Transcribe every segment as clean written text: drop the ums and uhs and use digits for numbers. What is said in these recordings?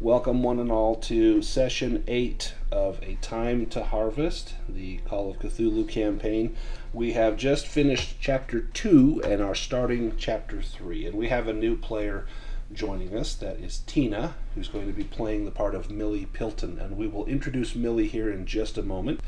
Welcome, one and all, to session 8 of A Time to Harvest, the Call of Cthulhu campaign. We have just finished chapter 2 and are starting chapter 3. And we have a new player joining us. That is Tina, who's going to be playing the part of Millie Pilton. And we will introduce Millie here in just a moment.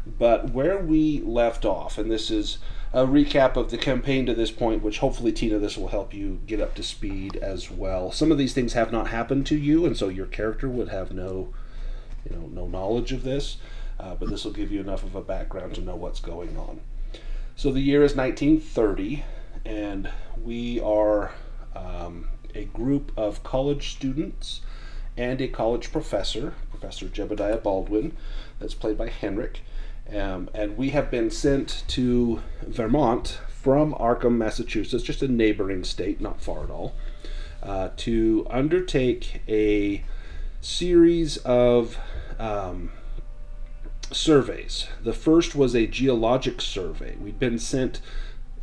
But where we left off, and this is a recap of the campaign to this point, which hopefully, Tina, this will help you get up to speed as well. Some of these things have not happened to you, and so your character would have no knowledge of this, but this will give you enough of a background to know what's going on. So the year is 1930, and we are a group of college students and a college professor, Professor Jebediah Baldwin, that's played by Henrik. And we have been sent to Vermont from Arkham, Massachusetts, just a neighboring state, not far at all, to undertake a series of surveys. The first was a geologic survey. We'd been sent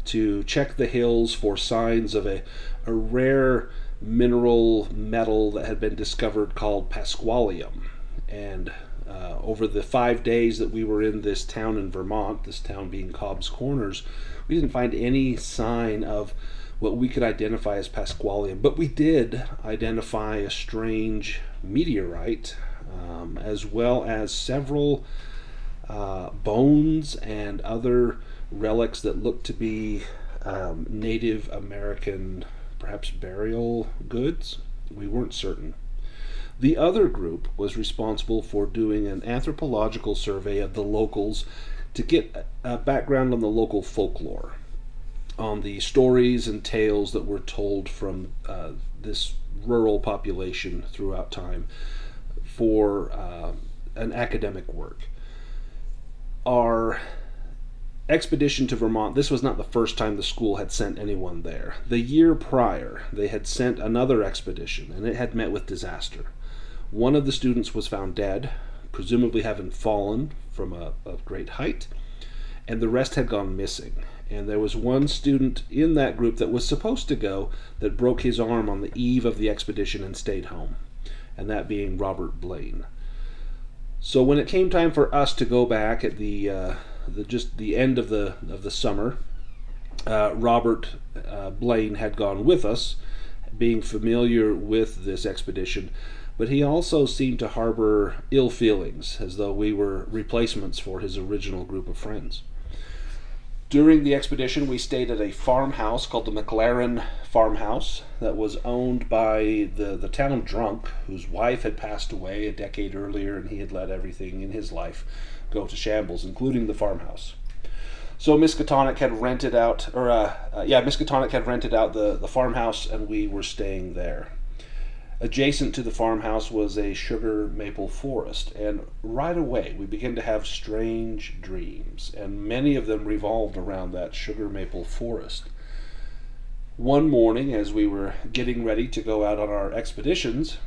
to check the hills for signs of a rare mineral metal that had been discovered called Pasqualium. And over the 5 days that we were in this town in Vermont, this town being Cobb's Corners, we didn't find any sign of what we could identify as Pasqualium, but we did identify a strange meteorite, as well as several bones and other relics that looked to be Native American, perhaps burial goods. We weren't certain. The other group was responsible for doing an anthropological survey of the locals to get a background on the local folklore, on the stories and tales that were told from this rural population throughout time for an academic work. Our expedition to Vermont, this was not the first time the school had sent anyone there. The year prior, they had sent another expedition, and it had met with disaster. One of the students was found dead, presumably having fallen from a great height, and the rest had gone missing. And there was one student in that group that was supposed to go that broke his arm on the eve of the expedition and stayed home, and that being Robert Blaine. So when it came time for us to go back at the end of the summer, Robert Blaine had gone with us, being familiar with this expedition, but he also seemed to harbor ill feelings, as though we were replacements for his original group of friends. During the expedition, we stayed at a farmhouse called the McLaren Farmhouse that was owned by the town drunk, whose wife had passed away a decade earlier, and he had let everything in his life go to shambles, including the farmhouse. So Miskatonic had rented out, Miskatonic had rented out the farmhouse, and we were staying there. Adjacent to the farmhouse was a sugar maple forest, and right away we began to have strange dreams, and many of them revolved around that sugar maple forest. One morning, as we were getting ready to go out on our expeditions,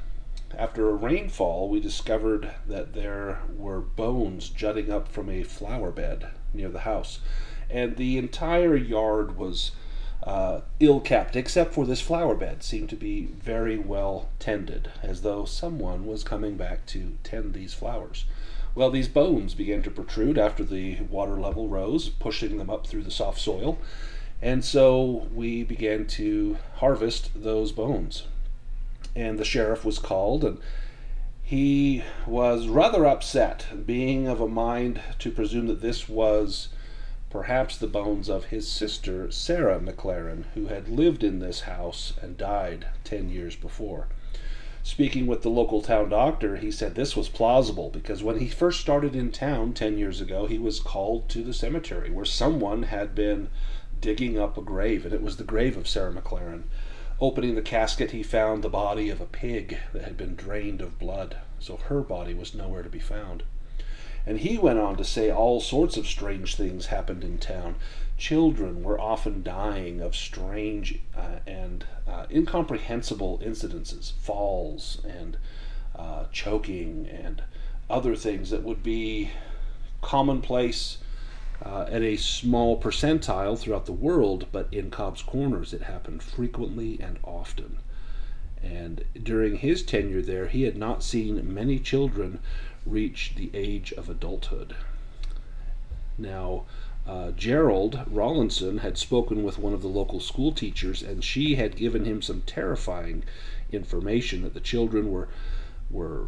after a rainfall, we discovered that there were bones jutting up from a flower bed near the house, and the entire yard was ill-kept, except for this flower bed seemed to be very well tended, as though someone was coming back to tend these flowers. Well, these bones began to protrude after the water level rose, pushing them up through the soft soil, and so we began to harvest those bones. And the sheriff was called, and he was rather upset, being of a mind to presume that this was perhaps the bones of his sister, Sarah McLaren, who had lived in this house and died 10 years before. Speaking with the local town doctor, he said this was plausible because when he first started in town 10 years ago, he was called to the cemetery where someone had been digging up a grave, and it was the grave of Sarah McLaren. Opening the casket, he found the body of a pig that had been drained of blood, so her body was nowhere to be found. And he went on to say all sorts of strange things happened in town. Children were often dying of strange and incomprehensible incidences, falls and choking and other things that would be commonplace at a small percentile throughout the world, but in Cobb's Corners it happened frequently and often. And during his tenure there, he had not seen many children reach the age of adulthood. Now, Gerold Rawlinson had spoken with one of the local school teachers, and she had given him some terrifying information that the children were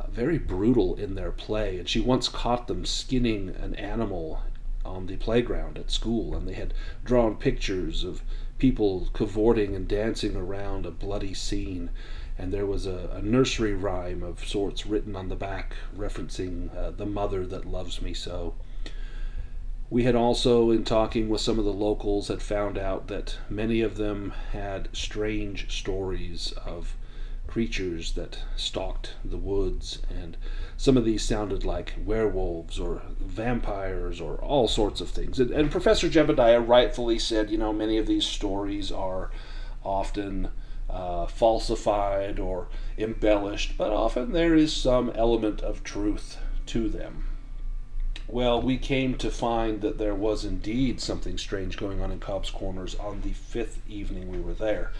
very brutal in their play, and she once caught them skinning an animal on the playground at school, and they had drawn pictures of people cavorting and dancing around a bloody scene, and there was a nursery rhyme of sorts written on the back referencing the mother that loves me so. We had also, in talking with some of the locals, had found out that many of them had strange stories of creatures that stalked the woods, and some of these sounded like werewolves or vampires or all sorts of things. And Professor Jebediah rightfully said, many of these stories are often falsified or embellished, but often there is some element of truth to them. Well, we came to find that there was indeed something strange going on in Cobb's Corners on the 5th evening we were there.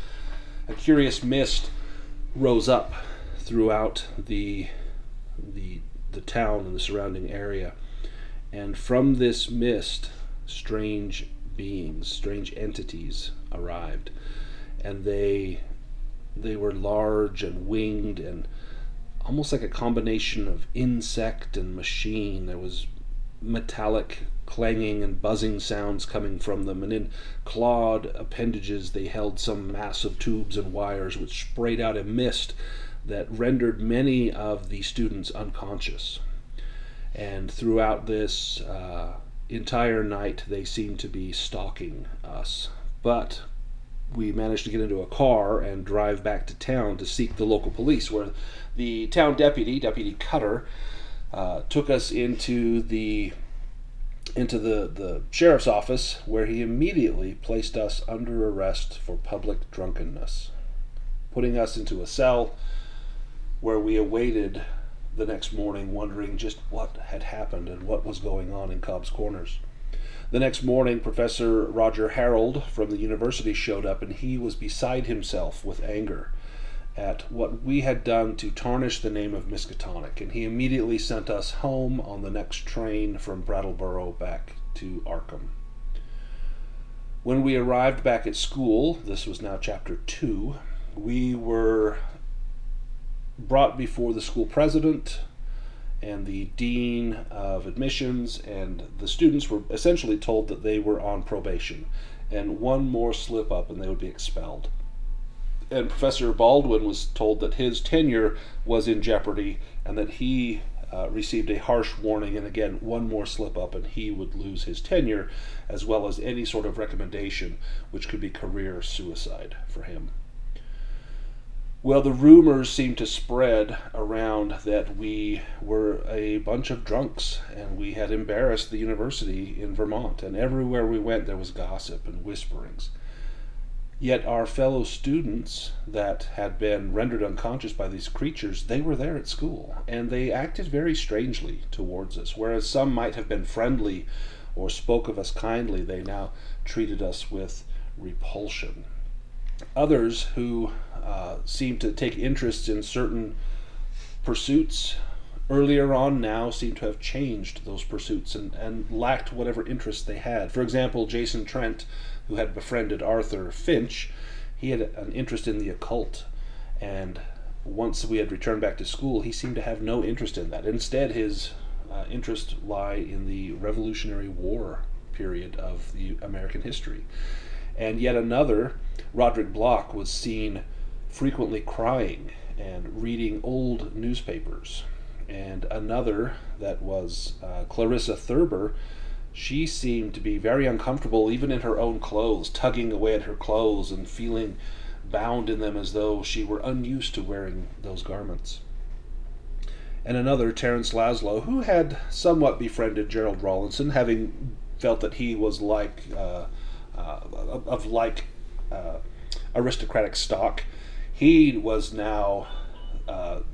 A curious mist rose up throughout the town and the surrounding area, and from this mist strange beings, strange entities arrived, and they were large and winged and almost like a combination of insect and machine. There was metallic clanging and buzzing sounds coming from them, and in clawed appendages they held some massive tubes and wires which sprayed out a mist that rendered many of the students unconscious. And throughout this entire night they seemed to be stalking us. But we managed to get into a car and drive back to town to seek the local police, where the town Deputy Cutter, took us into the sheriff's office, where he immediately placed us under arrest for public drunkenness, putting us into a cell where we awaited the next morning, wondering just what had happened and what was going on in Cobb's Corners. The next morning, Professor Roger Harold from the university showed up, and he was beside himself with anger at what we had done to tarnish the name of Miskatonic, and he immediately sent us home on the next train from Brattleboro back to Arkham. When we arrived back at school, this was now chapter 2, we were brought before the school president and the dean of admissions, and the students were essentially told that they were on probation, and one more slip up and they would be expelled. And Professor Baldwin was told that his tenure was in jeopardy and that he received a harsh warning, and again, one more slip up and he would lose his tenure, as well as any sort of recommendation, which could be career suicide for him. Well, the rumors seemed to spread around that we were a bunch of drunks and we had embarrassed the university in Vermont, and everywhere we went there was gossip and whisperings. Yet our fellow students that had been rendered unconscious by these creatures, they were there at school, and they acted very strangely towards us. Whereas some might have been friendly or spoke of us kindly, they now treated us with repulsion. Others who seemed to take interest in certain pursuits earlier on now seem to have changed those pursuits and lacked whatever interest they had. For example, Jason Trent, who had befriended Arthur Finch, he had an interest in the occult, and once we had returned back to school, he seemed to have no interest in that. Instead, his interest lie in the Revolutionary War period of the American history. And yet another, Roderick Block, was seen frequently crying and reading old newspapers. And another, that was Clarissa Thurber, she seemed to be very uncomfortable even in her own clothes, tugging away at her clothes and feeling bound in them as though she were unused to wearing those garments. And another, Terence Laszlo, who had somewhat befriended Gerold Rawlinson, having felt that he was aristocratic stock. He was now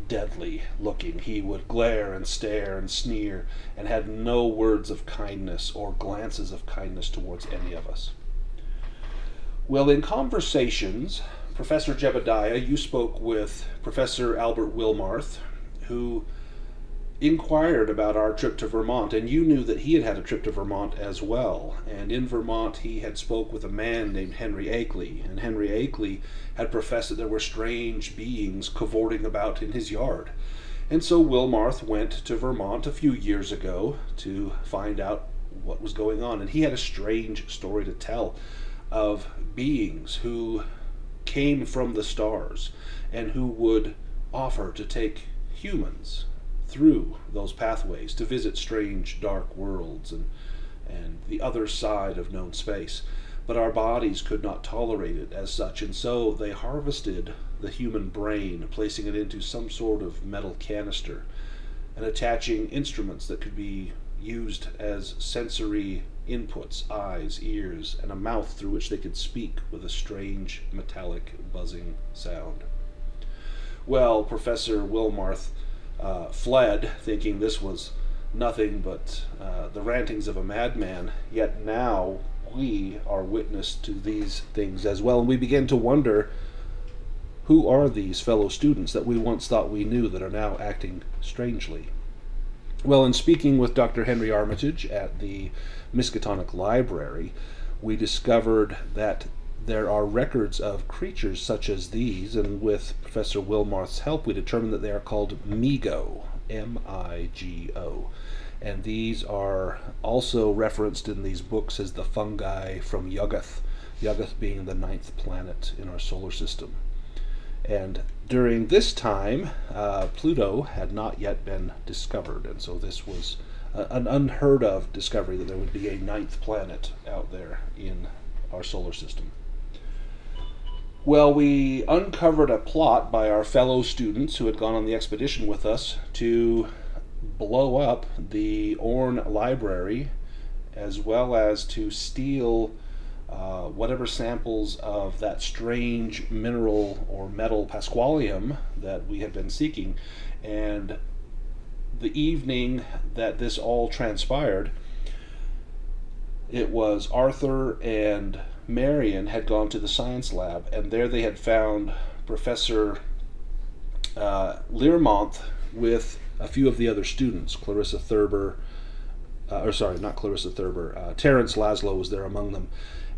deadly looking. He would glare and stare and sneer and had no words of kindness or glances of kindness towards any of us. Well, in conversations Professor Jebediah, you spoke with Professor Albert Wilmarth, who inquired about our trip to Vermont, and you knew that he had had a trip to Vermont as well. And in Vermont, he had spoke with a man named Henry Akeley, and Henry Akeley had professed that there were strange beings cavorting about in his yard. And so Wilmarth went to Vermont a few years ago to find out what was going on, and he had a strange story to tell of beings who came from the stars and who would offer to take humans through those pathways to visit strange dark worlds and the other side of known space. But our bodies could not tolerate it as such, and so they harvested the human brain, placing it into some sort of metal canister and attaching instruments that could be used as sensory inputs, eyes, ears, and a mouth through which they could speak with a strange metallic buzzing sound. Well, Professor Wilmarth fled, thinking this was nothing but the rantings of a madman, yet now we are witness to these things as well, and we begin to wonder, who are these fellow students that we once thought we knew that are now acting strangely? Well, in speaking with Dr. Henry Armitage at the Miskatonic Library, we discovered that there are records of creatures such as these, and with Professor Wilmarth's help, we determined that they are called Migo, M-I-G-O. And these are also referenced in these books as the fungi from Yuggoth, Yuggoth being the 9th planet in our solar system. And during this time, Pluto had not yet been discovered, and so this was an unheard of discovery that there would be a 9th planet out there in our solar system. Well, we uncovered a plot by our fellow students who had gone on the expedition with us to blow up the Orne Library, as well as to steal whatever samples of that strange mineral or metal Pasqualium that we had been seeking. And the evening that this all transpired, it was Arthur and Marian had gone to the science lab, and there they had found Professor Learmonth with a few of the other students. Clarissa Thurber, Terence Laszlo was there among them,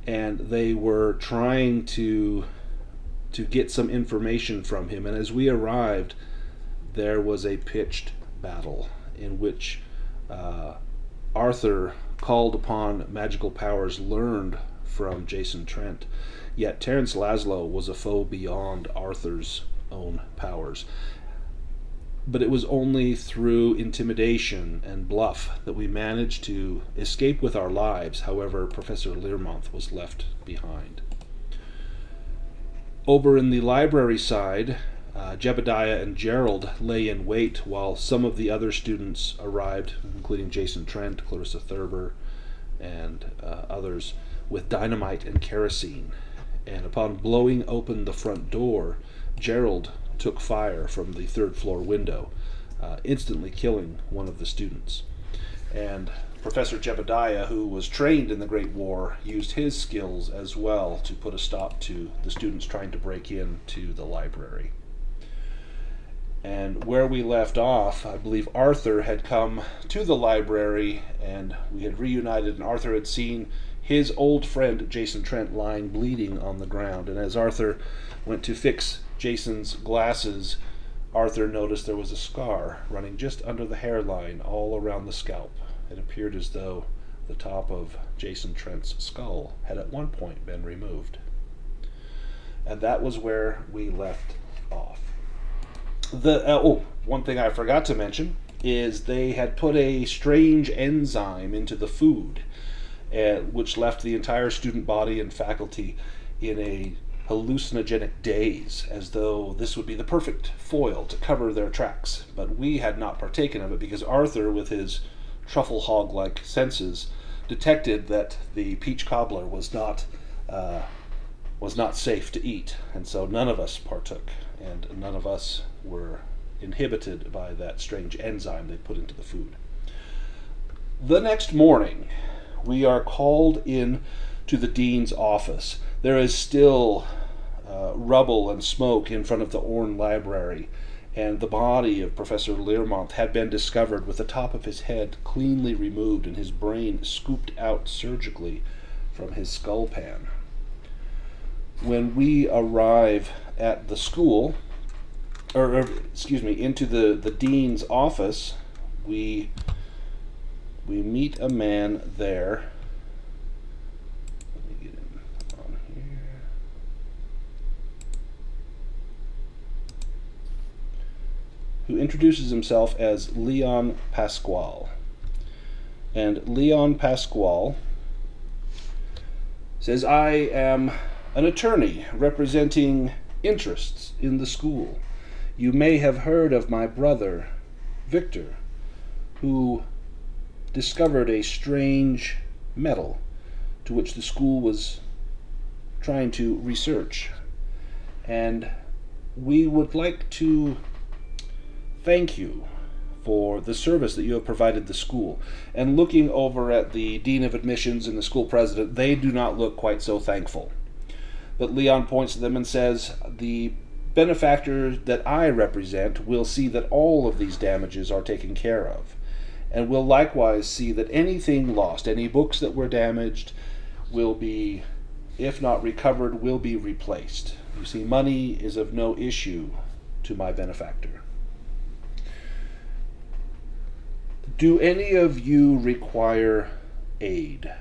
and they were trying to get some information from him. And as we arrived, there was a pitched battle in which Arthur called upon magical powers learned from Jason Trent, yet Terence Laszlo was a foe beyond Arthur's own powers. But it was only through intimidation and bluff that we managed to escape with our lives. However, Professor Learmonth was left behind. Over in the library side, Jebediah and Gerold lay in wait while some of the other students arrived, including Jason Trent, Clarissa Thurber, and others, with dynamite and kerosene. And upon blowing open the front door, Gerold took fire from the 3rd floor window, instantly killing one of the students. And Professor Jebediah, who was trained in the Great War, used his skills as well to put a stop to the students trying to break into the library. And where we left off, I believe Arthur had come to the library and we had reunited, and Arthur had seen his old friend Jason Trent lying bleeding on the ground. And as Arthur went to fix Jason's glasses, Arthur noticed there was a scar running just under the hairline all around the scalp. It appeared as though the top of Jason Trent's skull had at one point been removed. And that was where we left off. One thing I forgot to mention is they had put a strange enzyme into the food, which left the entire student body and faculty in a hallucinogenic daze, as though this would be the perfect foil to cover their tracks. But we had not partaken of it because Arthur, with his truffle hog-like senses, detected that the peach cobbler was not safe to eat, and so none of us partook, and none of us were inhibited by that strange enzyme they put into the food. The next morning, we are called in to the dean's office. There is still rubble and smoke in front of the Orne Library, and the body of Professor Learmonth had been discovered with the top of his head cleanly removed and his brain scooped out surgically from his skull pan. When we arrive at the school, into the dean's office, we meet a man there. Let me get him on here. Who introduces himself as Leon Pasquale. And Leon Pasquale says, I am an attorney representing interests in the school. You may have heard of my brother, Victor, who discovered a strange metal to which the school was trying to research. And we would like to thank you for the service that you have provided the school. And looking over at the Dean of Admissions and the school president, they do not look quite so thankful. But Leon points to them and says, the benefactor that I represent will see that all of these damages are taken care of, and will likewise see that anything lost, any books that were damaged, will be, if not recovered, will be replaced. You see, money is of no issue to my benefactor. Do any of you require aid?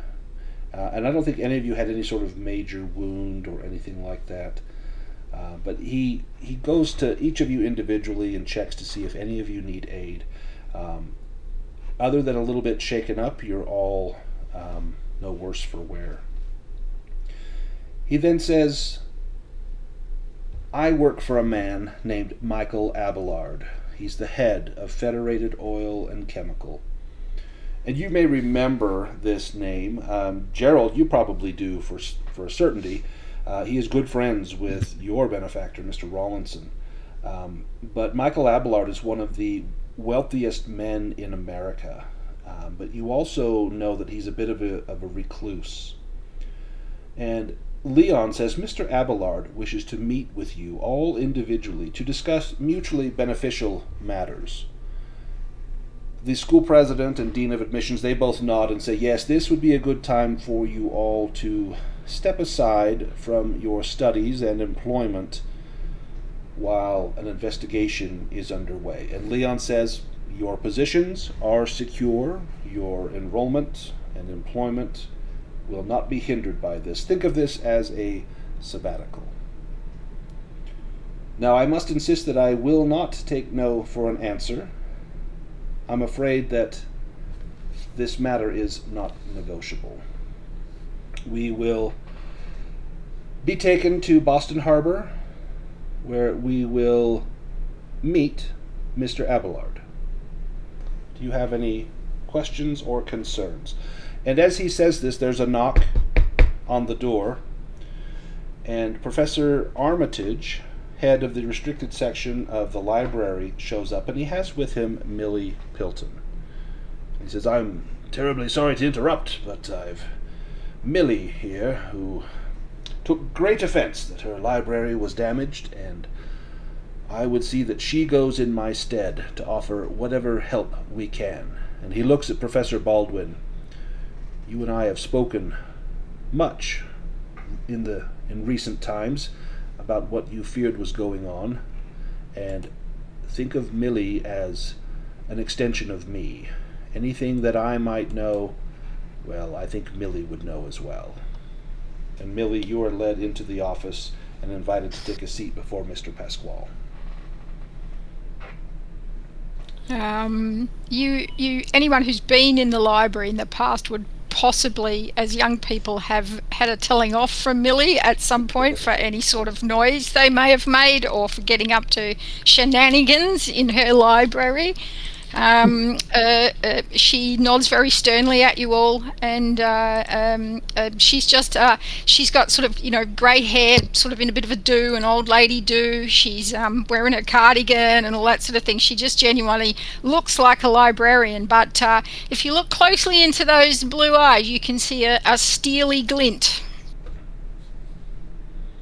And I don't think any of you had any sort of major wound or anything like that. But he goes to each of you individually and checks to see if any of you need aid. Other than a little bit shaken up, you're all no worse for wear. He then says, I work for a man named Michael Abelard. He's the head of Federated Oil and Chemical. And you may remember this name. Gerold, you probably do for a certainty. He is good friends with your benefactor, Mr. Rawlinson. But Michael Abelard is one of the wealthiest men in America. But you also know that he's a bit of a recluse. And Leon says, Mr. Abelard wishes to meet with you all individually to discuss mutually beneficial matters. The school president and dean of admissions, they both nod and say, yes, this would be a good time for you all to step aside from your studies and employment while an investigation is underway. And Leon says, your positions are secure, your enrollment and employment will not be hindered by this. Think of this as a sabbatical. Now, I must insist that I will not take no for an answer. I'm afraid that this matter is not negotiable. We will be taken to Boston Harbor, where we will meet Mr. Abelard. Do you have any questions or concerns? And as he says this, there's a knock on the door, and Professor Armitage, head of the restricted section of the library, shows up, and he has with him Millie Pilton. He says, I'm terribly sorry to interrupt, but I've Millie here, who took great offense that her library was damaged, and I would see that she goes in my stead to offer whatever help we can. And he looks at Professor Baldwin. You and I have spoken much in recent times about what you feared was going on, and think of Millie as an extension of me. Anything that I might know, well, I think Millie would know as well. And Millie, you are led into the office and invited to take a seat before Mr. Pasquale. Anyone who's been in the library in the past would possibly, as young people, have had a telling off from Millie at some point for any sort of noise they may have made or for getting up to shenanigans in her library. She nods very sternly at you all, and she's got sort of, grey hair, sort of in a bit of a do, an old lady do. She's wearing her cardigan and all that sort of thing. She just genuinely looks like a librarian, but if you look closely into those blue eyes, you can see a steely glint.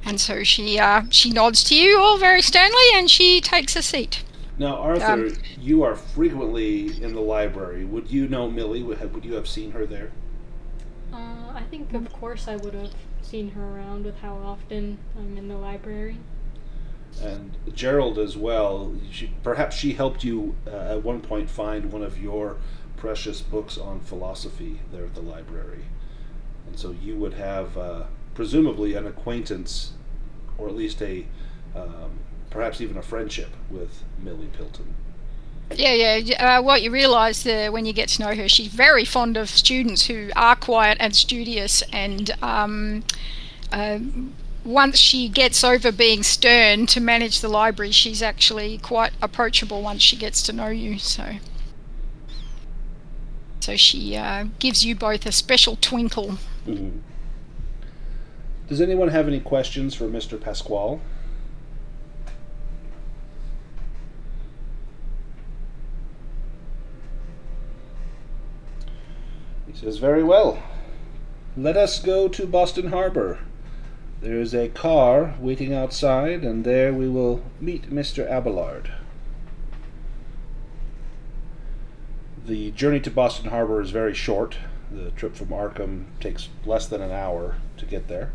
And so she nods to you all very sternly, and she takes a seat. Now, Arthur, you are frequently in the library. Would you know Millie? Would you have seen her there? I think, of course, I would have seen her around with how often I'm in the library. And Gerold as well. Perhaps she helped you at one point find one of your precious books on philosophy there at the library. And so you would have presumably an acquaintance, or at least perhaps even a friendship with Millie Pilton. Yeah. What you realise when you get to know her, she's very fond of students who are quiet and studious, and once she gets over being stern to manage the library, she's actually quite approachable once she gets to know you. So she gives you both a special twinkle. Mm-hmm. Does anyone have any questions for Mr. Pasquale? He says, very well. Let us go to Boston Harbor. There is a car waiting outside, and there we will meet Mr. Abelard. The journey to Boston Harbor is very short. The trip from Arkham takes less than an hour to get there.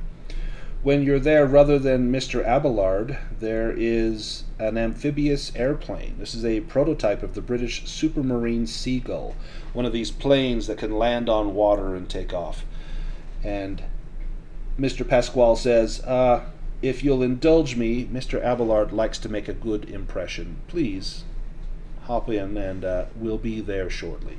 When you're there, rather than Mr. Abelard, there is an amphibious airplane. This is a prototype of the British Supermarine Seagull, one of these planes that can land on water and take off. And Mr. Pasquale says, if you'll indulge me, Mr. Abelard likes to make a good impression. Please hop in, and we'll be there shortly.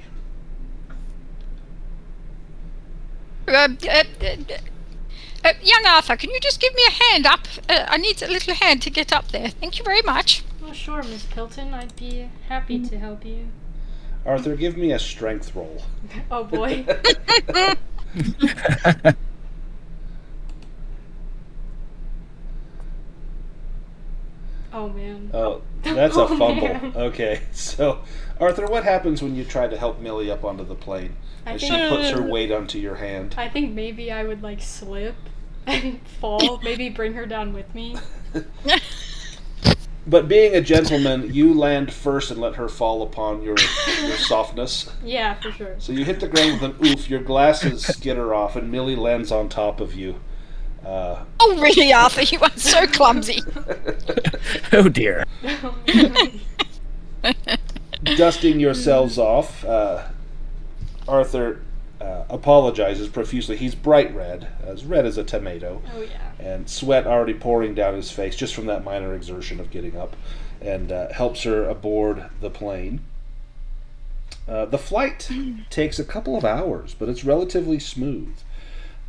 Young Arthur, can you just give me a hand up? I need a little hand to get up there. Thank you very much. Oh, sure, Miss Pilton. I'd be happy to help you. Arthur, give me a strength roll. Oh, boy. Oh, man. Oh, that's a fumble. Man. Okay, so, Arthur, what happens when you try to help Millie up onto the plane? And she puts her weight onto your hand. I think maybe I would, slip and fall. Maybe bring her down with me. But being a gentleman, you land first and let her fall upon your softness. Yeah, for sure. So you hit the ground with an oof, your glasses skitter off, and Millie lands on top of you. Oh, really, Arthur? You are so clumsy. Oh, dear. Dusting yourselves off, Arthur apologizes profusely. He's bright red as a tomato. Oh, yeah. And sweat already pouring down his face just from that minor exertion of getting up, and helps her aboard the plane. The flight takes a couple of hours, but it's relatively smooth.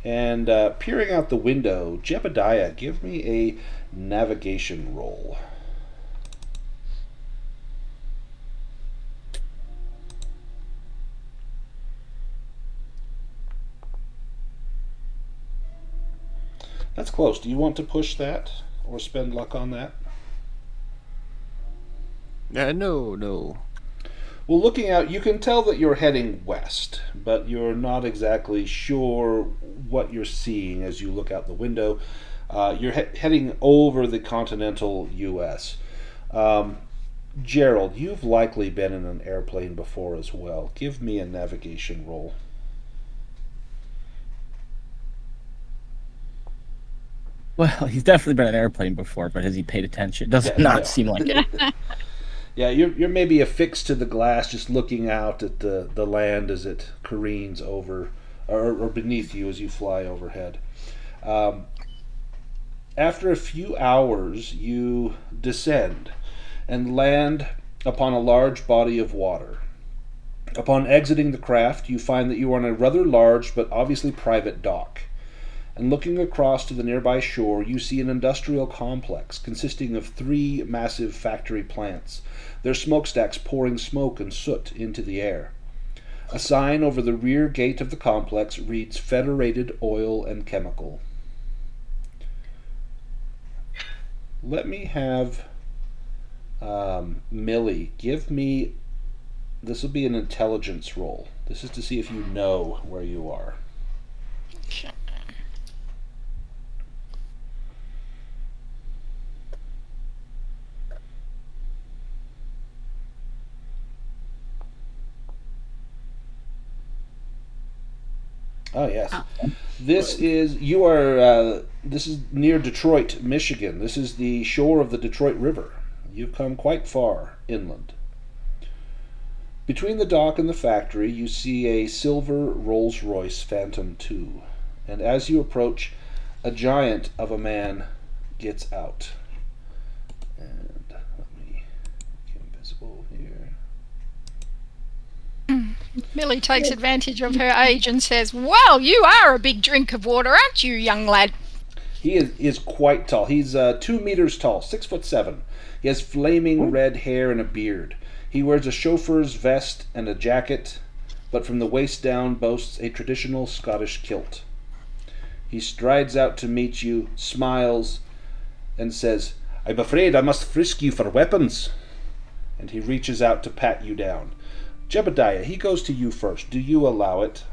And peering out the window, Jebediah, give me a navigation roll. That's close. Do you want to push that or spend luck on that? No. Well, looking out, you can tell that you're heading west, but you're not exactly sure what you're seeing as you look out the window. You're heading over the continental U.S. Gerold, you've likely been in an airplane before as well. Give me a navigation roll. Well, he's definitely been in an airplane before, but has he paid attention? Does it not seem like it? Yeah, you're maybe affixed to the glass, just looking out at the land as it careens over, or beneath you as you fly overhead. After a few hours, you descend and land upon a large body of water. Upon exiting the craft, you find that you are on a rather large but obviously private dock. And looking across to the nearby shore, you see an industrial complex consisting of 3 massive factory plants, their smokestacks pouring smoke and soot into the air. A sign over the rear gate of the complex reads Federated Oil and Chemical. Let me have Millie give me, this will be an intelligence roll. This is to see if you know where you are. Oh yes. This is this is near Detroit, Michigan. This is the shore of the Detroit River. You've come quite far inland. Between the dock and the factory, you see a silver Rolls-Royce Phantom II, and as you approach, a giant of a man gets out. And let me get invisible here. Millie takes advantage of her age and says, "Well, you are a big drink of water, aren't you, young lad?" He is quite tall. He's 2 meters tall, 6'7". He has flaming red hair and a beard. He wears a chauffeur's vest and a jacket, but from the waist down boasts a traditional Scottish kilt. He strides out to meet you, smiles, and says, "I'm afraid I must frisk you for weapons." And he reaches out to pat you down. Jebediah, he goes to you first. Do you allow it?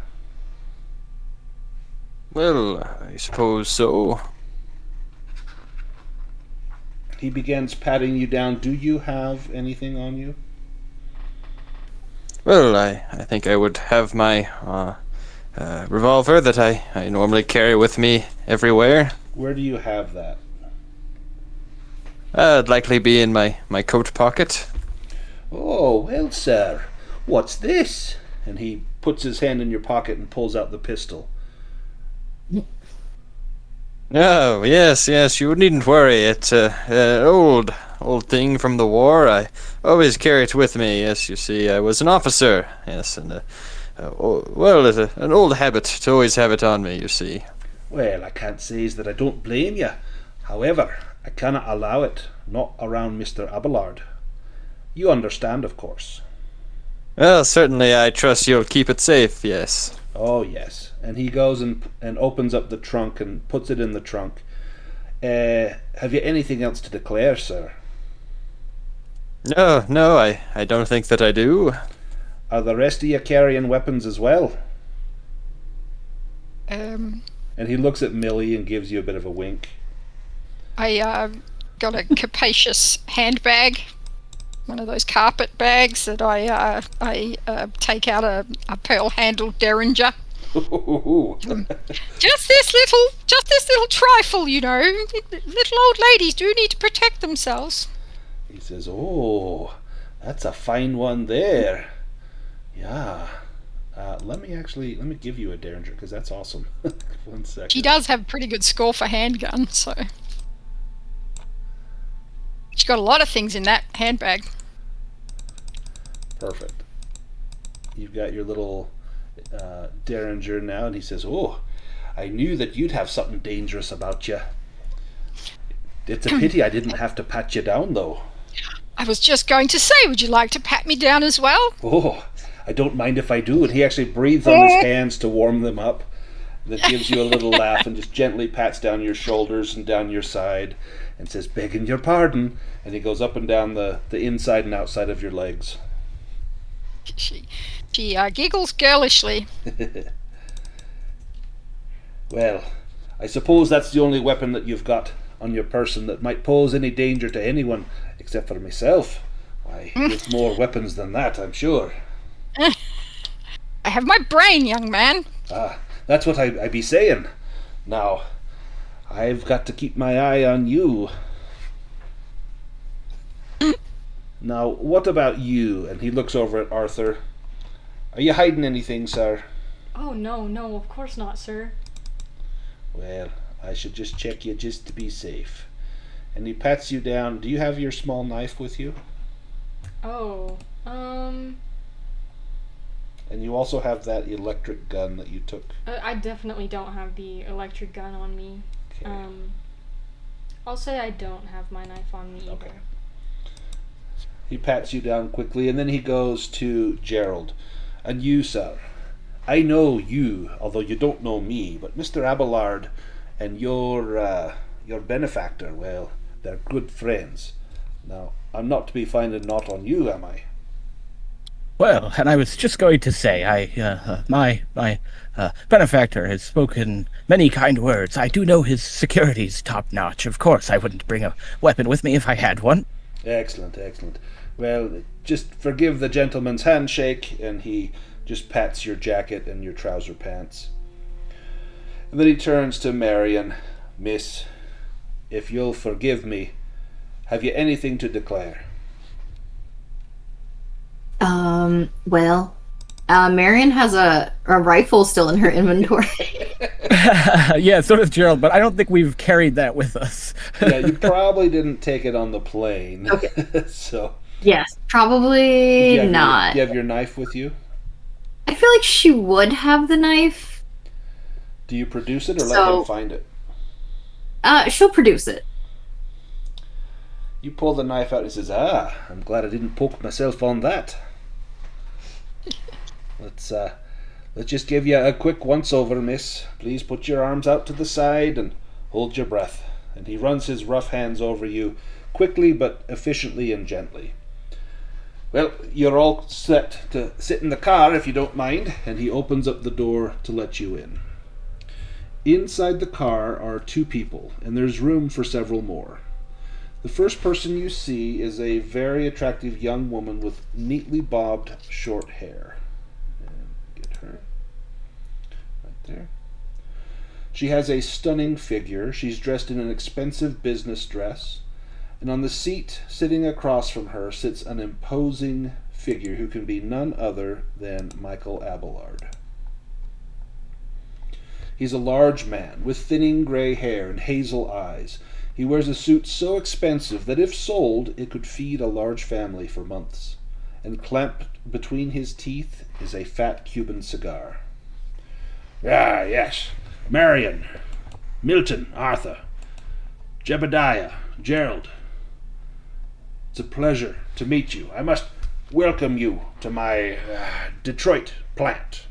Well, I suppose so. He begins patting you down. Do you have anything on you? Well, I think I would have my revolver that I normally carry with me everywhere. Where do you have that? It'd likely be in my coat pocket. Oh, well, sir, what's this? And he puts his hand in your pocket and pulls out the pistol. Oh, yes, you needn't worry. It's an old thing from the war. I always carry it with me. Yes, you see, I was an officer. Yes, and it's an old habit to always have it on me, you see. Well, I can't say that I don't blame you. However, I cannot allow it, not around Mr. Abelard. You understand, of course. Well, certainly I trust you'll keep it safe, yes. Oh, yes. And he goes and opens up the trunk and puts it in the trunk. Have you anything else to declare, sir? No, I don't think that I do. Are the rest of you carrying weapons as well? Um, And he looks at Millie and gives you a bit of a wink. I got a capacious handbag, one of those carpet bags that I take out a pearl-handled derringer. Just this little trifle, you know. Little old ladies do need to protect themselves. He says, "Oh, that's a fine one there. Yeah. Let me give you a derringer because that's awesome." 1 second. She does have a pretty good score for handgun, so she's got a lot of things in that handbag. Perfect. You've got your little derringer now, and he says, "Oh, I knew that you'd have something dangerous about you. It's a pity I didn't have to pat you down, though." I was just going to say, would you like to pat me down as well? "Oh, I don't mind if I do." And he actually breathes on his hands to warm them up. That gives you a little laugh and just gently pats down your shoulders and down your side and says, "Begging your pardon." And he goes up and down the inside and outside of your legs. She giggles girlishly. Well, I suppose that's the only weapon that you've got on your person that might pose any danger to anyone except for myself. Why, you've more weapons than that, I'm sure. I have my brain, young man. That's what I be saying. Now, I've got to keep my eye on you. Now, what about you? And he looks over at Arthur. Are you hiding anything, sir? Oh, no, of course not, sir. Well, I should just check you just to be safe. And he pats you down. Do you have your small knife with you? Oh, And you also have that electric gun that you took. I definitely don't have the electric gun on me. Okay. I'll say I don't have my knife on me either. Okay. He pats you down quickly, and then he goes to Gerold. "And you, sir, I know you, although you don't know me, but Mr. Abelard and your benefactor, well, they're good friends. Now, I'm not to be finding naught on you, am I?" Well, and I was just going to say, my benefactor has spoken many kind words. I do know his security's top-notch. Of course, I wouldn't bring a weapon with me if I had one. Excellent. Well, just forgive the gentleman's handshake, and he just pats your jacket and your trouser pants. And then he turns to Marian. Miss, if you'll forgive me, have you anything to declare? Well, Marian has a rifle still in her inventory. Yeah, so does Gerold, but I don't think we've carried that with us. Yeah, you probably didn't take it on the plane. Okay. So. Yes, probably not. Do you have your knife with you? I feel like she would have the knife. Do you produce it or let him find it? She'll produce it. You pull the knife out and he says, I'm glad I didn't poke myself on that. Let's just give you a quick once-over, miss. Please put your arms out to the side and hold your breath. And he runs his rough hands over you, quickly but efficiently and gently. Well, you're all set to sit in the car if you don't mind, and he opens up the door to let you in. Inside the car are two people, and there's room for several more. The first person you see is a very attractive young woman with neatly bobbed short hair. And get her right there. She has a stunning figure. She's dressed in an expensive business dress. And on the seat sitting across from her sits an imposing figure who can be none other than Michael Abelard. He's a large man with thinning gray hair and hazel eyes. He wears a suit so expensive that if sold, it could feed a large family for months. And clamped between his teeth is a fat Cuban cigar. Ah, yes. Marian, Milton, Arthur, Jebediah, Gerold. It's a pleasure to meet you. I must welcome you to my Detroit plant.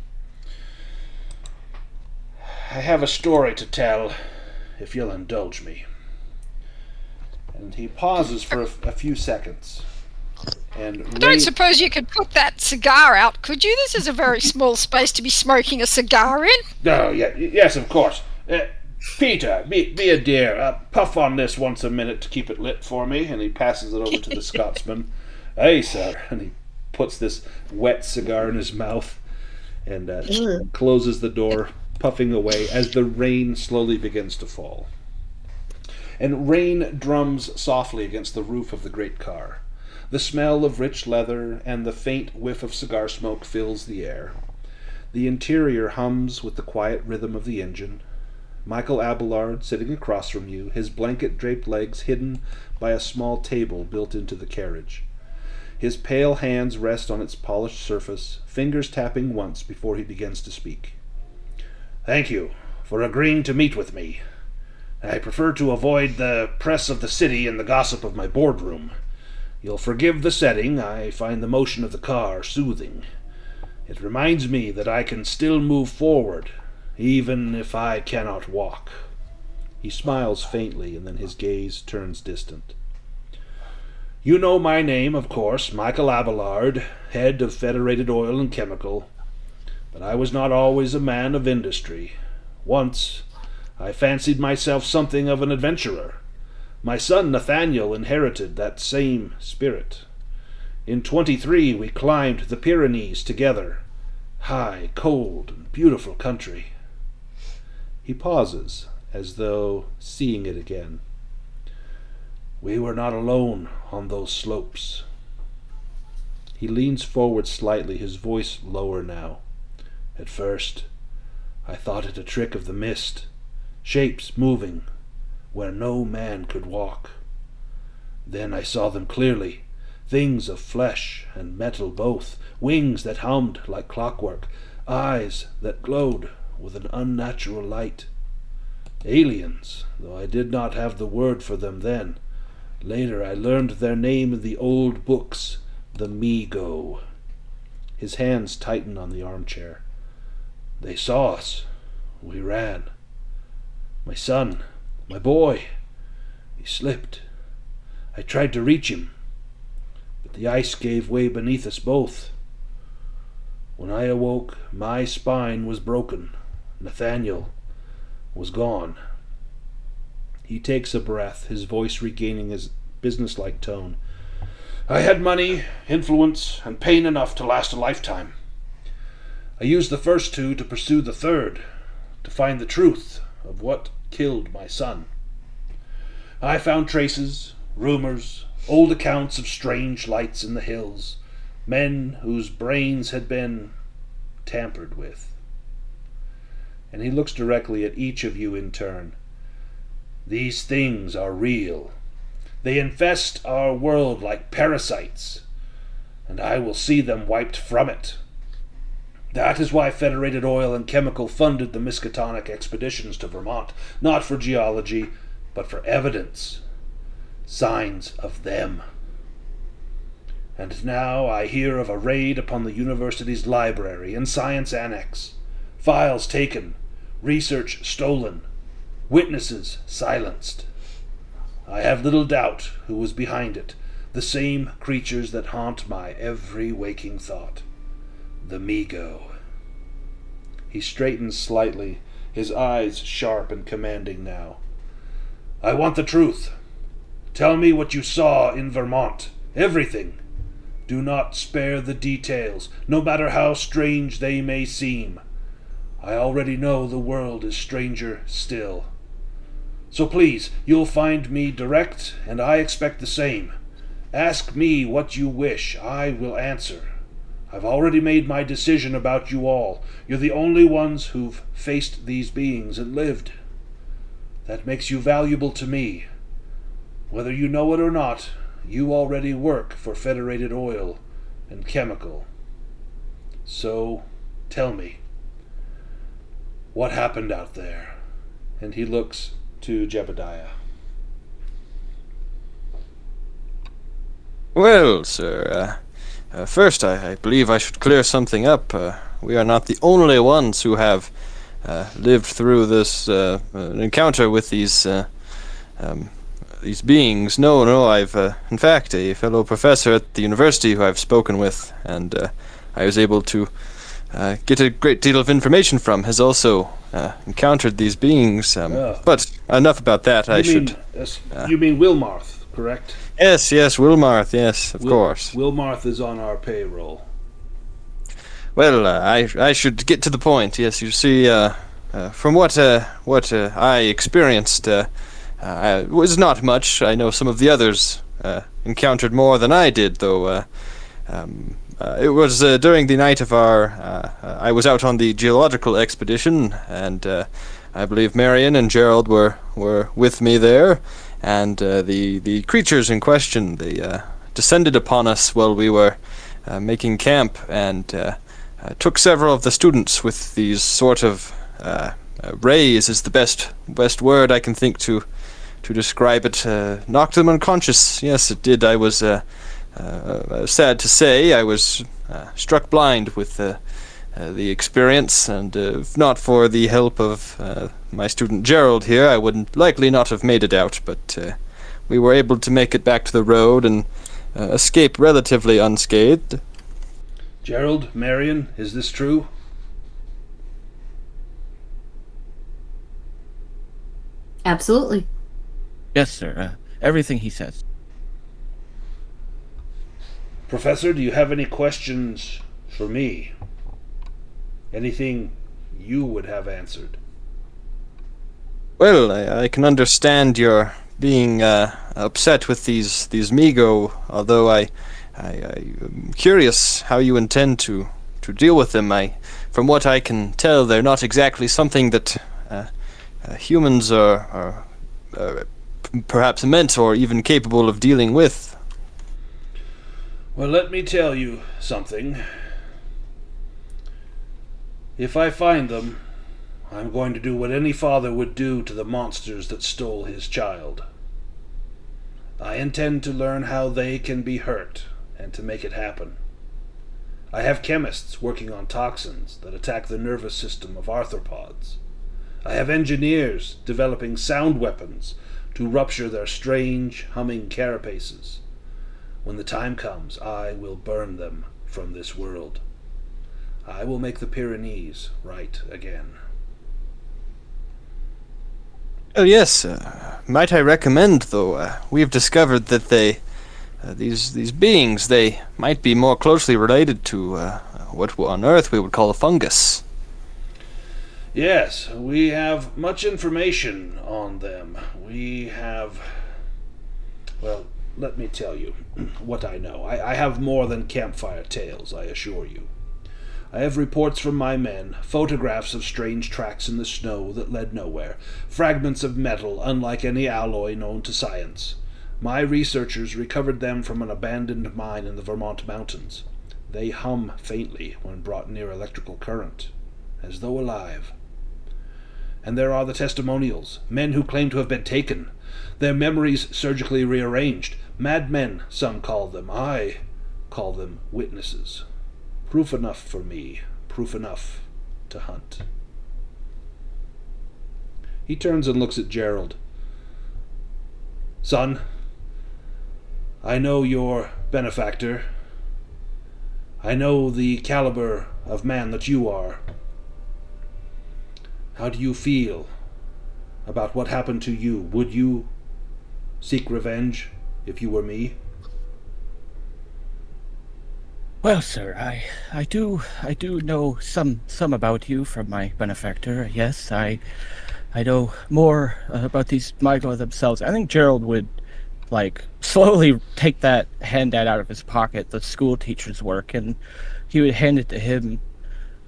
I have a story to tell, if you'll indulge me. And he pauses for a few seconds. And I don't suppose you could put that cigar out, could you? This is a very small space to be smoking a cigar in. Oh, yeah, yes, of course. Peter, be a dear. Puff on this once a minute to keep it lit for me. And he passes it over to the Scotsman. Aye, sir. And he puts this wet cigar in his mouth and closes the door, puffing away as the rain slowly begins to fall. And rain drums softly against the roof of the great car. The smell of rich leather and the faint whiff of cigar smoke fills the air. The interior hums with the quiet rhythm of the engine. Michael Abelard, sitting across from you, his blanket-draped legs hidden by a small table built into the carriage. His pale hands rest on its polished surface, fingers tapping once before he begins to speak. Thank you for agreeing to meet with me. I prefer to avoid the press of the city and the gossip of my boardroom. You'll forgive the setting. I find the motion of the car soothing. It reminds me that I can still move forward, even if I cannot walk. He smiles faintly, and then his gaze turns distant. You know my name, of course, Michael Abelard, head of Federated Oil and Chemical. But I was not always a man of industry. Once, I fancied myself something of an adventurer. My son Nathaniel inherited that same spirit. In 23 we climbed the Pyrenees together. High, cold, and beautiful country. He pauses, as though seeing it again. We were not alone on those slopes. He leans forward slightly, his voice lower now. At first, I thought it a trick of the mist, shapes moving where no man could walk. Then I saw them clearly, things of flesh and metal both, wings that hummed like clockwork, eyes that glowed with an unnatural light. Aliens, though I did not have the word for them then. Later I learned their name in the old books, the Mi-Go. His hands tighten on the armchair. They saw us. We ran. My son, my boy, he slipped. I tried to reach him, but the ice gave way beneath us both. When I awoke, my spine was broken. Nathaniel was gone. He takes a breath, his voice regaining his businesslike tone. I had money, influence, and pain enough to last a lifetime. I used the first two to pursue the third, to find the truth of what killed my son. I found traces, rumors, old accounts of strange lights in the hills, men whose brains had been tampered with. And he looks directly at each of you in turn. These things are real. They infest our world like parasites, and I will see them wiped from it. That is why Federated Oil and Chemical funded the Miskatonic expeditions to Vermont, not for geology, but for evidence, signs of them. And now I hear of a raid upon the university's library and science annex, files taken, research stolen, witnesses silenced. I have little doubt who was behind it, the same creatures that haunt my every waking thought. The Mi-Go. He straightens slightly, his eyes sharp and commanding now. I want the truth. Tell me what you saw in Vermont. Everything. Do not spare the details, no matter how strange they may seem. I already know the world is stranger still. So please, you'll find me direct, and I expect the same. Ask me what you wish. I will answer. I've already made my decision about you all. You're the only ones who've faced these beings and lived. That makes you valuable to me. Whether you know it or not, you already work for Federated Oil and Chemical. So, tell me, what happened out there? And he looks to Jebediah. Well, sir, first I believe I should clear something up. We are not the only ones who have lived through this encounter with these beings. No, I've, in fact, a fellow professor at the university who I've spoken with, and I was able to get a great deal of information from, has also encountered these beings. But enough about that. You mean Wilmarth, correct? Yes, Wilmarth, yes, of course. Wilmarth is on our payroll. Well, I should get to the point. Yes, you see, from what I experienced, was not much. I know some of the others encountered more than I did, though. It was during the night of our... I was out on the geological expedition, and I believe Marian and Gerold were with me there, and the creatures in question, they descended upon us while we were making camp, and took several of the students with these sort of rays is the best word I can think to describe it. Knocked them unconscious. Yes, it did. I was sad to say I was struck blind with the experience, and if not for the help of my student Gerold here, I would likely not have made it out, but we were able to make it back to the road and escape relatively unscathed. Gerold, Marian, is this true? Absolutely. Yes, sir. Everything he says. Professor, do you have any questions for me? Anything you would have answered? Well, I can understand your being upset with these Mi-Go, although I'm curious how you intend to deal with them. From what I can tell, they're not exactly something that humans are perhaps meant or even capable of dealing with. Well, let me tell you something. If I find them, I'm going to do what any father would do to the monsters that stole his child. I intend to learn how they can be hurt, and to make it happen. I have chemists working on toxins that attack the nervous system of arthropods. I have engineers developing sound weapons to rupture their strange, humming carapaces. When the time comes, I will burn them from this world. I will make the Pyrenees right again. Oh yes, might I recommend, though, we've discovered that these beings, they might be more closely related to what on Earth we would call a fungus. Yes, we have much information on them. We have. Well, let me tell you what I know. I have more than campfire tales, I assure you. I have reports from my men, photographs of strange tracks in the snow that led nowhere, fragments of metal unlike any alloy known to science. My researchers recovered them from an abandoned mine in the Vermont mountains. They hum faintly when brought near electrical current, as though alive. And there are the testimonials, men who claim to have been taken, their memories surgically rearranged. Madmen, some call them. I call them witnesses. Proof enough for me, proof enough to hunt. He turns and looks at Gerold. Son, I know your benefactor. I know the caliber of man that you are. How do you feel about what happened to you? Would you seek revenge if you were me? Well, sir, I do know some about you from my benefactor. Yes, I know more about these Migo themselves. I think Gerold would slowly take that handout out of his pocket, the school teacher's work, and he would hand it to him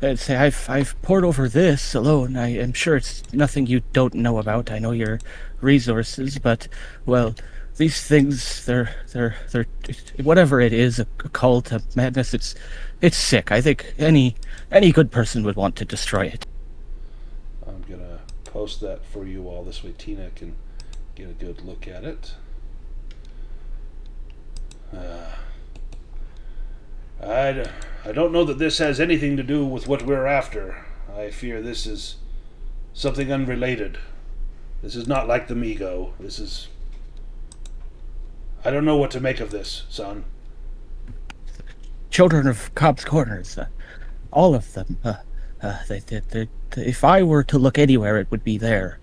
and say, I've pored over this alone. I am sure it's nothing you don't know about. I know your resources, but, well, these things, they're whatever it is, a cult, a madness, it's sick. I think any good person would want to destroy it. I'm gonna post that for you all. This way Tina can get a good look at it. I don't know that this has anything to do with what we're after. I fear this is something unrelated. This is not like the Migo. This is... I don't know what to make of this, son. Children of Cobb's Corners, all of them. If I were to look anywhere, it would be there.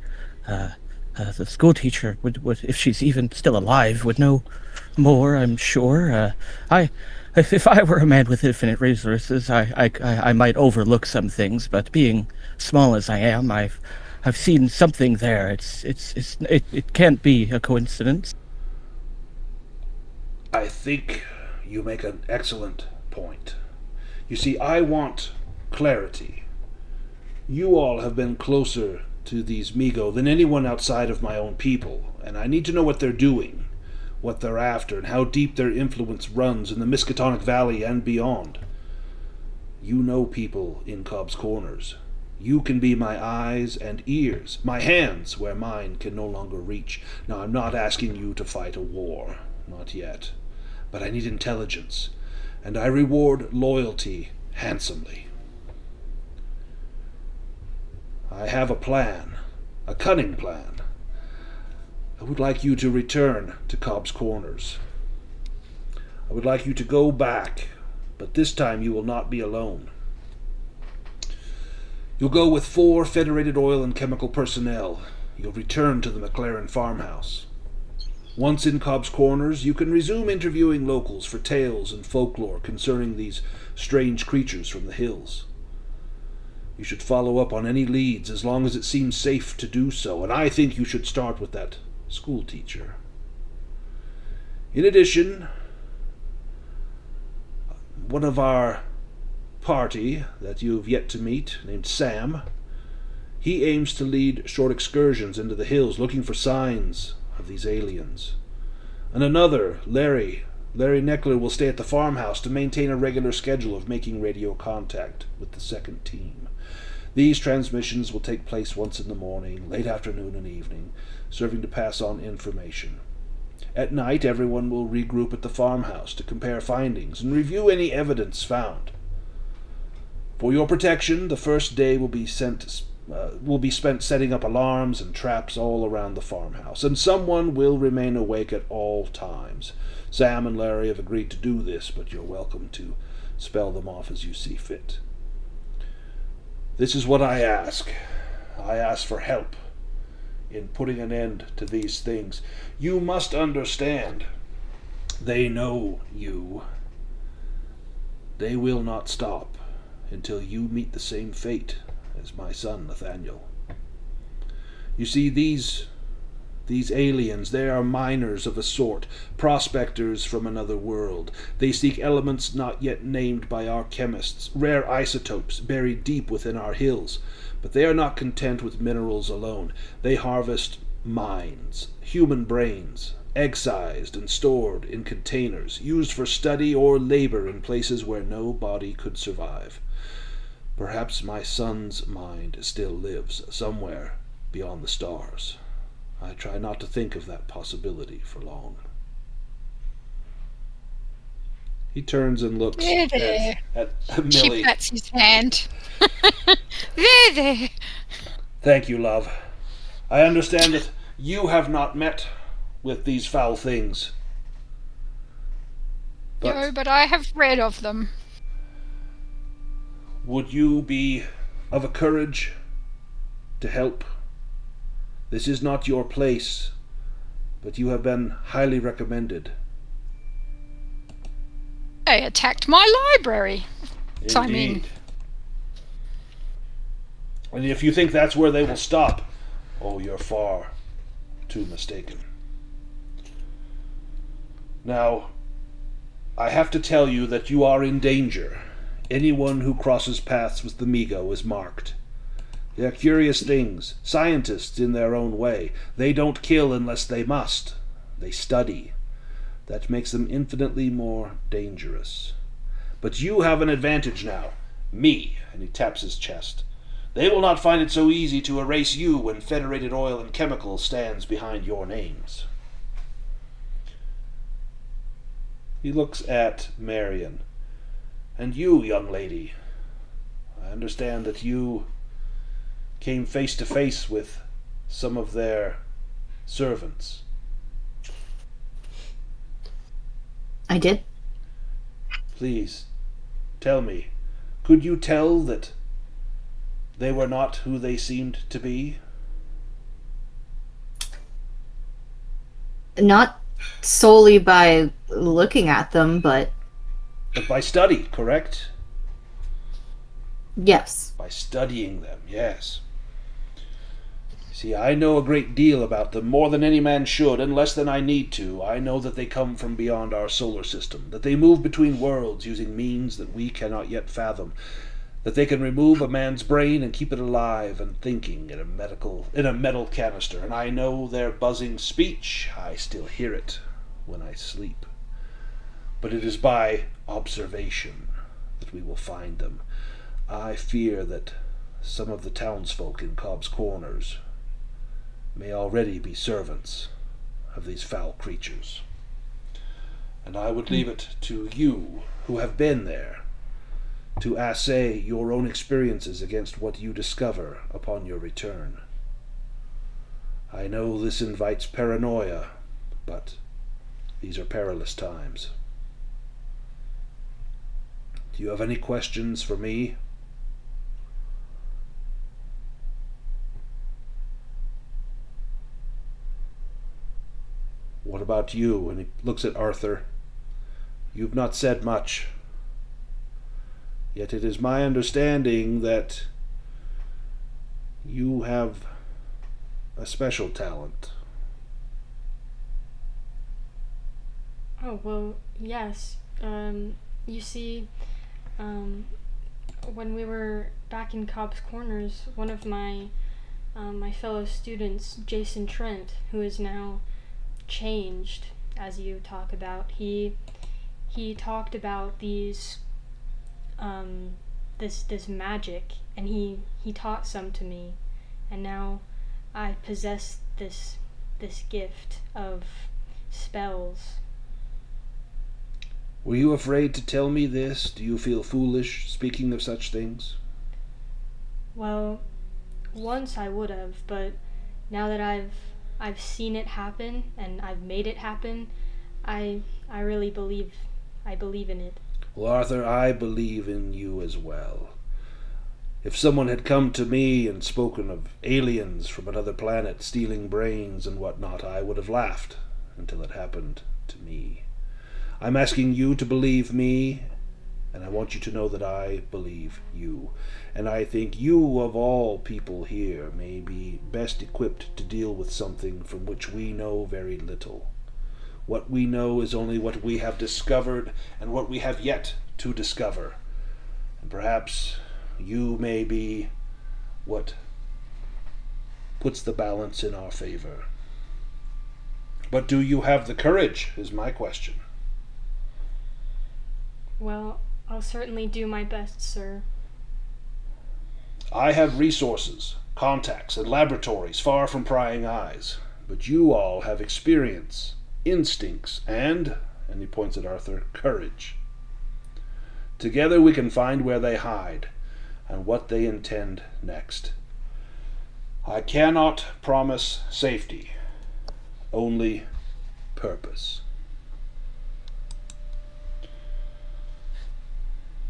The school teacher would, if she's even still alive, would know more, I'm sure. If I were a man with infinite resources, I might overlook some things, but being small as I am, I've seen something there. It can't be a coincidence. I think you make an excellent point. You see, I want clarity. You all have been closer to these Migo than anyone outside of my own people, and I need to know what they're doing, what they're after, and how deep their influence runs in the Miskatonic Valley and beyond. You know people in Cobb's Corners. You can be my eyes and ears, my hands where mine can no longer reach. Now, I'm not asking you to fight a war, not yet, but I need intelligence, and I reward loyalty handsomely. I have a plan, a cunning plan. I would like you to return to Cobb's Corners. I would like you to go back, but this time you will not be alone. You'll go with 4 Federated oil and chemical personnel. You'll return to the McLaren farmhouse. Once in Cobb's Corners, you can resume interviewing locals for tales and folklore concerning these strange creatures from the hills. You should follow up on any leads as long as it seems safe to do so, and I think you should start with that school teacher. In addition, one of our party that you've yet to meet, named Sam, he aims to lead short excursions into the hills looking for signs of these aliens. And another, Larry Neckler, will stay at the farmhouse to maintain a regular schedule of making radio contact with the second team. These transmissions will take place once in the morning, late afternoon, and evening, serving to pass on information. At night, everyone will regroup at the farmhouse to compare findings and review any evidence found. For your protection, the first day will be spent setting up alarms and traps all around the farmhouse, and someone will remain awake at all times. Sam and Larry have agreed to do this, but you're welcome to spell them off as you see fit. This is what I ask. I ask for help in putting an end to these things. You must understand. They know you. They will not stop until you meet the same fate as my son Nathaniel. You see, these aliens, they are miners of a sort, prospectors from another world. They seek elements not yet named by our chemists, rare isotopes buried deep within our hills. But they are not content with minerals alone. They harvest minds, human brains, egg-sized and stored in containers, used for study or labor in places where no body could survive. Perhaps my son's mind still lives somewhere beyond the stars. I try not to think of that possibility for long. He turns and looks at Millie. She pats his hand. There. Thank you, love. I understand that you have not met with these foul things. No, but I have read of them. Would you be of a courage to help? This is not your place, but you have been highly recommended. They attacked my library. Indeed. So I mean, and if you think that's where they will stop, oh, you're far too mistaken. Now, I have to tell you that you are in danger. Anyone who crosses paths with the Mi-Go is marked. They are curious things, scientists in their own way. They don't kill unless they must. They study. That makes them infinitely more dangerous. But you have an advantage now. Me, and he taps his chest. They will not find it so easy to erase you when Federated Oil and Chemical stands behind your names. He looks at Marian. And you, young lady, I understand that you came face to face with some of their servants. I did. Please, tell me, could you tell that they were not who they seemed to be? Not solely by looking at them, but But by study, correct? yes. By studying them, yes. See, I know a great deal about them, more than any man should, and less than I need to. I know that they come from beyond our solar system, that they move between worlds using means that we cannot yet fathom, that they can remove a man's brain and keep it alive and thinking in a metal canister, and I know their buzzing speech. I still hear it when I sleep. But it is by observation that we will find them. I fear that some of the townsfolk in Cobb's Corners may already be servants of these foul creatures. And I would leave it to you, who have been there, to assay your own experiences against what you discover upon your return. I know this invites paranoia, but these are perilous times. Do you have any questions for me? What about you? And he looks at Arthur. You've not said much. Yet it is my understanding that you have a special talent. Oh, well, yes. You see, when we were back in Cobb's Corners, one of my fellow students, Jason Trent, who is now changed, as you talk about, he talked about these this magic, and he taught some to me, and now I possess this gift of spells. Were you afraid to tell me this? Do you feel foolish speaking of such things? Well, once I would have, but now that I've seen it happen and I've made it happen, I really believe in it. Well, Arthur, I believe in you as well. If someone had come to me and spoken of aliens from another planet stealing brains and whatnot, I would have laughed until it happened to me. I'm asking you to believe me And I want you to know that I believe you. And I think you, of all people here, may be best equipped to deal with something from which we know very little. What we know is only what we have discovered and what we have yet to discover. And perhaps you may be what puts the balance in our favor. But do you have the courage, is my question. Well, I'll certainly do my best, sir. I have resources, contacts, and laboratories far from prying eyes. But you all have experience, instincts, and he points at Arthur, courage. Together we can find where they hide and what they intend next. I cannot promise safety, only purpose.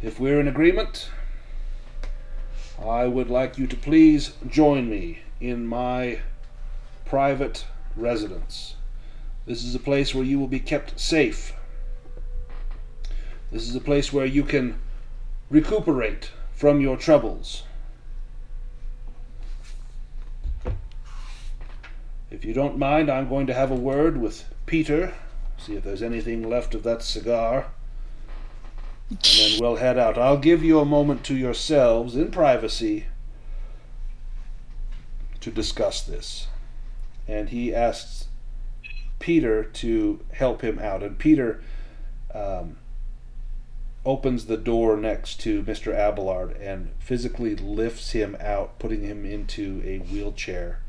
If we're in agreement, I would like you to please join me in my private residence. This is a place where you will be kept safe. This is a place where you can recuperate from your troubles. If you don't mind, I'm going to have a word with Peter, see if there's anything left of that cigar, and then we'll head out. I'll give you a moment to yourselves in privacy to discuss this. And he asks Peter to help him out, and Peter opens the door next to Mr. Abelard and physically lifts him out, putting him into a wheelchair,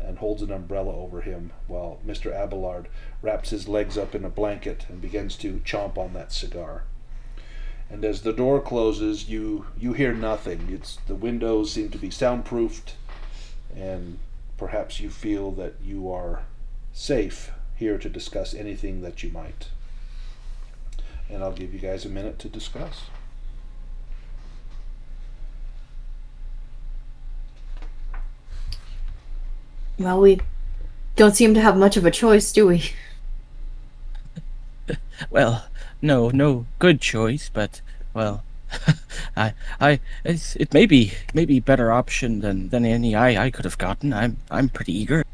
and holds an umbrella over him while Mr. Abelard wraps his legs up in a blanket and begins to chomp on that cigar. And as the door closes, you hear nothing. The windows seem to be soundproofed, and perhaps you feel that you are safe here to discuss anything that you might. And I'll give you guys a minute to discuss. Well, we don't seem to have much of a choice, do we? Well, no good choice, but, well, it may be better option than any I could have gotten. I'm pretty eager.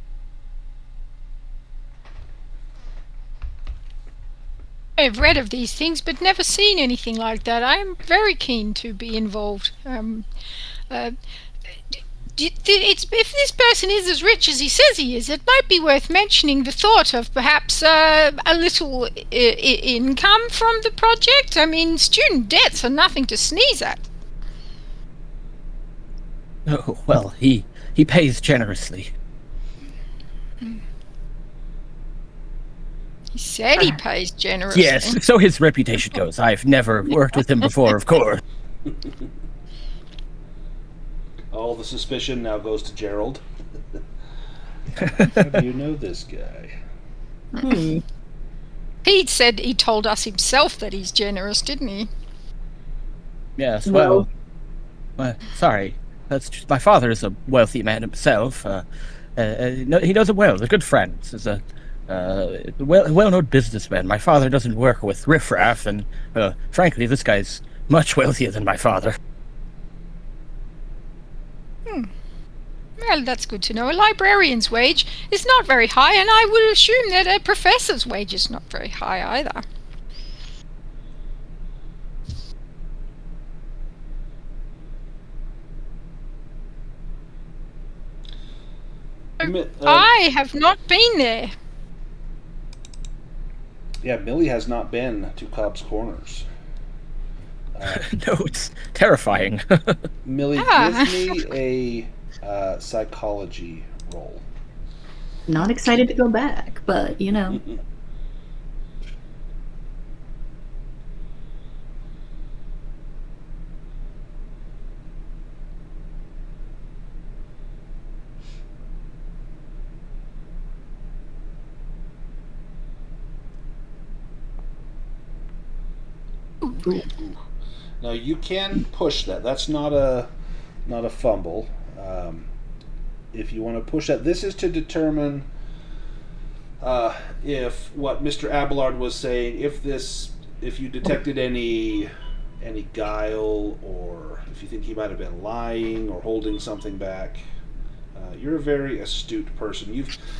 I've read of these things, but never seen anything like that. I'm very keen to be involved. If this person is as rich as he says he is, it might be worth mentioning the thought of perhaps a little income from the project. I mean, student debts are nothing to sneeze at. Oh, well, he pays generously. He said he pays generously. Yes, so his reputation goes. I've never worked with him before, of course. All the suspicion now goes to Gerold. How do you know this guy? He said he told us himself that he's generous, didn't he? Yes, well, sorry. That's just, my father is a wealthy man himself. He knows him well. They're good friends. He's a well-known businessman. My father doesn't work with riffraff, and frankly, this guy's much wealthier than my father. Well, that's good to know. A librarian's wage is not very high, and I would assume that a professor's wage is not very high either. I have not been there. Yeah, Millie has not been to Cobb's Corners. No, it's terrifying. Millie, give me a psychology roll. Not excited to go back, but, you know. Ooh. Now you can push that. That's not a fumble. If you want to push that, this is to determine if what Mr. Abelard was saying, if you detected any any guile, or if you think he might have been lying or holding something back. You're a very astute person.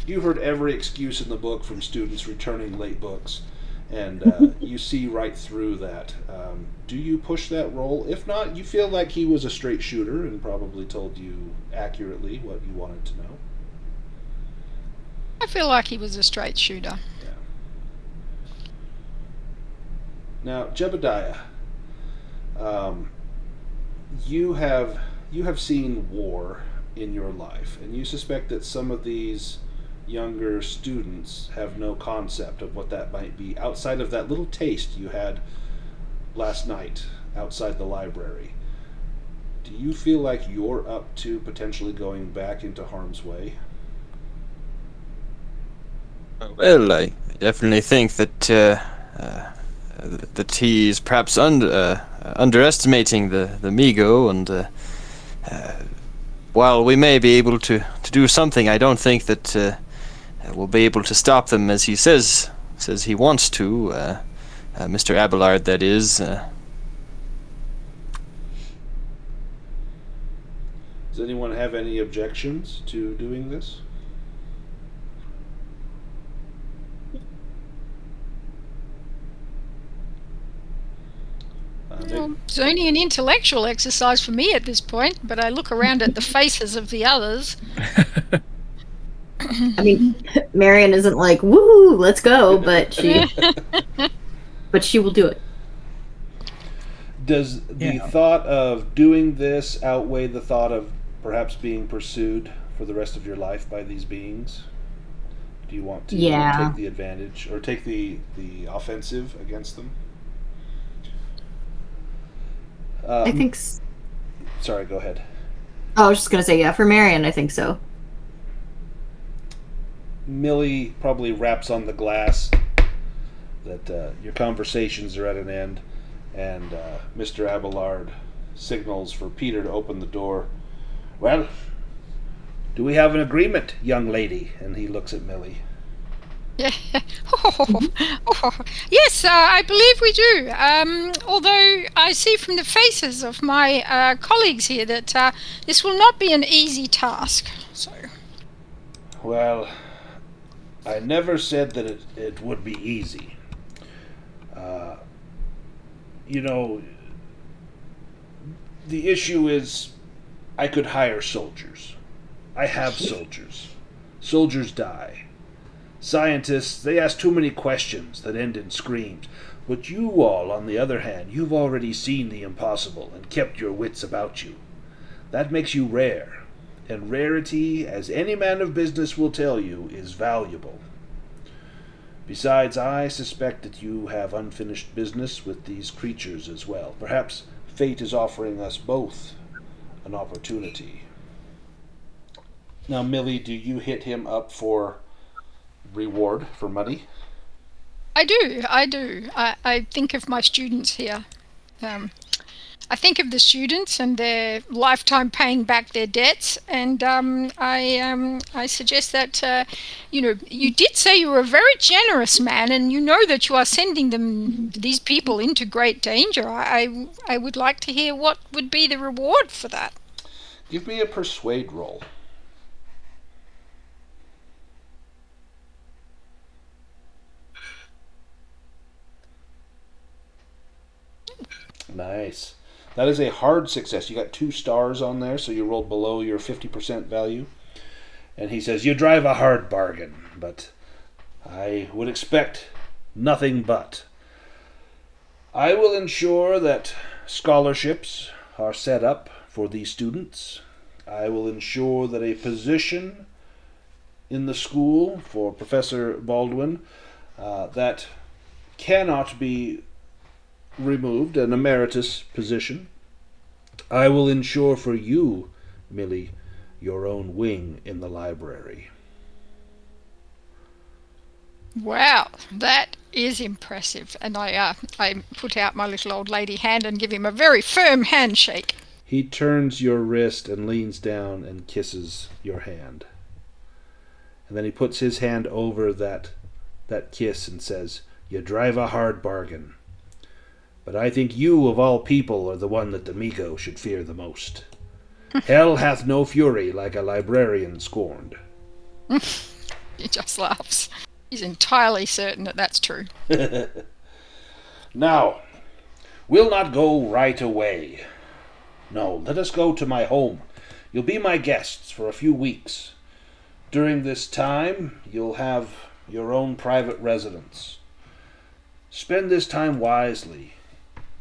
You've heard every excuse in the book from students returning late books, and you see right through that. Do you push that role? If not, you feel like he was a straight shooter and probably told you accurately what you wanted to know. I feel like he was a straight shooter. Yeah. Now, Jebediah, you have seen war in your life, and you suspect that some of these younger students have no concept of what that might be outside of that little taste you had last night outside the library. Do you feel like you're up to potentially going back into harm's way? Well, I definitely think that he's perhaps underestimating the Migo, and while we may be able to do something, I don't think that we'll be able to stop them as he says he wants to. Mr. Abelard, that is. Does anyone have any objections to doing this? Well, it's only an intellectual exercise for me at this point, but I look around at the faces of the others. I mean, Marian isn't like, woohoo, let's go, but she will do it. Does the thought of doing this outweigh the thought of perhaps being pursued for the rest of your life by these beings? Do you want to take the advantage or take the offensive against them? I think. Sorry, go ahead. Oh, I was just gonna say, yeah, for Marian, I think so. Millie probably raps on the glass that your conversations are at an end, and Mr. Abelard signals for Peter to open the door. Well, do we have an agreement, young lady? And he looks at Millie. Yeah. Yes, I believe we do. Although I see from the faces of my colleagues here that this will not be an easy task. So. Well, I never said that it would be easy. The issue is I could hire soldiers. I have soldiers. Soldiers die. Scientists, they ask too many questions that end in screams. But you all, on the other hand, you've already seen the impossible and kept your wits about you. That makes you rare. And rarity, as any man of business will tell you, is valuable. Besides, I suspect that you have unfinished business with these creatures as well. Perhaps fate is offering us both an opportunity. Now, Millie, do you hit him up for reward for money? I do. I think of my students here. I think of the students and their lifetime paying back their debts, and I suggest that you did say you were a very generous man, and you know that you are sending these people into great danger. I would like to hear what would be the reward for that. Give me a persuade roll. Nice. That is a hard success. You got 2 stars on there, so you rolled below your 50% value. And he says, you drive a hard bargain, but I would expect nothing but. I will ensure that scholarships are set up for these students. I will ensure that a position in the school for Professor Baldwin that cannot be removed, an emeritus position. I will ensure for you, Millie, your own wing in the library. Wow, that is impressive. And I put out my little old lady hand and give him a very firm handshake. He turns your wrist and leans down and kisses your hand. And then he puts his hand over that kiss and says, you drive a hard bargain. But I think you, of all people, are the one that the Miko should fear the most. Hell hath no fury like a librarian scorned. He just laughs. He's entirely certain that that's true. Now, we'll not go right away. No, let us go to my home. You'll be my guests for a few weeks. During this time, you'll have your own private residence. Spend this time wisely,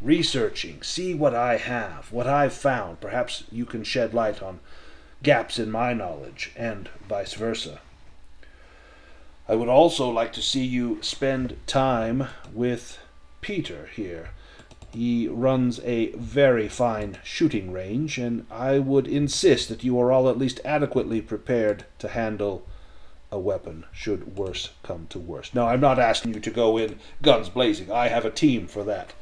researching, see what I have, what I've found. Perhaps you can shed light on gaps in my knowledge, and vice versa. I would also like to see you spend time with Peter here. He runs a very fine shooting range, and I would insist that you are all at least adequately prepared to handle a weapon, should worse come to worse. Now, I'm not asking you to go in guns blazing. I have a team for that.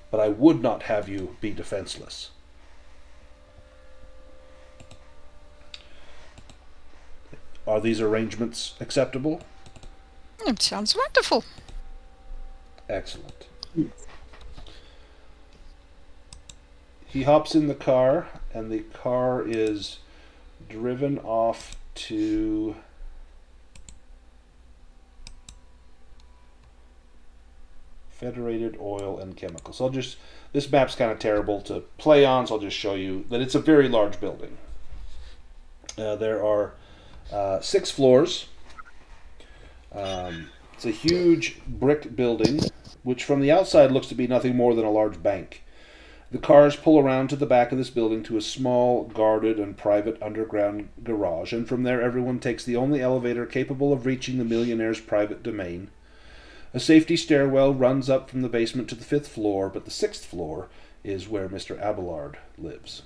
But I would not have you be defenseless. Are these arrangements acceptable? It sounds wonderful. Excellent. He hops in the car, and the car is driven off to Federated Oil and Chemicals. This map's kind of terrible to play on, so I'll just show you that it's a very large building. There are 6 floors. It's a huge brick building, which from the outside looks to be nothing more than a large bank. The cars pull around to the back of this building to a small, guarded, and private underground garage, and from there everyone takes the only elevator capable of reaching the millionaire's private domain. A safety stairwell runs up from the basement to the 5th floor, but the 6th floor is where Mr. Abelard lives.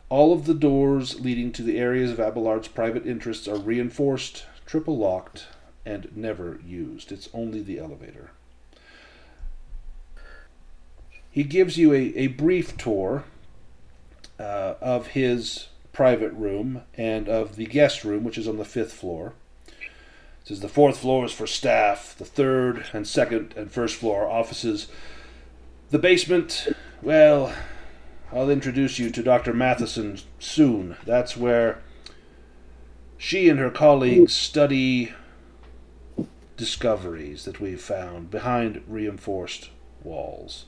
All of the doors leading to the areas of Abelard's private interests are reinforced, triple locked, and never used. It's only the elevator. He gives you a brief tour of his private room and of the guest room, which is on the 5th floor. It says the 4th floor is for staff, the 3rd and 2nd and 1st floor are offices. The basement, well, I'll introduce you to Dr. Matheson soon. That's where she and her colleagues study discoveries that we've found behind reinforced walls.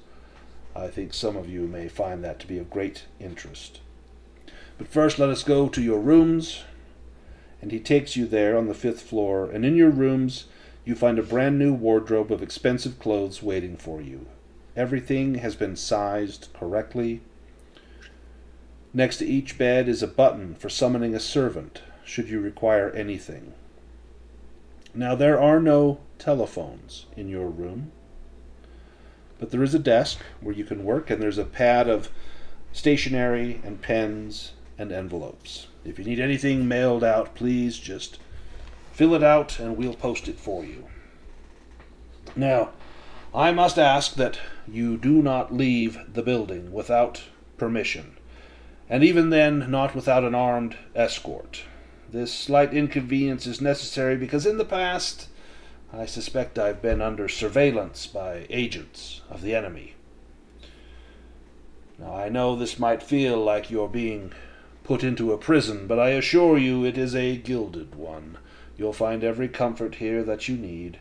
I think some of you may find that to be of great interest. But first, let us go to your rooms. And he takes you there on the 5th floor, and in your rooms you find a brand new wardrobe of expensive clothes waiting for you. Everything has been sized correctly. Next to each bed is a button for summoning a servant, should you require anything. Now, there are no telephones in your room, but there is a desk where you can work, and there's a pad of stationery and pens and envelopes. If you need anything mailed out, please just fill it out and we'll post it for you. Now, I must ask that you do not leave the building without permission, and even then not without an armed escort. This slight inconvenience is necessary because in the past I suspect I've been under surveillance by agents of the enemy. Now, I know this might feel like you're being put into a prison, but I assure you it is a gilded one. You'll find every comfort here that you need.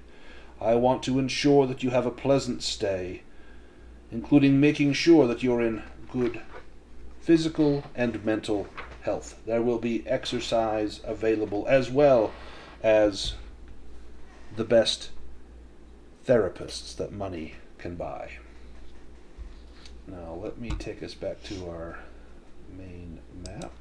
I want to ensure that you have a pleasant stay, including making sure that you're in good physical and mental health. There will be exercise available, as well as the best therapists that money can buy. Now, let me take us back to our main map.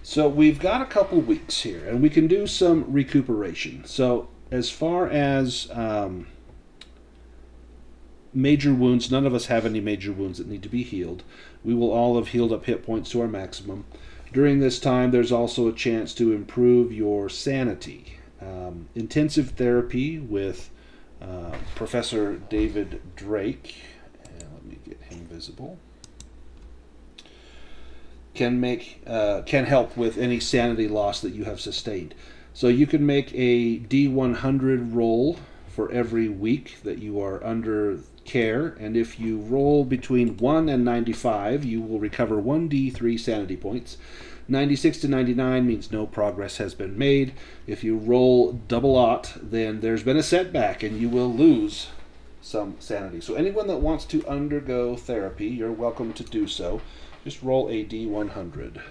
So we've got a couple weeks here, and we can do some recuperation. So as far as major wounds, none of us have any major wounds that need to be healed. We will all have healed up hit points to our maximum. During this time, there's also a chance to improve your sanity. Intensive therapy with Professor David Drake. And let me get him visible. can help with any sanity loss that you have sustained. So you can make a D100 roll for every week that you are under care, and if you roll between 1 and 95, you will recover 1d3 sanity points. 96 to 99 means no progress has been made. If you roll double aught, then there's been a setback and you will lose some sanity. So anyone that wants to undergo therapy, you're welcome to do so. Just roll a D100.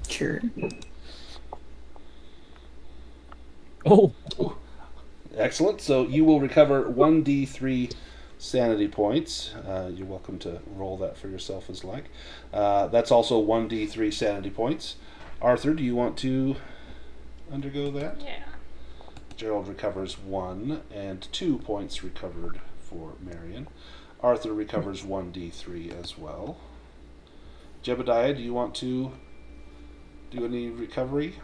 Sure. Oh, Excellent. So you will recover 1d3 sanity points. You're welcome to roll that for yourself as like. That's also 1d3 sanity points. Arthur, do you want to undergo that? Yeah. Gerold recovers 1 and 2 points recovered for Marian. Arthur recovers 1d3 as well. Jebediah, do you want to do any recovery?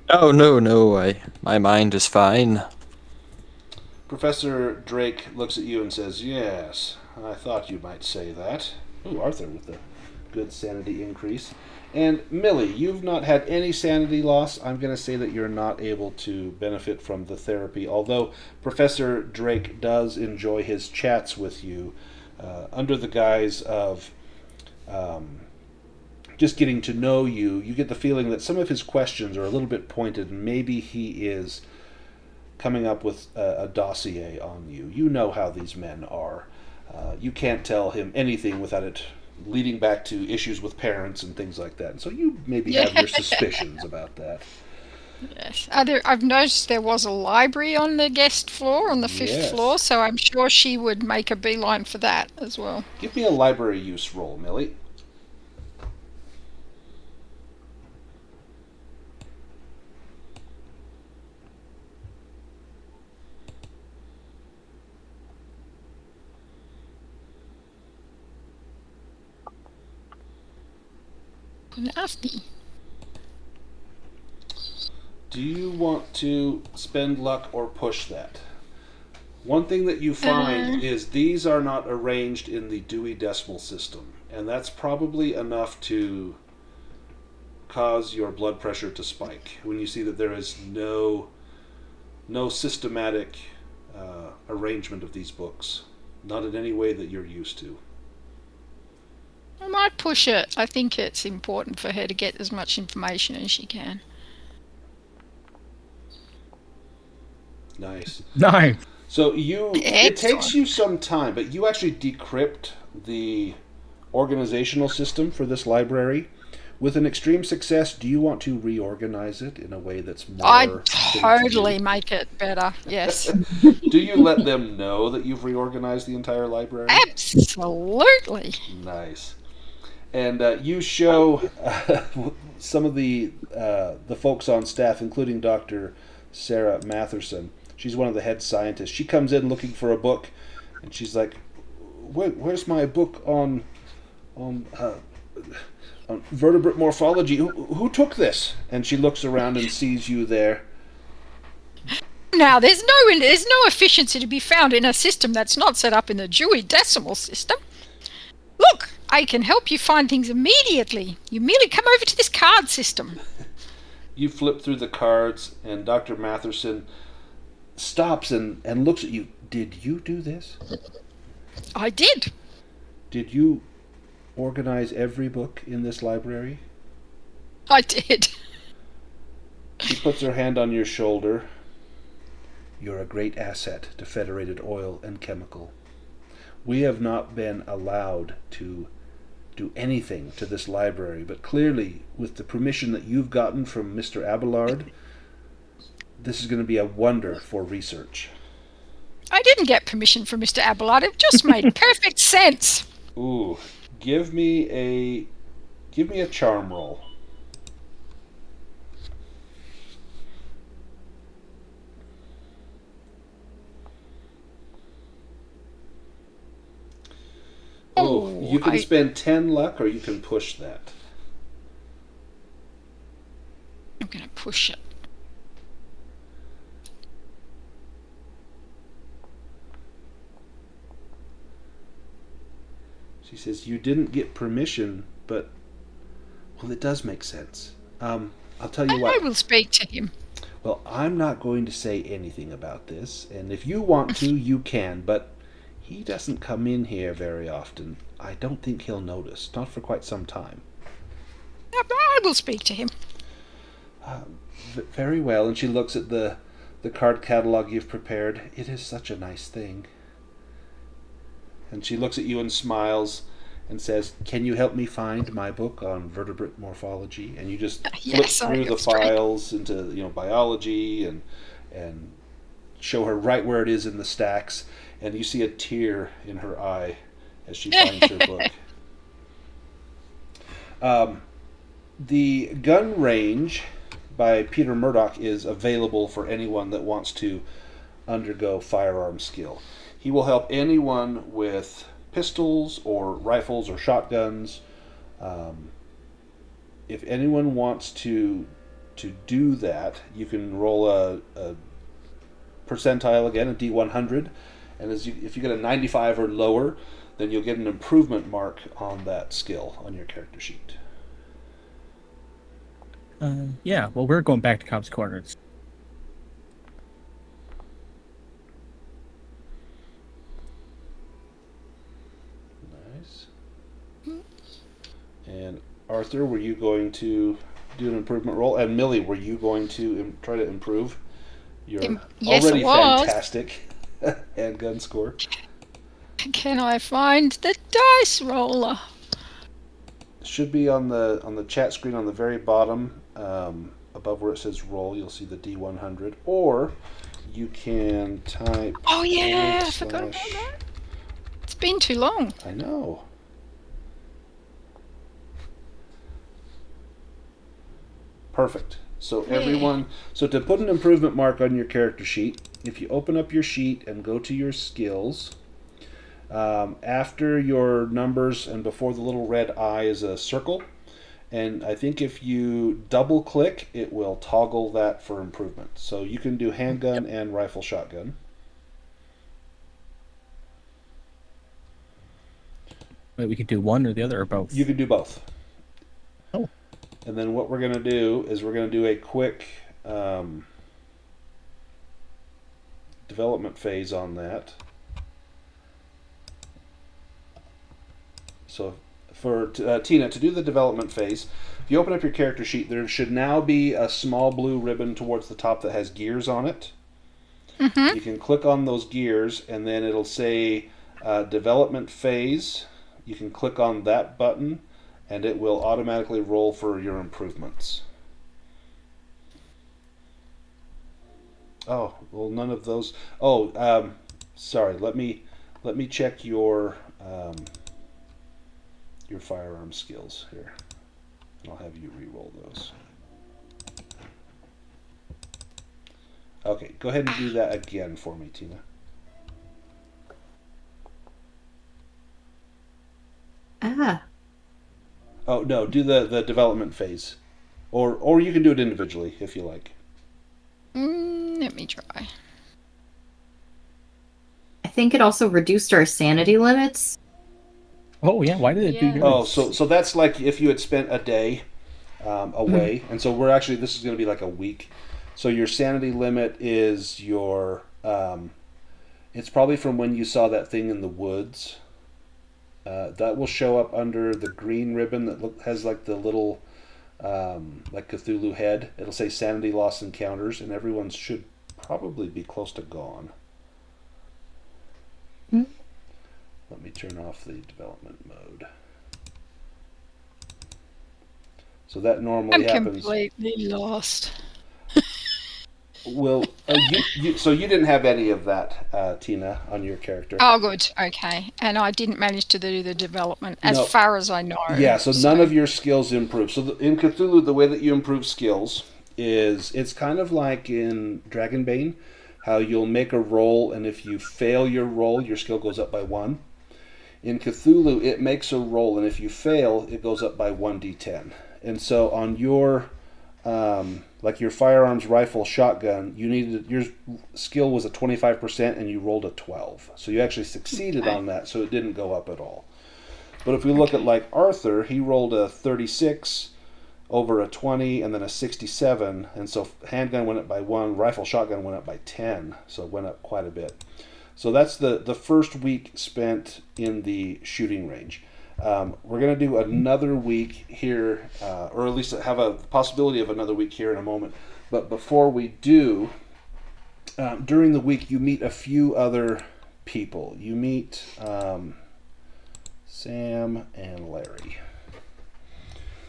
Oh, no. My mind is fine. Professor Drake looks at you and says, "Yes, I thought you might say that." Ooh, Arthur with the good sanity increase. And Millie, you've not had any sanity loss. I'm going to say that you're not able to benefit from the therapy, although Professor Drake does enjoy his chats with you under the guise of just getting to know you. You get the feeling that some of his questions are a little bit pointed, and maybe he is coming up with a dossier on you. You know how these men are. You can't tell him anything without it leading back to issues with parents and things like that. And so you maybe have your suspicions about that. Yes. I've noticed there was a library on the guest floor, on the fifth Yes. floor, so I'm sure she would make a beeline for that as well. Give me a library use roll, Millie. Nasty. Do you want to spend luck or push that? One thing that you find is these are not arranged in the Dewey Decimal System, and that's probably enough to cause your blood pressure to spike when you see that there is no systematic arrangement of these books, not in any way that you're used to. I might push it. I think it's important for her to get as much information as she can. Nice. nice. So it takes Excellent. you some time, but you actually decrypt the organizational system for this library. With an extreme success, do you want to reorganize it in a way that's more... I'd fitting to totally you? make it better, yes. Do you let them know that you've reorganized the entire library? Absolutely. Nice. And you show some of the folks on staff, including Dr. Sarah Matherson. She's one of the head scientists. She comes in looking for a book, and she's like, "Where's my book on vertebrate morphology? Who took this?" And she looks around and sees you there. Now, there's no efficiency to be found in a system that's not set up in the Dewey Decimal System. Look, I can help you find things immediately. You merely come over to this card system. You flip through the cards, and Dr. Matherson stops and looks at you. "Did you do this? I did. Did you organize every book in this library?" I did. She puts her hand on your shoulder. "You're a great asset to Federated Oil and Chemical. We have not been allowed to do anything to this library, but clearly, with the permission that you've gotten from Mr. Abelard, this is going to be a wonder for research." I didn't get permission from Mr. Abelard. It just made perfect sense. Ooh, give me a charm roll. Oh, you can spend 10 luck, or you can push that. I'm going to push it. She says, "You didn't get permission, but, well, it does make sense. I'll tell you I what. will speak to him. Well, I'm not going to say anything about this, and if you want to, you can, but he doesn't come in here very often. I don't think he'll notice, not for quite some time." I will speak to him. Very well, and she looks at the card catalog you've prepared. It is such a nice thing. And she looks at you and smiles and says, "Can you help me find my book on vertebrate morphology?" And you just Yes, flip I through the go straight. files into biology and show her right where it is in the stacks, and you see a tear in her eye as she finds her book. The gun range by Peter Murdoch is available for anyone that wants to undergo firearm skill. He will help anyone with pistols or rifles or shotguns. If anyone wants to do that, you can roll a percentile again, a D100, and if you get a 95 or lower, then you'll get an improvement mark on that skill on your character sheet. Yeah, well, we're going back to Cobb's Corners. Nice. And Arthur, were you going to do an improvement roll? And Millie, were you going to try to improve your Yes, already I was. fantastic handgun score? Can I find the dice roller? Should be on the chat screen on the very bottom, above where it says roll. You'll see the D100, or you can type. Oh yeah, I / forgot about that. It's been too long. I know. Perfect. So everyone, so to put an improvement mark on your character sheet, if you open up your sheet and go to your skills, after your numbers and before the little red eye is a circle, and I think if you double click, it will toggle that for improvement. So you can do handgun and rifle shotgun. Wait, we could do one or the other or both. You can do both. Oh. And then what we're going to do is we're going to do a quick development phase on that. So for Tina, to do the development phase, if you open up your character sheet, there should now be a small blue ribbon towards the top that has gears on it. Mm-hmm. You can click on those gears, and then it'll say development phase. You can click on that button, and it will automatically roll for your improvements. Oh, well, none of those. Oh, sorry. Let me check your firearm skills here. I'll have you re-roll those. Okay, go ahead and do that again for me, Tina. Oh no, do the development phase, or you can do it individually if you like. Let me try. I think it also reduced our sanity limits. Oh yeah, why did it do Yeah. yours? Oh, so that's like if you had spent a day away, and so this is going to be like a week. So your sanity limit is your it's probably from when you saw that thing in the woods. That will show up under the green ribbon that has like the little like Cthulhu head. It'll say sanity loss encounters, and everyone's should probably be close to gone. Let me turn off the development mode. So that normally I'm happens. completely lost. Well, so you didn't have any of that, Tina, on your character. Oh, good. Okay. And I didn't manage to do the development, as No. far as I know. Yeah, so none of your skills improve. So in Cthulhu, the way that you improve skills is it's kind of like in Dragonbane, how you'll make a roll, and if you fail your roll, your skill goes up by 1. In Cthulhu, it makes a roll, and if you fail, it goes up by 1d10. And so on your like your firearms, rifle, shotgun, your skill was a 25% and you rolled a 12. So you actually succeeded on that, so it didn't go up at all. But if we look at like Arthur, he rolled a 36 over a 20 and then a 67, and so handgun went up by 1, rifle shotgun went up by 10, so it went up quite a bit. So that's the first week spent in the shooting range. We're going to do another week here, or at least have a possibility of another week here in a moment. But before we do, during the week you meet a few other people. You meet Sam and Larry.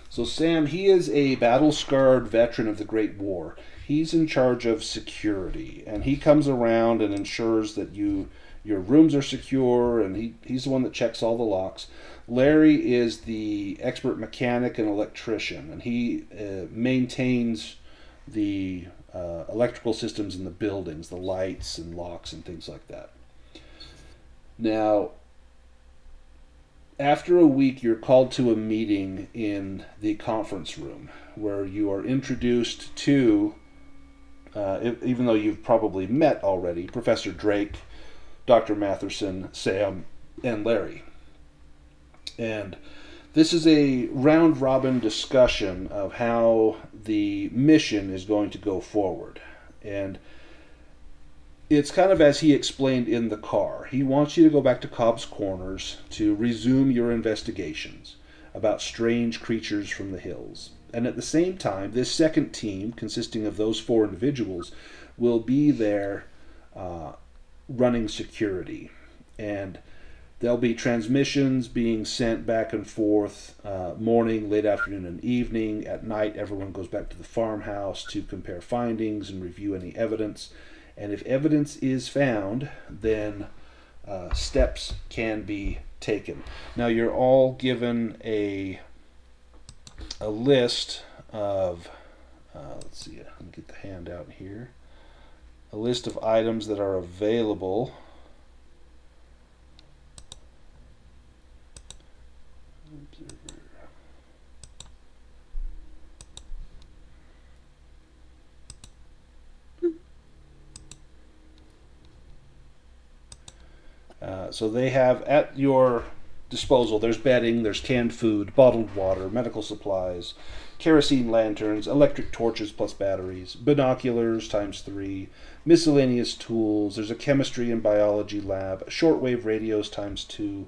So Sam, he is a battle-scarred veteran of the Great War. He's in charge of security, and he comes around and ensures that your rooms are secure, and he's the one that checks all the locks. Larry is the expert mechanic and electrician, and he maintains the electrical systems in the buildings, the lights and locks and things like that. Now, after a week, you're called to a meeting in the conference room where you are introduced to, even though you've probably met already, Professor Drake, Dr. Matherson, Sam, and Larry. And this is a round-robin discussion of how the mission is going to go forward. And it's kind of as he explained in the car. He wants you to go back to Cobb's Corners to resume your investigations about strange creatures from the hills. And at the same time, this second team, consisting of those 4 individuals, will be there running security. And there'll be transmissions being sent back and forth morning, late afternoon, and evening. At night, everyone goes back to the farmhouse to compare findings and review any evidence. And if evidence is found, then steps can be taken. Now, you're all given a list of, let's see, let me get the handout here. A list of items that are available. So they have at your disposal, there's bedding, there's canned food, bottled water, medical supplies, kerosene lanterns, electric torches plus batteries, binoculars times 3, miscellaneous tools, there's a chemistry and biology lab, shortwave radios times 2,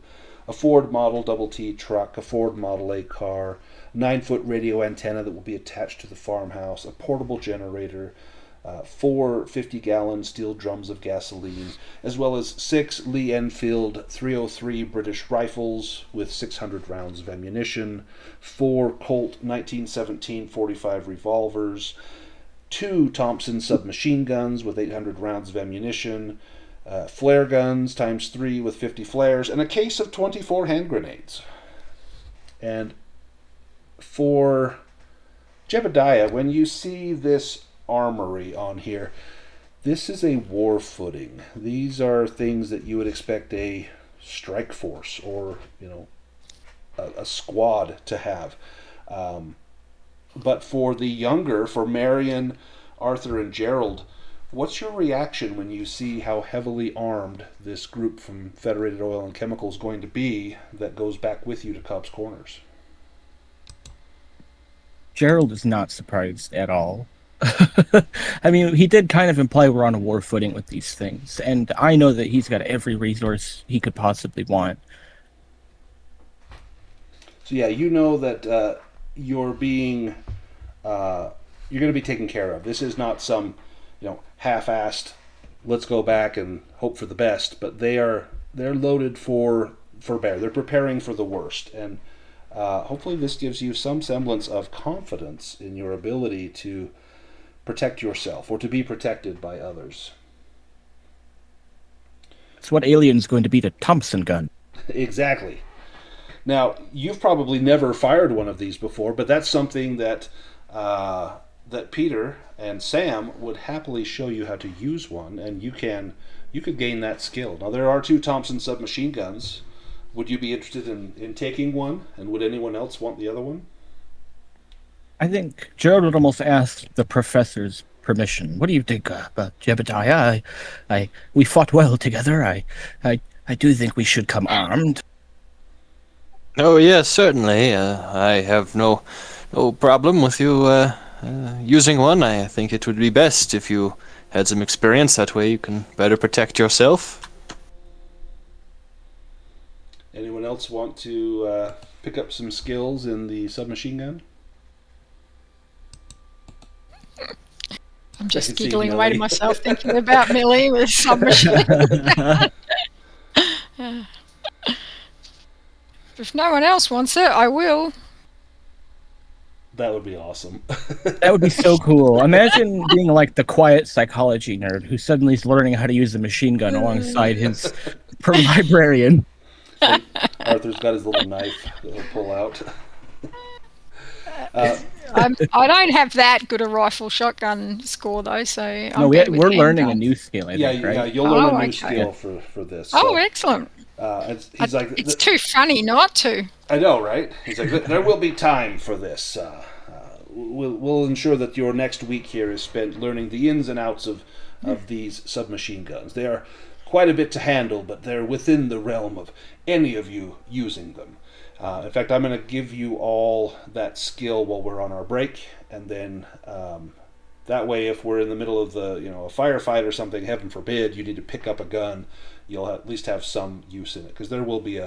a Ford Model Double T truck, a Ford Model A car, 9-foot radio antenna that will be attached to the farmhouse, a portable generator, 4 50-gallon steel drums of gasoline, as well as 6 Lee Enfield 303 British rifles with 600 rounds of ammunition, 4 Colt 1917 .45 revolvers, 2 Thompson submachine guns with 800 rounds of ammunition, flare guns times 3 with 50 flares, and a case of 24 hand grenades. And for Jebediah, when you see this armory on here, this is a war footing. These are things that you would expect a strike force or a squad to have, but for the younger, for Marian, Arthur, and Gerold, what's your reaction when you see how heavily armed this group from Federated Oil and Chemical is going to be that goes back with you to Cobb's Corners? Gerold is not surprised at all. I mean, he did kind of imply we're on a war footing with these things, and I know that he's got every resource he could possibly want. So yeah, you know that you're going to be taken care of. This is not some, half-assed, let's go back and hope for the best, but they're loaded for bear. They're preparing for the worst, and hopefully this gives you some semblance of confidence in your ability to protect yourself or to be protected by others. It's what Alien's going to be to Thompson gun. Exactly. Now, you've probably never fired one of these before, but that's something that that Peter and Sam would happily show you how to use one, and you could gain that skill. Now, there are 2 Thompson submachine guns. Would you be interested in taking one, and would anyone else want the other one? I think Gerold would almost ask the professor's permission. What do you think, Jebediah? We fought well together. I do think we should come armed. Oh yes, certainly. I have no problem with you using one. I think it would be best if you had some experience. That way you can better protect yourself. Anyone else want to pick up some skills in the submachine gun? I'm just can see giggling away to Millie. myself thinking about Millie with submachine. If no one else wants it, I will. That would be awesome. That would be so cool. Imagine being like the quiet psychology nerd who suddenly is learning how to use the machine gun alongside his librarian. And Arthur's got his little knife that he'll pull out. I don't have that good a rifle shotgun score though, so we're learning a new skill. I think, Yeah, right? you'll learn a new okay. skill for this. Oh, So, excellent! he's like, It's too funny not to. I know, right? He's like, there will be time for this. We'll ensure that your next week here is spent learning the ins and outs of these submachine guns. They are quite a bit to handle, but they're within the realm of any of you using them. In fact, I'm going to give you all that skill while we're on our break, and then that way, if we're in the middle of a firefight or something, heaven forbid, you need to pick up a gun, you'll at least have some use in it, because there will be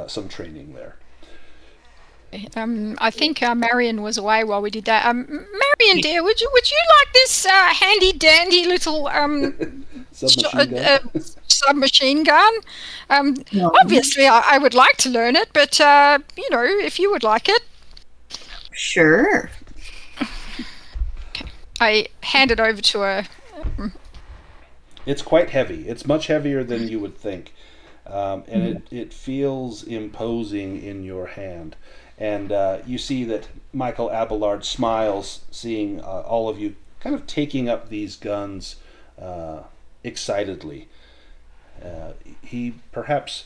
some training there. I think Marian was away while we did that. Marian, dear, would you like this handy dandy little submachine gun? Obviously, I would like to learn it, but if you would like it, Sure. I hand it over to her. It's quite heavy. It's much heavier than you would think, and it feels imposing in your hand. And you see that Michael Abelard smiles, seeing all of you kind of taking up these guns excitedly. He perhaps,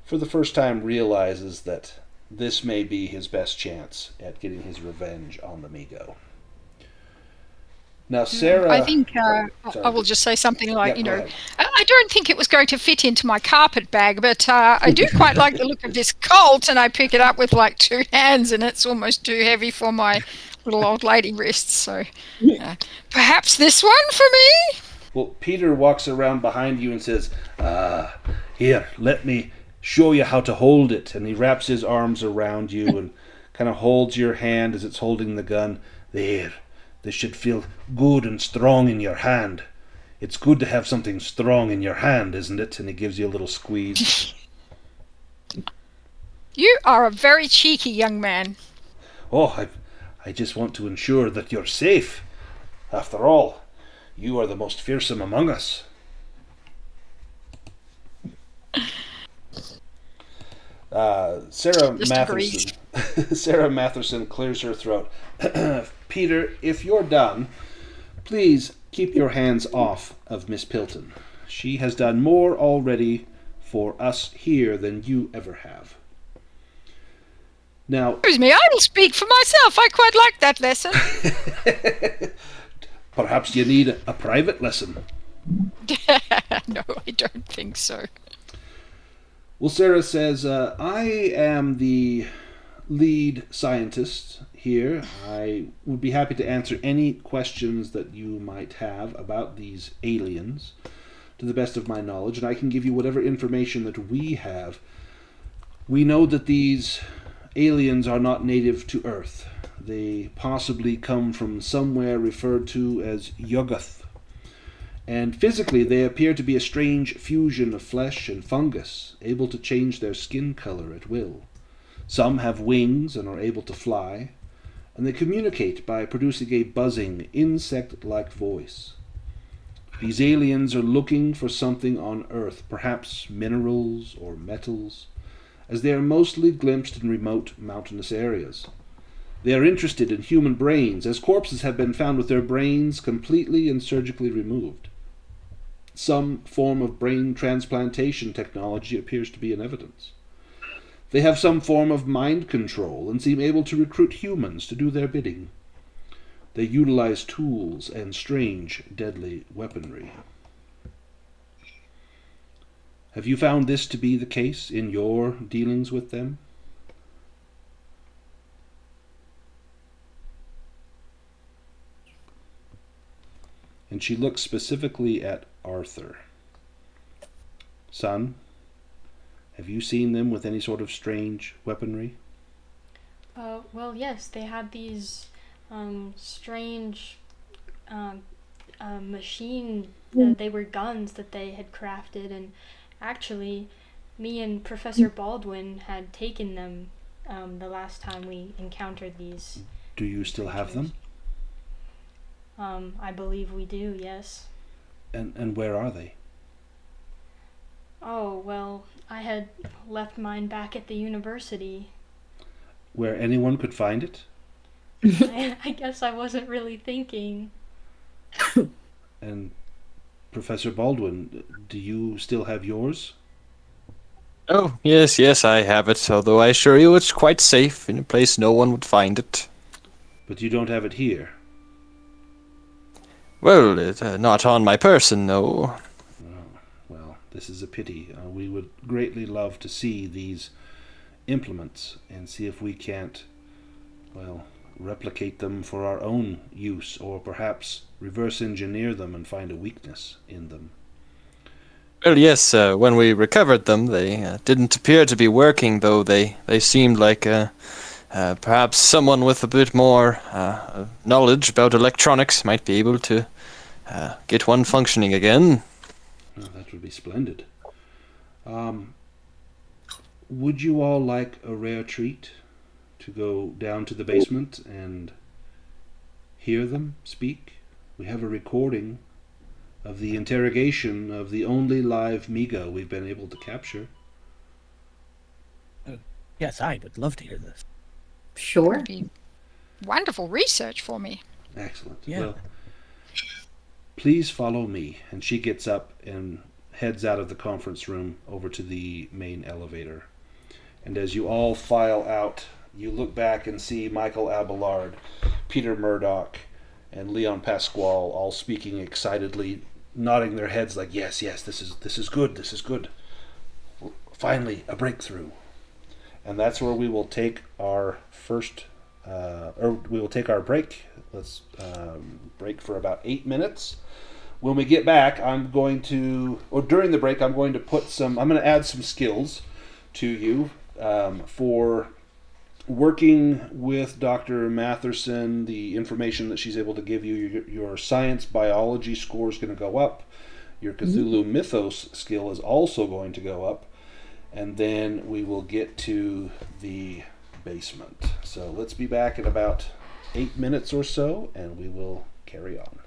for the first time, realizes that this may be his best chance at getting his revenge on the Migo. Now, Sarah... I think I will just say something like, Yeah, go ahead. I don't think it was going to fit into my carpet bag, but I do quite like the look of this Colt, and I pick it up with like two hands, and it's almost too heavy for my little old lady wrists. So perhaps this one for me? Well, Peter walks around behind you and says, here, let me show you how to hold it. And he wraps his arms around you and kind of holds your hand as it's holding the gun. There. This should feel good and strong in your hand. It's good to have something strong in your hand, isn't it? And he gives you a little squeeze. You are a very cheeky young man. Oh, I just want to ensure that you're safe. After all, you are the most fearsome among us. Sarah Matherson clears her throat. Peter, if you're done, please keep your hands off of Miss Pilton. She has done more already for us here than you ever have. Now, Excuse me, I will speak for myself. I quite like that lesson. perhaps you need a private lesson. No, I don't think so. Well, Sarah says, I am the lead scientist here. I would be happy to answer any questions that you might have about these aliens to the best of my knowledge, and I can give you whatever information that we have. We know that these aliens are not native to Earth. They possibly come from somewhere referred to as Yuggoth. And physically they appear to be a strange fusion of flesh and fungus, able to change their skin color at will. Some have wings and are able to fly, and they communicate by producing a buzzing, insect-like voice. These aliens are looking for something on Earth, perhaps minerals or metals, as they are mostly glimpsed in remote mountainous areas. They are interested in human brains, as corpses have been found with their brains completely and surgically removed. Some form of brain transplantation technology appears to be in evidence. They have some form of mind control and seem able to recruit humans to do their bidding. They utilize tools and strange, deadly weaponry. Have you found this to be the case in your dealings with them? And she looks specifically at Arthur. Son, have you seen them with any sort of strange weaponry? Well, yes, they had these strange machine. They were guns that they had crafted, and actually, me and Professor Baldwin had taken them the last time we encountered these. Do you still have them? I believe we do, yes. And where are they? Oh, well, I had left mine back at the university. Where anyone could find it? I guess I wasn't really thinking. And Professor Baldwin, do you still have yours? Oh, yes, I have it, although I assure you it's quite safe, in a place no one would find it. But you don't have it here? Well, not on my person, no. Oh, well, this is a pity. We would greatly love to see these implements and see if we can't, well, replicate them for our own use, or perhaps reverse engineer them and find a weakness in them. Well, yes, when we recovered them, they didn't appear to be working, though they seemed like perhaps someone with a bit more knowledge about electronics might be able to get one functioning again. Oh, that would be splendid. Would you all like a rare treat to go down to the basement and hear them speak? We have a recording of the interrogation of the only live Migo we've been able to capture. Yes, I would love to hear this. Sure. That'd be wonderful research for me. Excellent. Yeah. Well, please follow me. And she gets up and heads out of the conference room over to the main elevator. And as you all file out, you look back and see Michael Abelard, Peter Murdoch, and Leon Pasquale all speaking excitedly, nodding their heads like, yes, this is good. Finally, a breakthrough. And that's where we will take our break. Let's break for about 8 minutes. When we get back, during the break, I'm going to add some skills to you for working with Dr. Matherson. The information that she's able to give you, your science biology score is going to go up. Your Cthulhu Mythos skill is also going to go up. And then we will get to the basement. So let's be back in about 8 minutes or so, and we will carry on.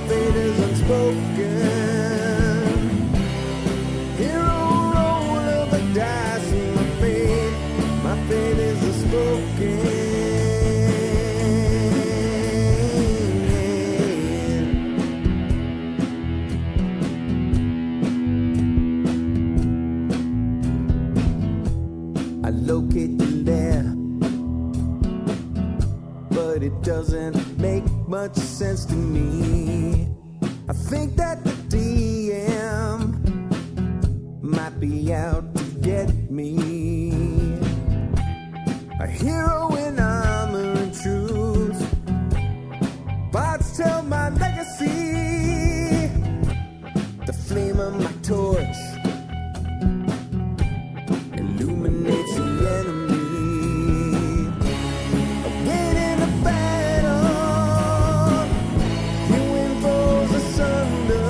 Fate is unspoken. much sense to me. I think that the DM might be out to get me. A hero in armor and truth, bards tell my legacy. The flame of my torch illuminates the enemy. A win in a battle, you win foes asunder.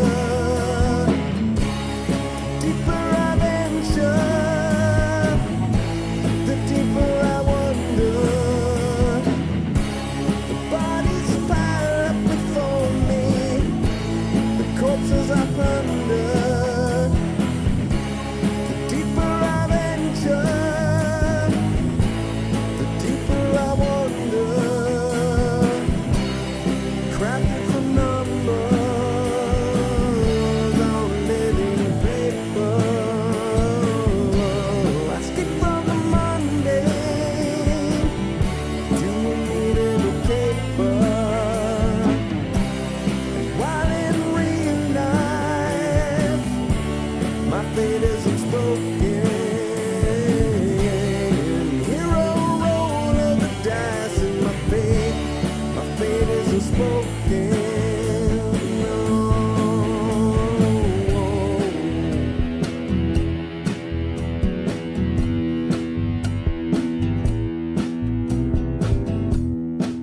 Deeper I venture, the deeper I wonder. The bodies pile up before me, the corpses I plunder. The deeper I venture, the deeper I wonder. Crafted from numbers on living paper. I skip from the mundane to a needle caper. And while in real life, my fate is unspoken. Hero roll of the dice in my fate is unspoken. No.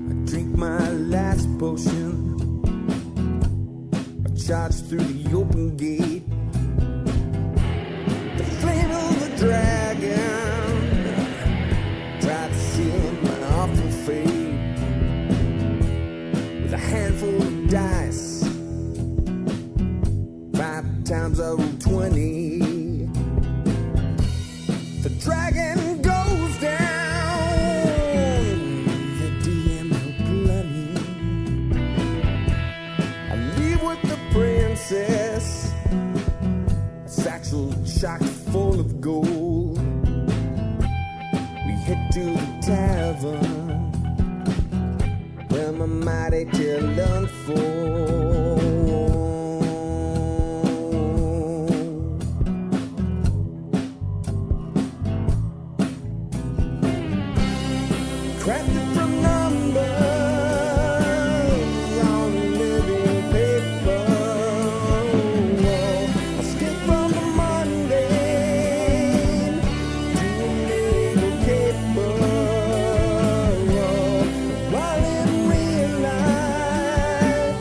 I drink my last potion. I charge through the open gate. The flame of the dragon tried to seal my awful fate. With a handful of dice, 5 times I rolled 20. The dragon goes down, the DM no bloody. I leave with the princess, a satchel chock full of gold. We head to the tavern, where my mighty tale unfolds. Crafted from numbers on living paper. I skip from the mundane to a naval caper. While in real life,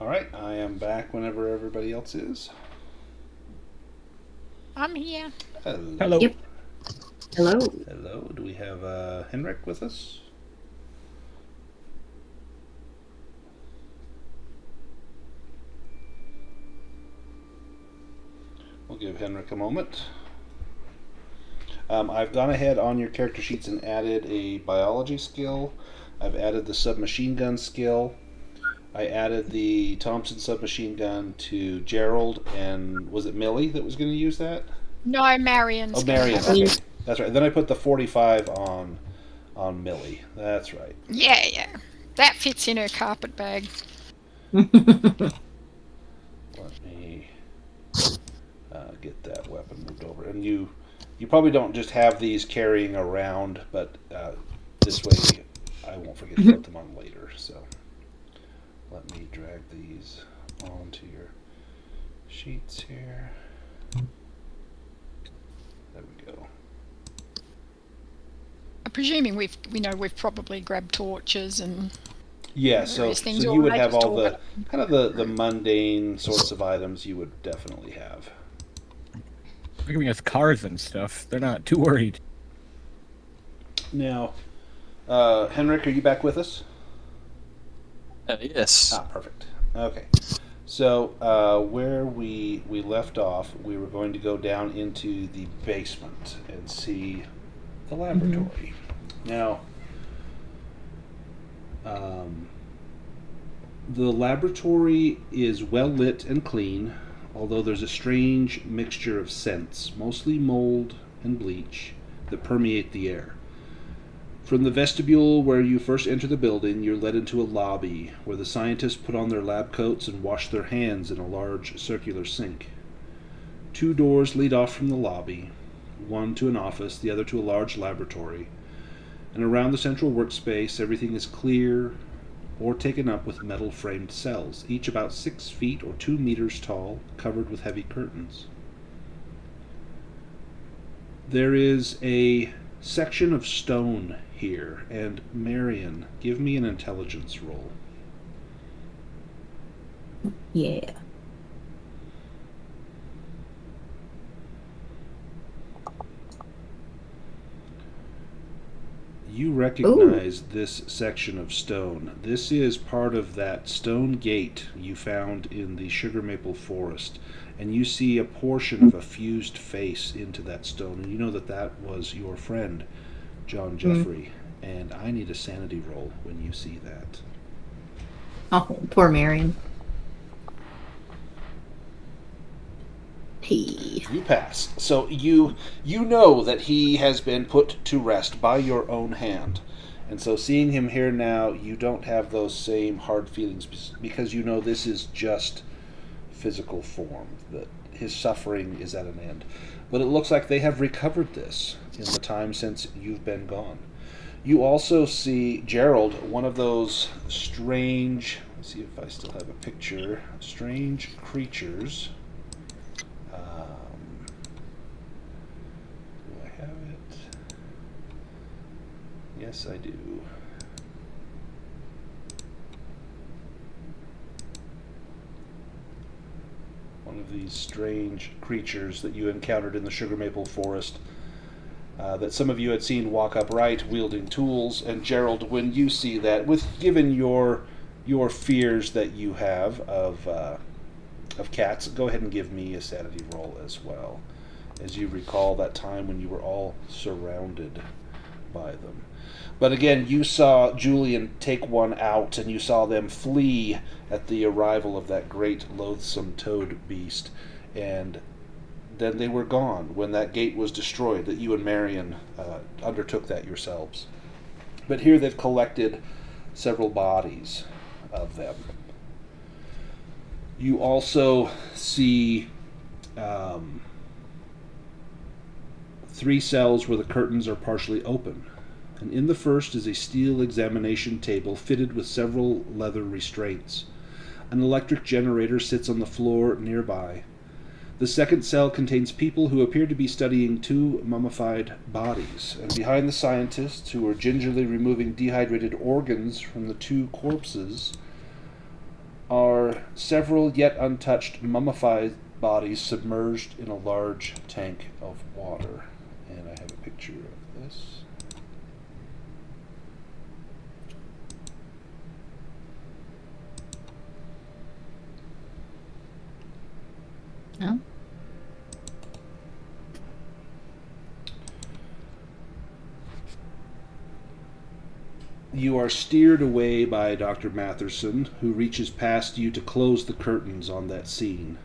All right, I am back whenever everybody else is. I'm here. Hello. Hello. Yep. Hello. Hello. Do we have Henrik with us? We'll give Henrik a moment. I've gone ahead on your character sheets and added a biology skill. I've added the submachine gun skill. I added the Thompson submachine gun to Gerold, and was it Millie that was going to use that? No, Marian's. Oh, Marian. Okay, that's right. Then I put the 45 on Millie. That's right. Yeah. That fits in her carpet bag. Let me get that weapon moved over. And you probably don't just have these carrying around, but this way I won't forget to put them on later. So let me drag these onto your sheets here. There we go. I'm presuming we've probably grabbed torches and Yeah, so various things. you Or would I have just all talk the kind of the mundane sorts of items you would definitely have. They're giving us cars and stuff. They're not too worried. Now, Henrik, are you back with us? Yes. Ah, perfect. Okay. So, where we left off, we were going to go down into the basement and see the laboratory. Now, the laboratory is well lit and clean, although there's a strange mixture of scents, mostly mold and bleach, that permeate the air. From the vestibule where you first enter the building, you're led into a lobby where the scientists put on their lab coats and wash their hands in a large circular sink. 2 doors lead off from the lobby, one to an office, the other to a large laboratory. And around the central workspace, everything is clear or taken up with metal-framed cells, each about 6 feet or 2 meters tall, covered with heavy curtains. There is a section of stone here, and Marian, give me an intelligence roll. Yeah. You recognize this section of stone. This is part of that stone gate you found in the sugar maple forest, and you see a portion of a fused face into that stone, and you know that that was your friend, John Jeffrey, and I need a sanity roll when you see that. Oh, poor Marion. You pass. So you know that he has been put to rest by your own hand. And so seeing him here now, you don't have those same hard feelings because you know this is just physical form, that his suffering is at an end. But it looks like they have recovered this in the time since you've been gone. You also see Gerold, one of those strange, let's see if I still have a picture, strange creatures. Do I have it? Yes, I do. One of these strange creatures that you encountered in the sugar maple forest, that some of you had seen walk upright, wielding tools. And Gerold, when you see that, given your fears that you have of cats, go ahead and give me a sanity roll as well, as you recall that time when you were all surrounded by them. But again, you saw Julian take one out, and you saw them flee at the arrival of that great loathsome toad beast, and then they were gone when that gate was destroyed, that you and Marian undertook that yourselves. But here they've collected several bodies of them. You also see 3 cells where the curtains are partially open. And in the first is a steel examination table fitted with several leather restraints. An electric generator sits on the floor nearby. The second cell contains people who appear to be studying 2 mummified bodies, and behind the scientists, who are gingerly removing dehydrated organs from the 2 corpses, are several yet untouched mummified bodies submerged in a large tank of water. And I have a picture of this. No? You are steered away by Dr. Matherson, who reaches past you to close the curtains on that scene.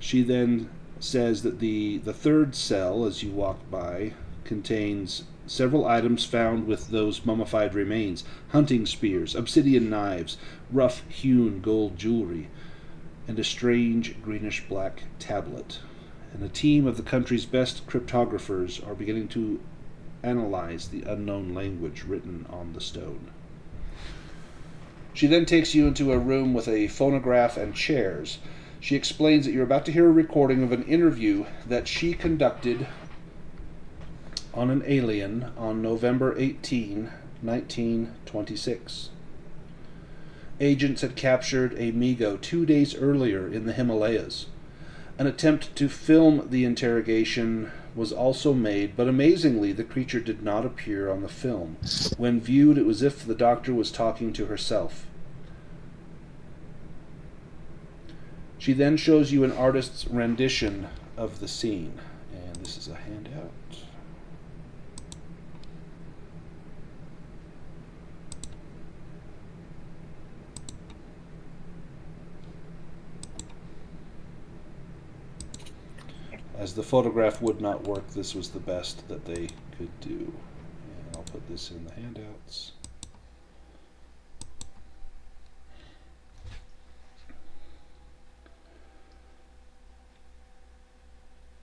She then says that the third cell, as you walk by, contains several items found with those mummified remains: hunting spears, obsidian knives, rough-hewn gold jewelry, and a strange greenish-black tablet. And a team of the country's best cryptographers are beginning to analyze the unknown language written on the stone. She then takes you into a room with a phonograph and chairs. She explains that you're about to hear a recording of an interview that she conducted on an alien on November 18, 1926. Agents had captured a Mi-Go 2 days earlier in the Himalayas. An attempt to film the interrogation was also made, but amazingly the creature did not appear on the film. When viewed, it was as if the doctor was talking to herself. She then shows you an artist's rendition of the scene, and this is a handout. As the photograph would not work, this was the best that they could do. And I'll put this in the handouts.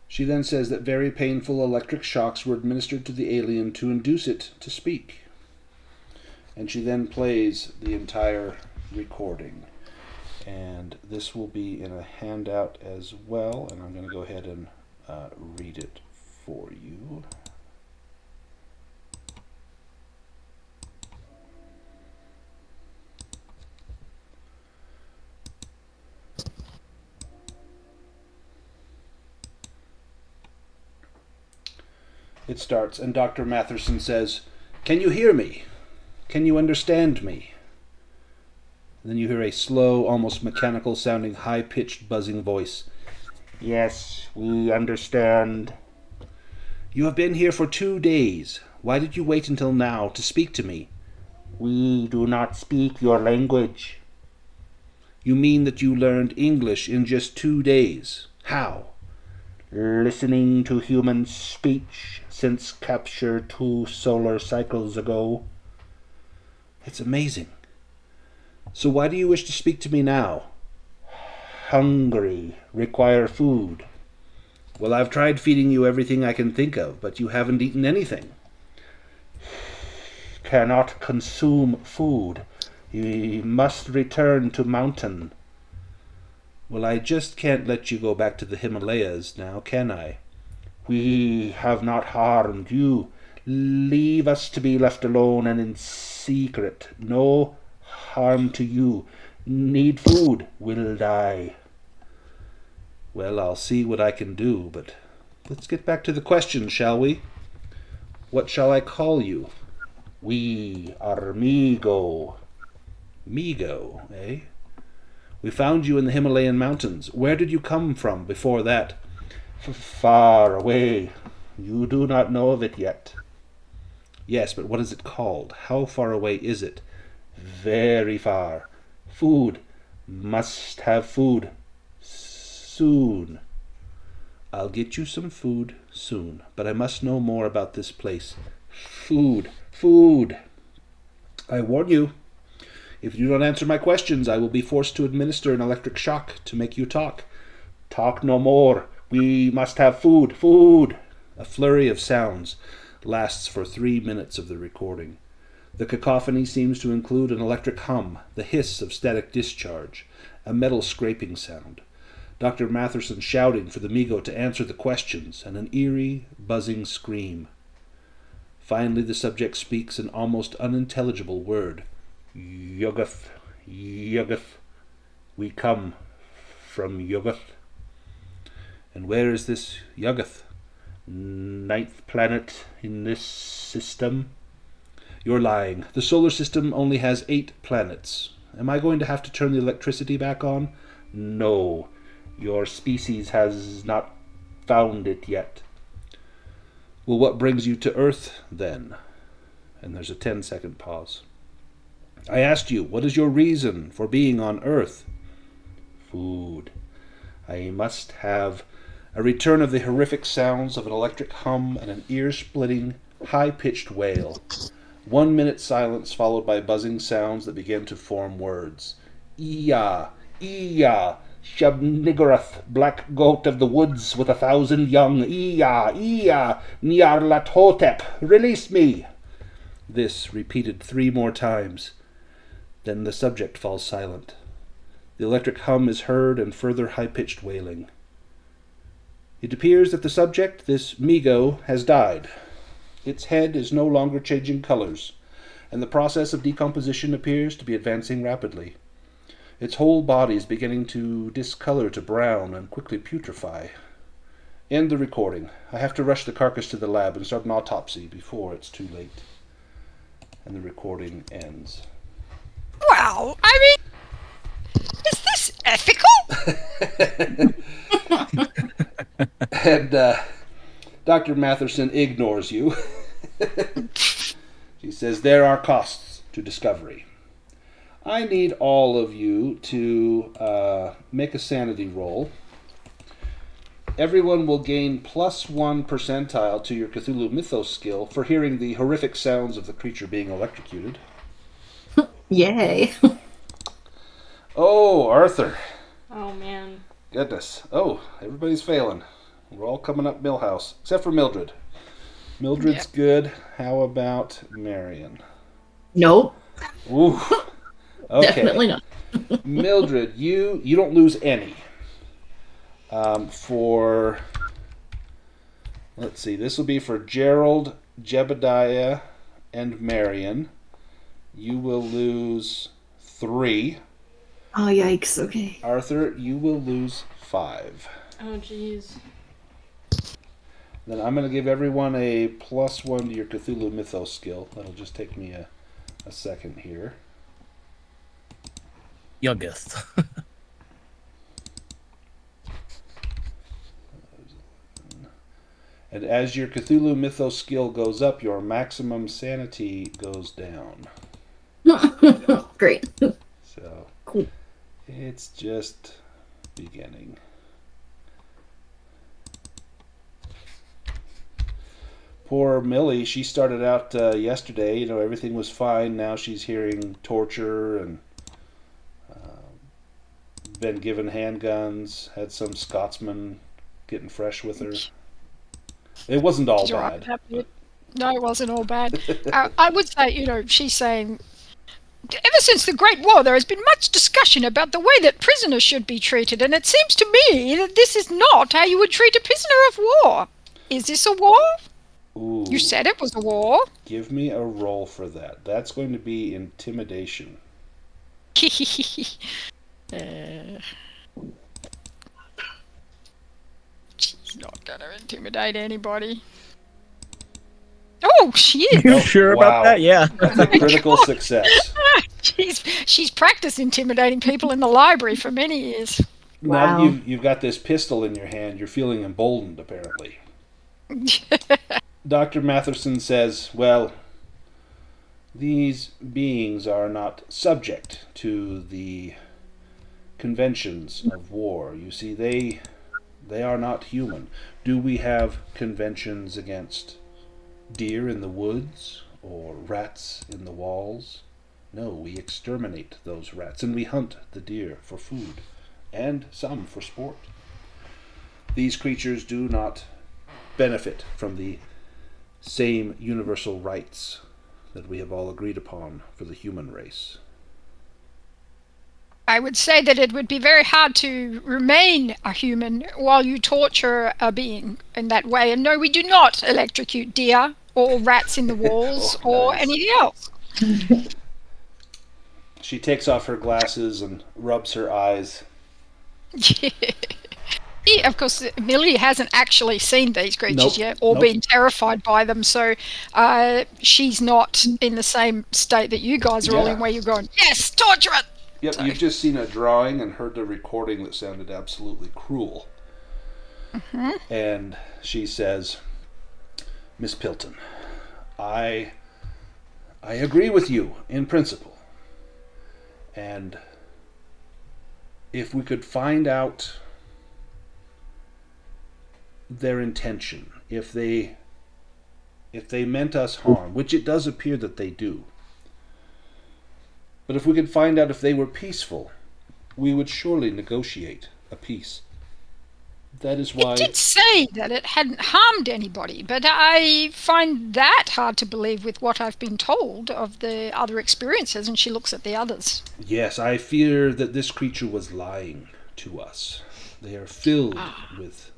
She then says that very painful electric shocks were administered to the alien to induce it to speak. And she then plays the entire recording. And this will be in a handout as well, and I'm going to go ahead and read it for you. It starts, and Dr. Matherson says, "Can you hear me? Can you understand me?" And then you hear a slow, almost mechanical-sounding, high-pitched, buzzing voice. "Yes, we understand." "You have been here for 2 days. Why did you wait until now to speak to me?" "We do not speak your language." "You mean that you learned English in just 2 days? How?" "Listening to human speech since capture 2 solar cycles ago." "It's amazing. So why do you wish to speak to me now?" "Hungry, require food." "Well, I've tried feeding you everything I can think of, but you haven't eaten anything." "Cannot consume food. You must return to mountain." "Well, I just can't let you go back to the Himalayas now, can I?" "We have not harmed you. Leave us to be left alone and in secret. No harm to you. Need food, will die." "Well, I'll see what I can do, but let's get back to the question, shall we? What shall I call you?" "We are Mi-Go." "Mi-Go, eh? We found you in the Himalayan mountains. Where did you come from before that?" "Far away. You do not know of it yet." "Yes, but what is it called? How far away is it?" "Very far. Food. Must have food. Soon." "I'll get you some food soon, but I must know more about this place." "Food. Food." "I warn you, if you don't answer my questions, I will be forced to administer an electric shock to make you talk." "Talk no more. We must have food. Food." A flurry of sounds lasts for 3 minutes of the recording. The cacophony seems to include an electric hum, the hiss of static discharge, a metal scraping sound, Dr. Matherson shouting for the Mi-Go to answer the questions, and an eerie, buzzing scream. Finally the subject speaks an almost unintelligible word. "Yuggoth, Yuggoth. We come from Yuggoth. And where is this Yuggoth? 9th planet in this system? You're lying. The solar system only has 8 planets. Am I going to have to turn the electricity back on? No. Your species has not found it yet. Well, what brings you to Earth, then? And there's a 10-second pause. I asked you, what is your reason for being on Earth? Food. I must have a return of the horrific sounds of an electric hum and an ear-splitting, high-pitched wail. 1 minute silence followed by buzzing sounds that began to form words. Iya, Iya, Shabnigoroth, black goat of the woods with 1,000 young. Iya, Iya, Nyarlathotep, release me. This repeated 3 more times. Then the subject falls silent. The electric hum is heard and further high-pitched wailing. It appears that the subject, this Migo, has died. Its head is no longer changing colors, and the process of decomposition appears to be advancing rapidly. Its whole body is beginning to discolor to brown and quickly putrefy. End the recording. I have to rush the carcass to the lab and start an autopsy before it's too late. And the recording ends. Well, I mean, is this ethical? And Dr. Matherson ignores you. She says, there are costs to discovery. I need all of you to make a sanity roll. Everyone will gain +1 percentile to your Cthulhu Mythos skill for hearing the horrific sounds of the creature being electrocuted. Yay. Oh, Arthur. Oh, man. Goodness. Oh, everybody's failing. We're all coming up Millhouse, except for Mildred. Mildred's good. How about Marian? Nope. Ooh. Okay. Definitely not. Mildred, you don't lose any. Let's see, this will be for Gerold, Jebediah, and Marian. You will lose 3. Oh, yikes. Okay. Arthur, you will lose 5. Oh, jeez. Then I'm going to give everyone a +1 to your Cthulhu Mythos skill. That'll just take me a second here. Youngest. And as your Cthulhu Mythos skill goes up, your maximum sanity goes down. Great. So, Cool. it's just beginning. Poor Millie, she started out yesterday, everything was fine. Now she's hearing torture and been given handguns, had some Scotsman getting fresh with her. It wasn't all bad. No, it wasn't all bad. I would say, she's saying, ever since the Great War, there has been much discussion about the way that prisoners should be treated, and it seems to me that this is not how you would treat a prisoner of war. Is this a war? Ooh, You said it was a war. give me a roll for that. That's going to be intimidation. She's not going to intimidate anybody. Oh, she is. You sure wow. about that? Yeah. That's a critical success. She's practiced intimidating people in the library for many years. Now Wow. that you've got this pistol in your hand, you're feeling emboldened, apparently. Dr. Matherson says, well, these beings are not subject to the conventions of war. You see, they are not human. Do we have conventions against deer in the woods or rats in the walls? No, we exterminate those rats and we hunt the deer for food and some for sport. These creatures do not benefit from the same universal rights that we have all agreed upon for the human race. I would say that it would be very hard to remain a human while you torture a being in that way. And no, we do not electrocute deer or rats in the walls Oh, or nice. anything else. She takes off her glasses and rubs her eyes. Yeah, of course, Millie hasn't actually seen these creatures yet or Nope. been terrified by them, so she's not in the same state that you guys are all in, where you're going, yes, torture it! Yep, So- you've just seen a drawing and heard a recording that sounded absolutely cruel. And she says, Miss Pilton, I agree with you in principle. And if we could find out their intention, if they meant us harm, which it does appear that they do, but if we could find out if they were peaceful, we would surely negotiate a peace. That is why... It did say that it hadn't harmed anybody, but I find that hard to believe with what I've been told of the other experiences, and she looks at the others. Yes, I fear that this creature was lying to us. They are filled with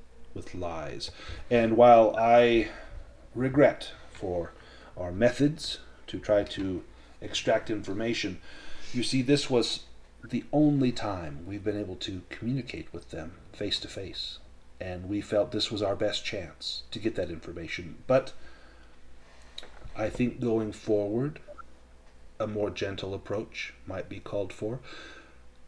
lies. And while I regret for our methods to try to extract information, you see, this was the only time we've been able to communicate with them face to face. And we felt this was our best chance to get that information. But I think going forward, a more gentle approach might be called for.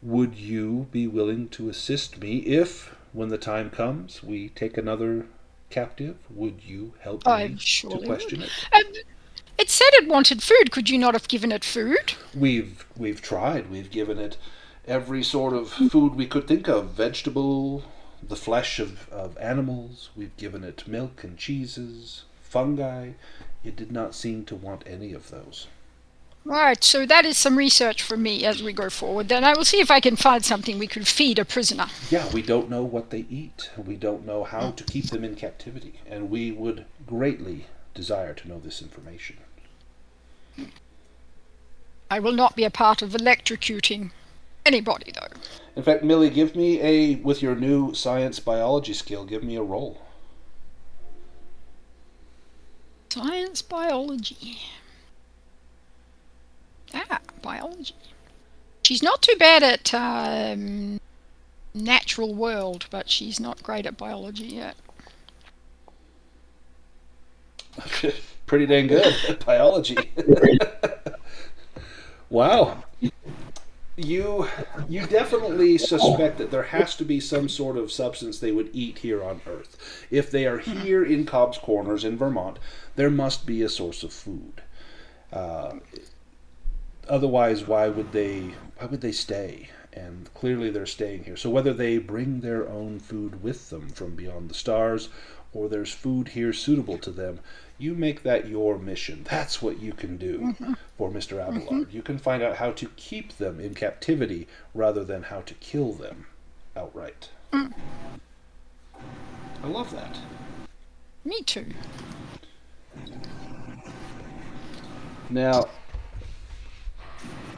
Would you be willing to assist me if, when the time comes, we take another captive? Would you help I me surely to question would. it? It said it wanted food. Could you not have given it food? We've tried. We've given it every sort of food we could think of. Vegetable, the flesh of animals. We've given it milk and cheeses, fungi. It did not seem to want any of those. Right, so that is some research for me as we go forward. Then I will see if I can find something we could feed a prisoner. Yeah, we don't know what they eat. We don't know how to keep them in captivity. And we would greatly desire to know this information. I will not be a part of electrocuting anybody, though. In fact, Millie, give me with your new science biology skill, give me a roll. Science biology. Biology. She's not too bad at natural world, but she's not great at biology yet. Pretty dang good at biology. Wow. You definitely suspect that there has to be some sort of substance they would eat here on Earth. If they are here in Cobb's Corners in Vermont, there must be a source of food. Otherwise, why would they stay? And clearly they're staying here. So whether they bring their own food with them from beyond the stars, or there's food here suitable to them, you make that your mission. That's what you can do for Mr. Abelard. You can find out how to keep them in captivity rather than how to kill them outright. I love that. Me too. Now,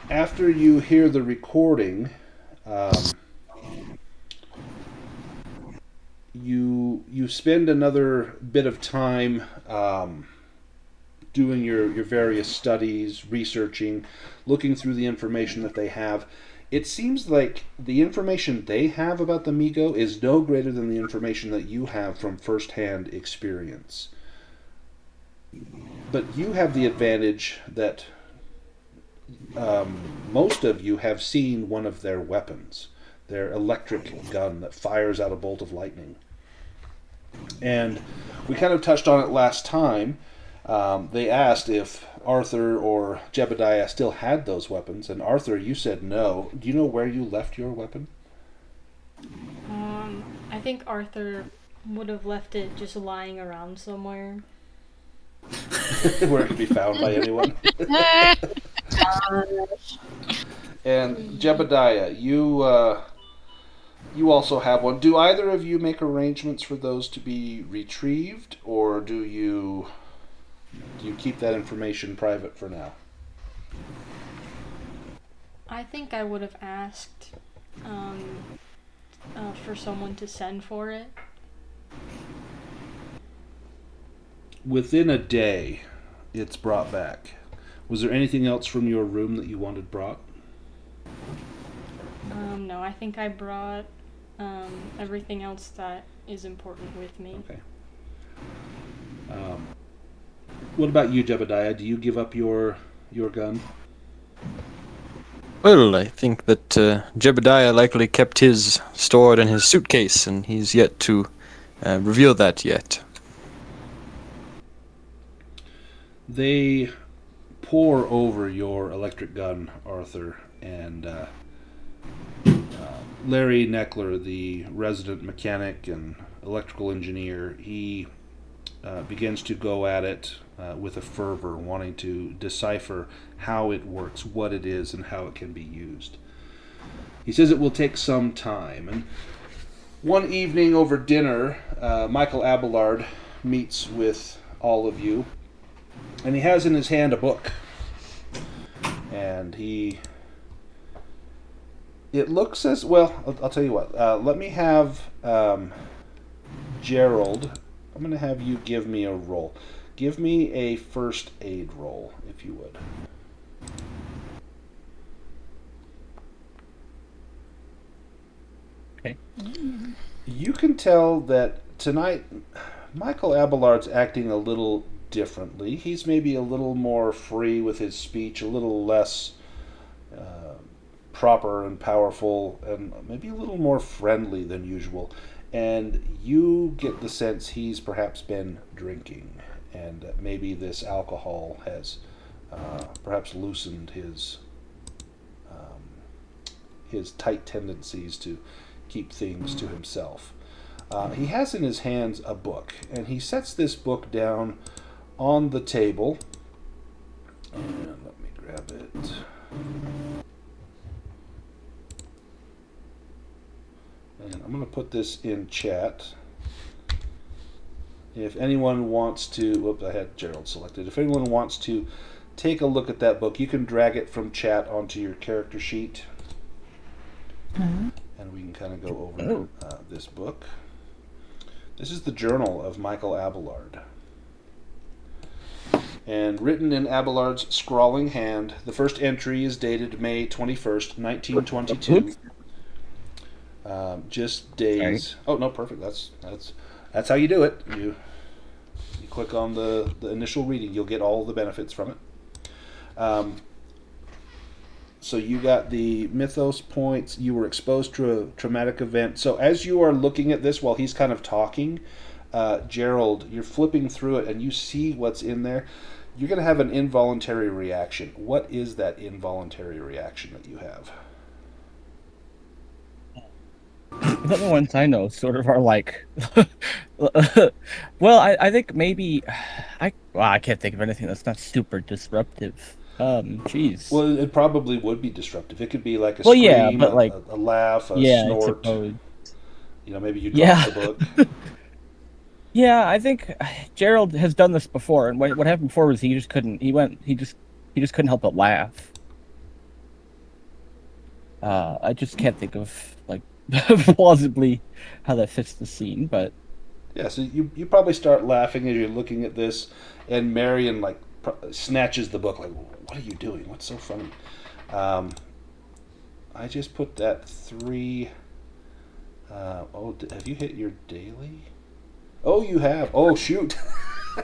after you hear the recording, you spend another bit of time doing your various studies, researching, looking through the information that they have. It seems like the information they have about the Mi-Go is no greater than the information that you have from first-hand experience. But you have the advantage that most of you have seen one of their weapons, their electric gun that fires out a bolt of lightning. And we kind of touched on it last time. They asked if Arthur or Jebediah still had those weapons, and Arthur, you said no. Do you know where you left your weapon? I think Arthur would have left it just lying around somewhere. Where it could be found by anyone. And Jebediah, you also have one. Do either of you make arrangements for those to be retrieved, or do you keep that information private for now? I think I would have asked for someone to send for it. Within a day, it's brought back. Was there anything else from your room that you wanted brought? No, I think I brought everything else that is important with me. Okay. What about you, Jebediah? Do you give up your gun? Well, I think that Jebediah likely kept his stored in his suitcase, and he's yet to reveal that yet. They pour over your electric gun, Arthur, and Larry Neckler, the resident mechanic and electrical engineer, he begins to go at it with a fervor, wanting to decipher how it works, what it is, and how it can be used. He says it will take some time. And one evening over dinner, Michael Abelard meets with all of you, and he has in his hand a book. And it looks as, well, I'll tell you what, let me have Gerold, I'm going to have you give me a roll. Give me a first aid roll, if you would. Okay. You can tell that tonight Michael Abelard's acting a little differently. He's maybe a little more free with his speech, a little less proper and powerful, and maybe a little more friendly than usual. And you get the sense he's perhaps been drinking, and maybe this alcohol has perhaps loosened his tight tendencies to keep things to himself. He has in his hands a book, and he sets this book down on the table. And let me grab it. And I'm going to put this in chat. If anyone wants to, whoops, I had Gerold selected. If anyone wants to take a look at that book, you can drag it from chat onto your character sheet. Mm-hmm. And we can kind of go over this book. This is the journal of Michael Abelard. And written in Abelard's scrawling hand, the first entry is dated May 21st, 1922. Just days. Sorry. Oh no, perfect. That's how you do it. You click on the initial reading. You'll get all the benefits from it. So you got the mythos points. You were exposed to a traumatic event. So as you are looking at this while he's kind of talking, Gerold, you're flipping through it and you see what's in there. You're going to have an involuntary reaction. What is that involuntary reaction that you have? The other ones I know sort of are like, well, I think maybe, I can't think of anything that's not super disruptive. Jeez. Well, it probably would be disruptive. It could be like a Well, scream, yeah, but like, a laugh, a yeah, I snort. suppose. You know, maybe you Yeah. drop the book. Yeah, I think Gerold has done this before, and what happened before was he just couldn't couldn't help but laugh. I just can't think of like plausibly how that fits the scene, but Yeah, so you probably start laughing as you're looking at this, and Marian like snatches the book like, "What are you doing? What's so funny?" I just put that 3. Have you hit your daily? Oh, you have. Oh, shoot.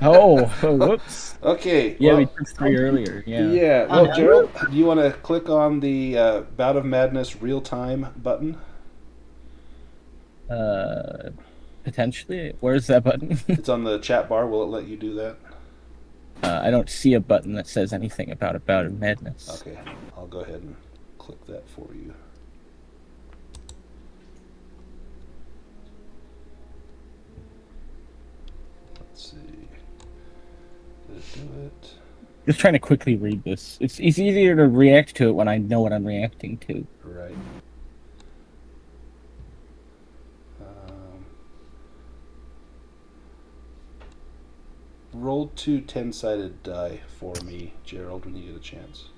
oh, whoops. Okay. Yeah, well, we took 3 earlier. Yeah. Yeah. Well, Gerold, do you want to click on the Bout of Madness real time button? Potentially. Where's that button? It's on the chat bar. Will it let you do that? I don't see a button that says anything about a bout of madness. Okay. I'll go ahead and click that for you. Let's see. Did it do it? Just trying to quickly read this. It's easier to react to it when I know what I'm reacting to. Right. Roll 2 10-sided die for me, Gerold, when you get a chance.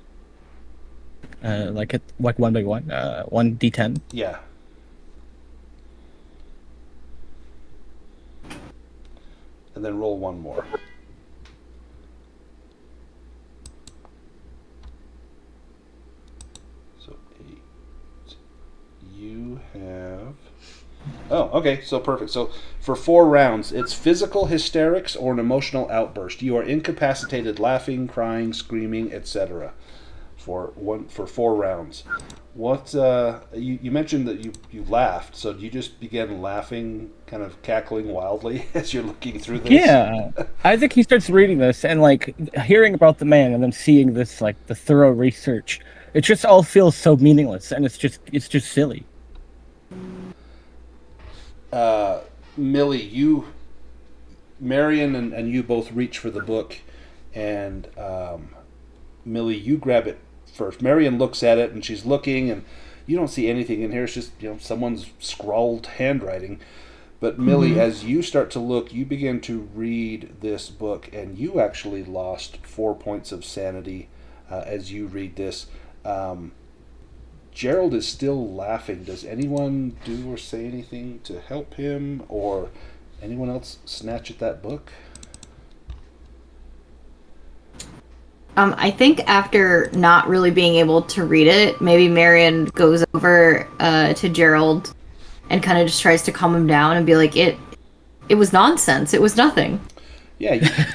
Like 1 by 1, 1d10. Yeah. And then roll 1 more. So 8. have... Oh, okay, so perfect. So for 4 rounds, it's physical hysterics or an emotional outburst. You are incapacitated laughing, crying, screaming, etc. for 4 rounds. What you mentioned that you laughed, so you just began laughing, kind of cackling wildly as you're looking through this? Yeah, I think he starts reading this and like hearing about the man and then seeing this like the thorough research. It just all feels so meaningless and it's just silly. Millie, Marian and you both reach for the book, and Millie, you grab it first. Marian looks at it, and she's looking, and you don't see anything in here. It's just someone's scrawled handwriting. But Millie, as you start to look, you begin to read this book, and you actually lost 4 points of sanity as you read this. Gerold is still laughing. Does anyone do or say anything to help him, or anyone else snatch at that book? I think after not really being able to read it, maybe Marian goes over to Gerold and kind of just tries to calm him down and be like, it was nonsense. It was nothing. Yeah,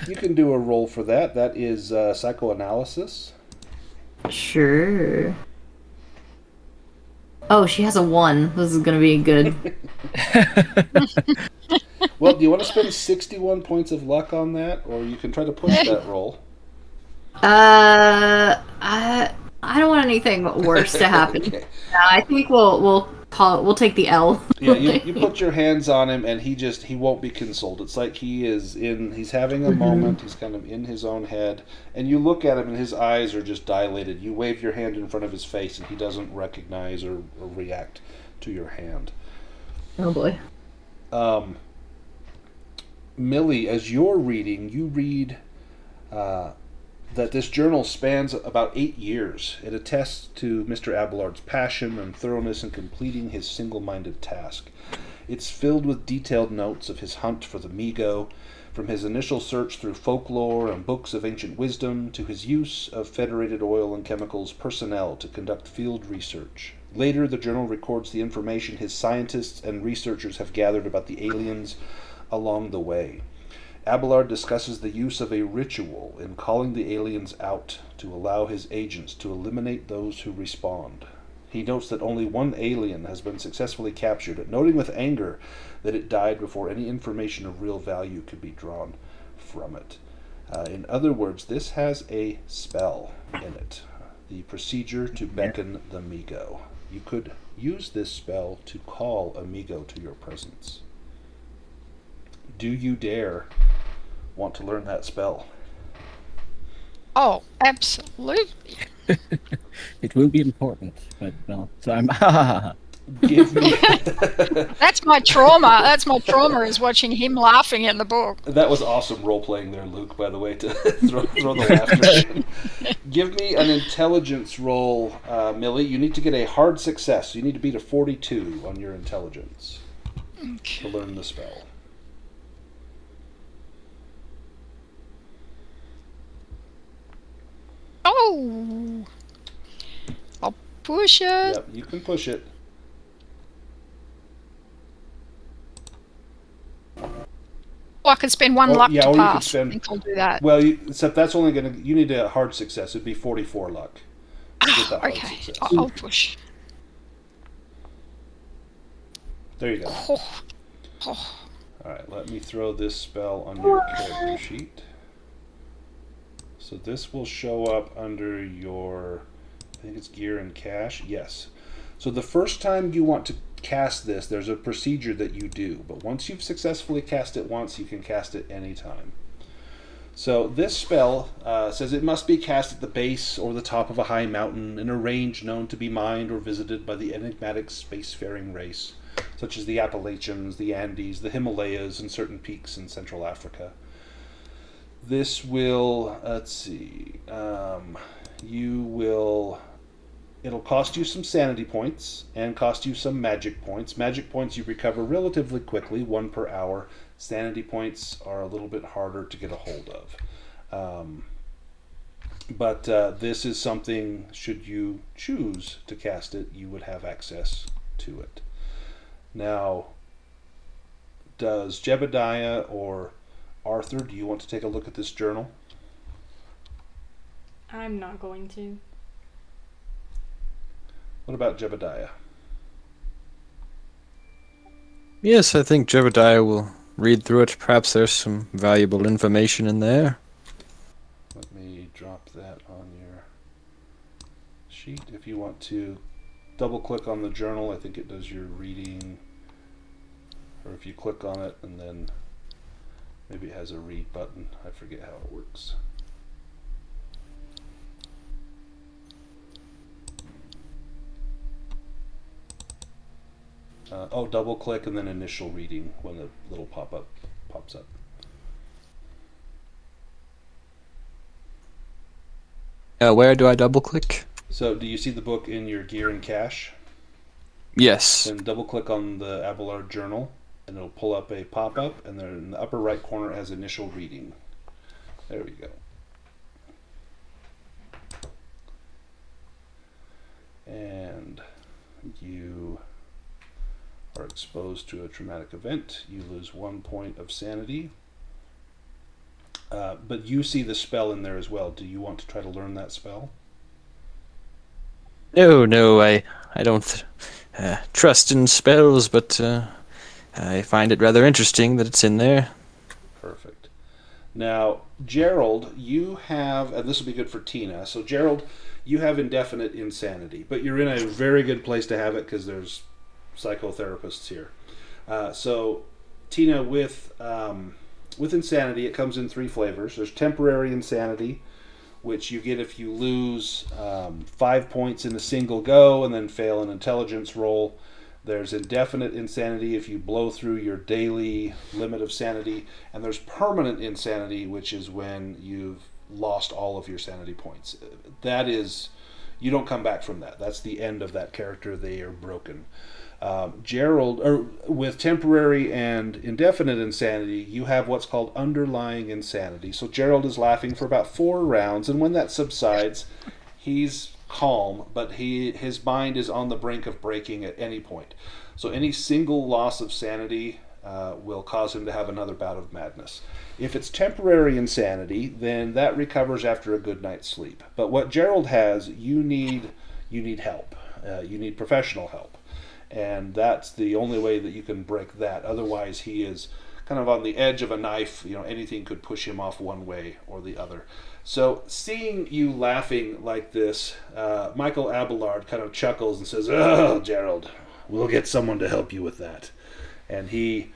you can do a roll for that. That is psychoanalysis. Sure. Oh, she has a 1. This is gonna be good. Well, do you want to spend 61 points of luck on that, or you can try to push that roll? I don't want anything worse to happen. Okay. I think we'll take the L. Yeah, you put your hands on him, and he won't be consoled. It's like he's having a moment. He's kind of in his own head, and you look at him, and his eyes are just dilated. You wave your hand in front of his face, and he doesn't recognize or react to your hand. Oh boy. Millie, as you're reading, you read that this journal spans about 8 years. It attests to Mr. Abelard's passion and thoroughness in completing his single-minded task. It's filled with detailed notes of his hunt for the Mi-Go, from his initial search through folklore and books of ancient wisdom to his use of Federated oil and chemicals personnel to conduct field research. Later, the journal records the information his scientists and researchers have gathered about the aliens along the way. Abelard discusses the use of a ritual in calling the aliens out to allow his agents to eliminate those who respond. He notes that only 1 alien has been successfully captured, noting with anger that it died before any information of real value could be drawn from it. In other words, this has a spell in it, the procedure to beckon the Mi-Go. You could use this spell to call a Mi-Go to your presence. Do you dare want to learn that spell? Oh, absolutely. It will be important, but well, so I'm. Give me. That's my trauma. That's my trauma is watching him laughing in the book. That was awesome role playing there, Luke. By the way, to throw the laughter in. Give me an intelligence roll, Millie. You need to get a hard success. You need to beat a 42 on your intelligence to learn the spell. Oh, I'll push it. Yep, you can push it. Oh, I can spend 1 luck yeah, to or you could pass. spend- I think I'll do that. Well, except that's only going to. You need a hard success. It'd be 44 luck. To get that hard Okay, success. I'll push. There you go. Oh. All right, let me throw this spell on your character sheet. So this will show up under your, I think it's gear and cash. Yes. So the first time you want to cast this, there's a procedure that you do. But once you've successfully cast it once, you can cast it anytime. So this spell says it must be cast at the base or the top of a high mountain in a range known to be mined or visited by the enigmatic spacefaring race, such as the Appalachians, the Andes, the Himalayas, and certain peaks in Central Africa. This will, let's see, it'll cost you some sanity points and cost you some magic points. Magic points you recover relatively quickly, 1 per hour. Sanity points are a little bit harder to get a hold of. But this is something, should you choose to cast it, you would have access to it. Now, does Jebediah or Arthur, do you want to take a look at this journal? I'm not going to. What about Jebediah? Yes, I think Jebediah will read through it. Perhaps there's some valuable information in there. Let me drop that on your sheet. If you want to double click on the journal, I think it does your reading. Or if you click on it and then maybe it has a read button. I forget how it works. Double click and then initial reading when the little pop-up pops up. Where do I double click? So do you see the book in your gear and cache? Yes. Then double click on the Abelard journal and it'll pull up a pop-up, and then in the upper right corner it has initial reading. There we go. And you are exposed to a traumatic event. You lose 1 point of sanity. But you see the spell in there as well. Do you want to try to learn that spell? No, I don't trust in spells, but I find it rather interesting that it's in there. Perfect. Now, Gerold, you have, and this will be good for Tina. So, Gerold, you have indefinite insanity, but you're in a very good place to have it because there's psychotherapists here. So, Tina, with insanity, it comes in 3 flavors. There's temporary insanity, which you get if you lose 5 points in a single go and then fail an intelligence roll. There's indefinite insanity if you blow through your daily limit of sanity. And there's permanent insanity, which is when you've lost all of your sanity points. That is, you don't come back from that. That's the end of that character. They are broken. Gerold, or with temporary and indefinite insanity, you have what's called underlying insanity. So Gerold is laughing for about 4 rounds, and when that subsides, he's calm, but his mind is on the brink of breaking at any point. So any single loss of sanity will cause him to have another bout of madness. If it's temporary insanity, then that recovers after a good night's sleep. But what Gerold has, you need help. You need professional help. And that's the only way that you can break that. Otherwise, he is kind of on the edge of a knife. You know, anything could push him off one way or the other. So, seeing you laughing like this, Michael Abelard kind of chuckles and says, "Oh, Gerold, we'll get someone to help you with that." And he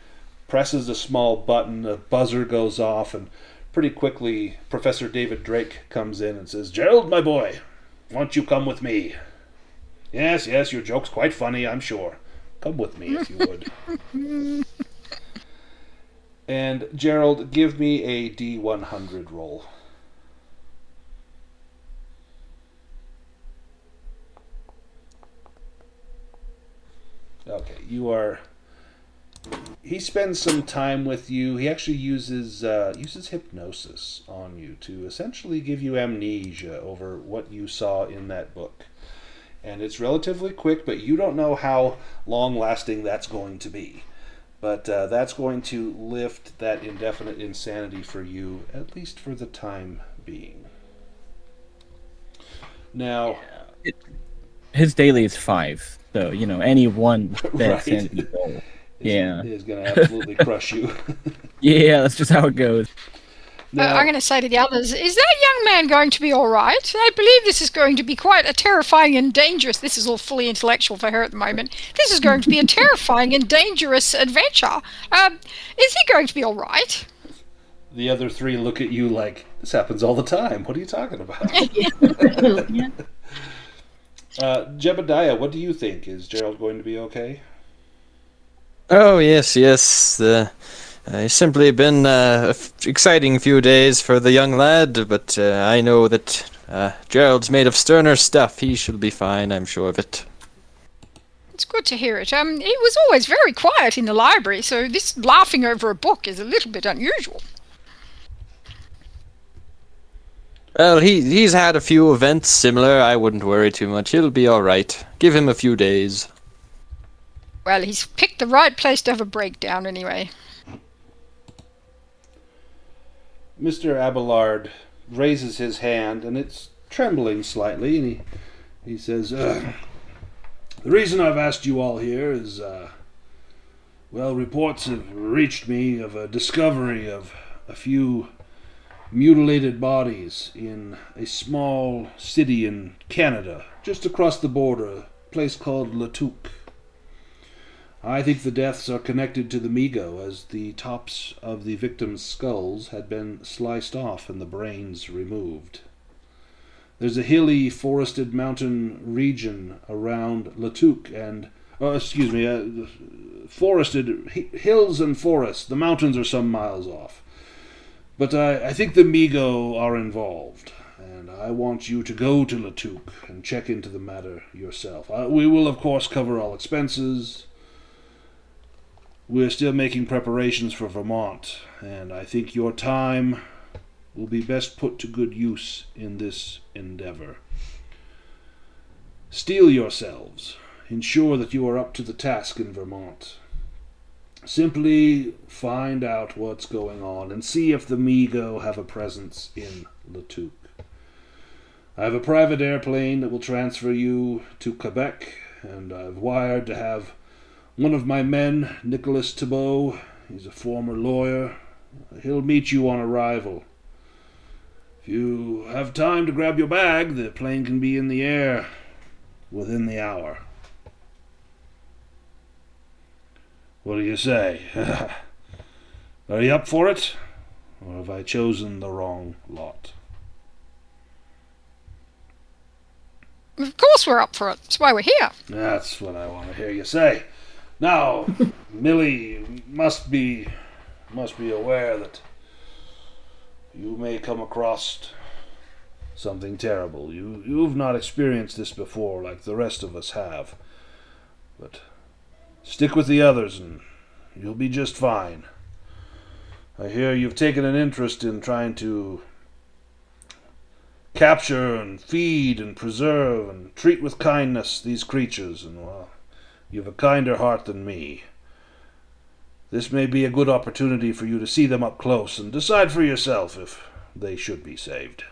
presses a small button, a buzzer goes off, and pretty quickly Professor David Drake comes in and says, "Gerold, my boy, won't you come with me?" Yes, your joke's quite funny, I'm sure. Come with me if you would. And Gerold, give me a D100 roll. Okay, you are... He spends some time with you. He actually uses hypnosis on you to essentially give you amnesia over what you saw in that book. And it's relatively quick, but you don't know how long-lasting that's going to be. But that's going to lift that indefinite insanity for you, at least for the time being. Now... His daily is 5, so, any one bad sanity roll. Is going to absolutely crush you. Yeah, that's just how it goes. Now, I'm going to say to the others, is that young man going to be all right? I believe this is going to be quite a terrifying and dangerous... This is all fully intellectual for her at the moment. This is going to be a terrifying and dangerous adventure. Is he going to be all right? The other 3 look at you like, this happens all the time. What are you talking about? Jebediah, what do you think? Is Gerold going to be okay? Oh, yes. It's simply been an exciting few days for the young lad, but I know that Gerold's made of sterner stuff. He shall be fine, I'm sure of it. It's good to hear it. He was always very quiet in the library, so this laughing over a book is a little bit unusual. Well, he's had a few events similar. I wouldn't worry too much. He'll be all right. Give him a few days. Well, he's picked the right place to have a breakdown anyway. Mr. Abelard raises his hand, and it's trembling slightly, and he says, the reason I've asked you all here is, well, reports have reached me of a discovery of a few mutilated bodies in a small city in Canada, just across the border, a place called Latuque. I think the deaths are connected to the Migo, as the tops of the victims' skulls had been sliced off and the brains removed. There's a hilly, forested mountain region around Latuque and, forested hills and forests. The mountains are some miles off. But I think the Migo are involved, and I want you to go to Latuque and check into the matter yourself. We will, of course, cover all expenses. We're still making preparations for Vermont, and I think your time will be best put to good use in this endeavor. Steel yourselves. Ensure that you are up to the task in Vermont. Simply find out what's going on and see if the Migo have a presence in Latuque. I have a private airplane that will transfer you to Quebec, and I've wired to have one of my men, Nicholas Thibault, he's a former lawyer. He'll meet you on arrival. If you have time to grab your bag, the plane can be in the air within the hour. What do you say? Are you up for it? Or have I chosen the wrong lot? Of course we're up for it. That's why we're here. That's what I want to hear you say. Now, Millie must be aware that you may come across something terrible. You've not experienced this before like the rest of us have. But stick with the others and you'll be just fine. I hear you've taken an interest in trying to capture and feed and preserve and treat with kindness these creatures, and well, you've a kinder heart than me. This may be a good opportunity for you to see them up close and decide for yourself if they should be saved.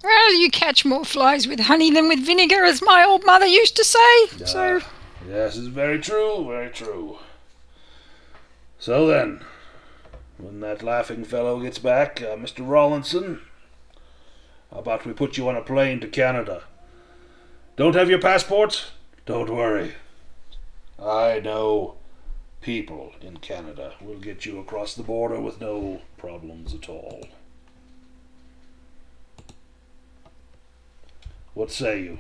Well, you catch more flies with honey than with vinegar, as my old mother used to say. So, yes, it's very true, very true. So then, when that laughing fellow gets back, Mr. Rawlinson, how about we put you on a plane to Canada? Don't have your passport? Don't worry. I know people in Canada. We'll get you across the border with no problems at all. What say you?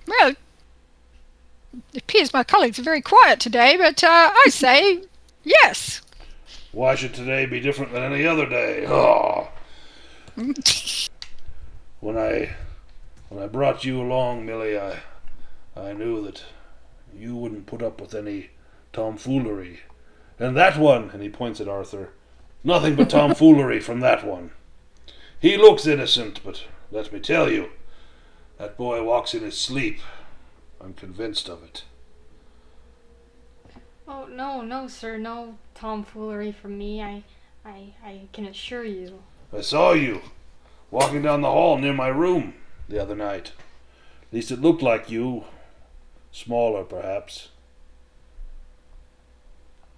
well, it appears my colleagues are very quiet today, but I say yes. Why should today be different than any other day? Oh. When I brought you along, Millie, I knew that you wouldn't put up with any tomfoolery. And that one, and he points at Arthur, nothing but tomfoolery from that one. He looks innocent, but let me tell you, that boy walks in his sleep. I'm convinced of it. Oh, no, sir, no tomfoolery from me. I can assure you. I saw you walking down the hall near my room the other night. At least it looked like you. Smaller, perhaps.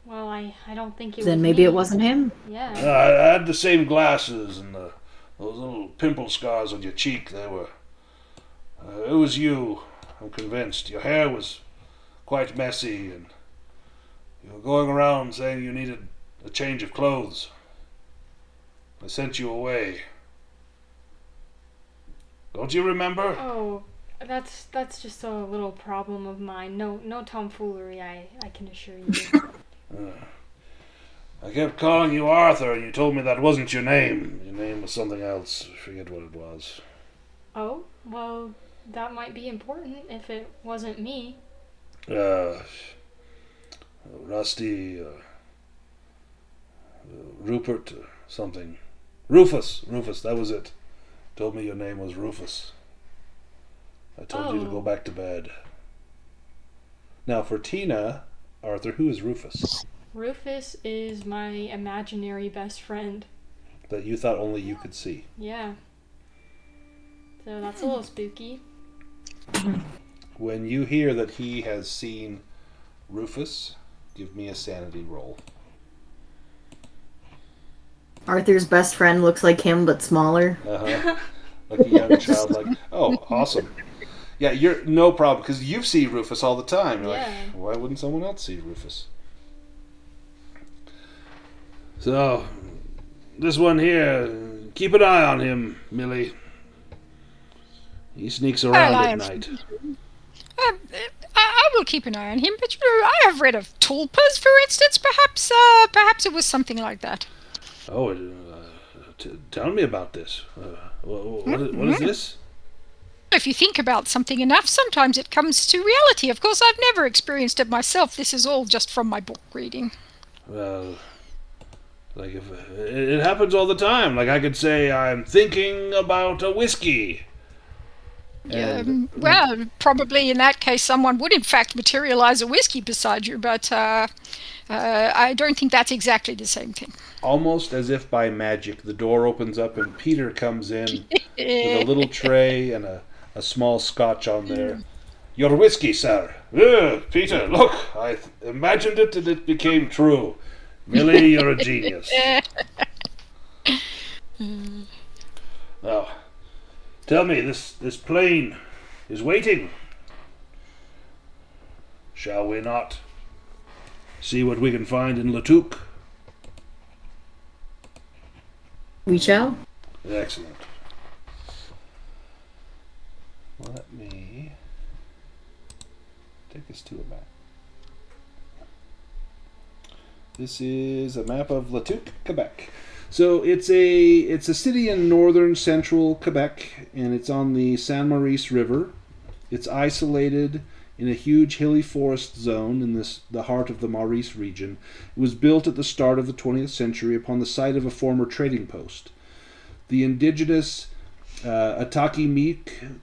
Well, I don't think it Then was maybe me. it wasn't him. Yeah. I had the same glasses and those little pimple scars on your cheek. They were... it was you, I'm convinced. Your hair was quite messy and you were going around saying you needed a change of clothes. I sent you away. Don't you remember? Oh, that's just a little problem of mine. No tomfoolery, I can assure you. I kept calling you Arthur and you told me that wasn't your name. Your name was something else. I forget what it was. Oh, well, that might be important if it wasn't me. Rusty, Rupert, something. Rufus, that was it. Told me your name was Rufus. I told you to go back to bed. Now for Tina, Arthur, who is Rufus? Rufus is my imaginary best friend. That you thought only you could see. Yeah. So that's a little spooky. When you hear that he has seen Rufus, give me a sanity roll. Arthur's best friend looks like him, but smaller. Like a young child, like, oh, awesome. Yeah, you're no problem, because you see Rufus all the time. You're like, why wouldn't someone else see Rufus? So, this one here, keep an eye on him, Millie. He sneaks around at night. I will keep an eye on him, but I have read of tulpas, for instance. Perhaps it was something like that. Oh, tell me about this. What is this? If you think about something enough, sometimes it comes to reality. Of course, I've never experienced it myself. This is all just from my book reading. Well, like if it happens all the time. Like I could say, I'm thinking about a whiskey. Well, probably in that case, someone would in fact materialize a whiskey beside you, but I don't think that's exactly the same thing. Almost as if by magic, the door opens up and Peter comes in with a little tray and a small scotch on there. Your whiskey, sir. Peter, look, I imagined it and it became true. Millie, you're a genius. Now, tell me, this plane is waiting. Shall we not see what we can find in Latouk? We shall. Excellent. Let me take us to a map. This is a map of Latouk, Quebec. So it's a city in northern central Quebec, and it's on the Saint Maurice River. It's isolated in a huge hilly forest zone in the heart of the Maurice region. It was built at the start of the 20th century upon the site of a former trading post. The indigenous Ataqui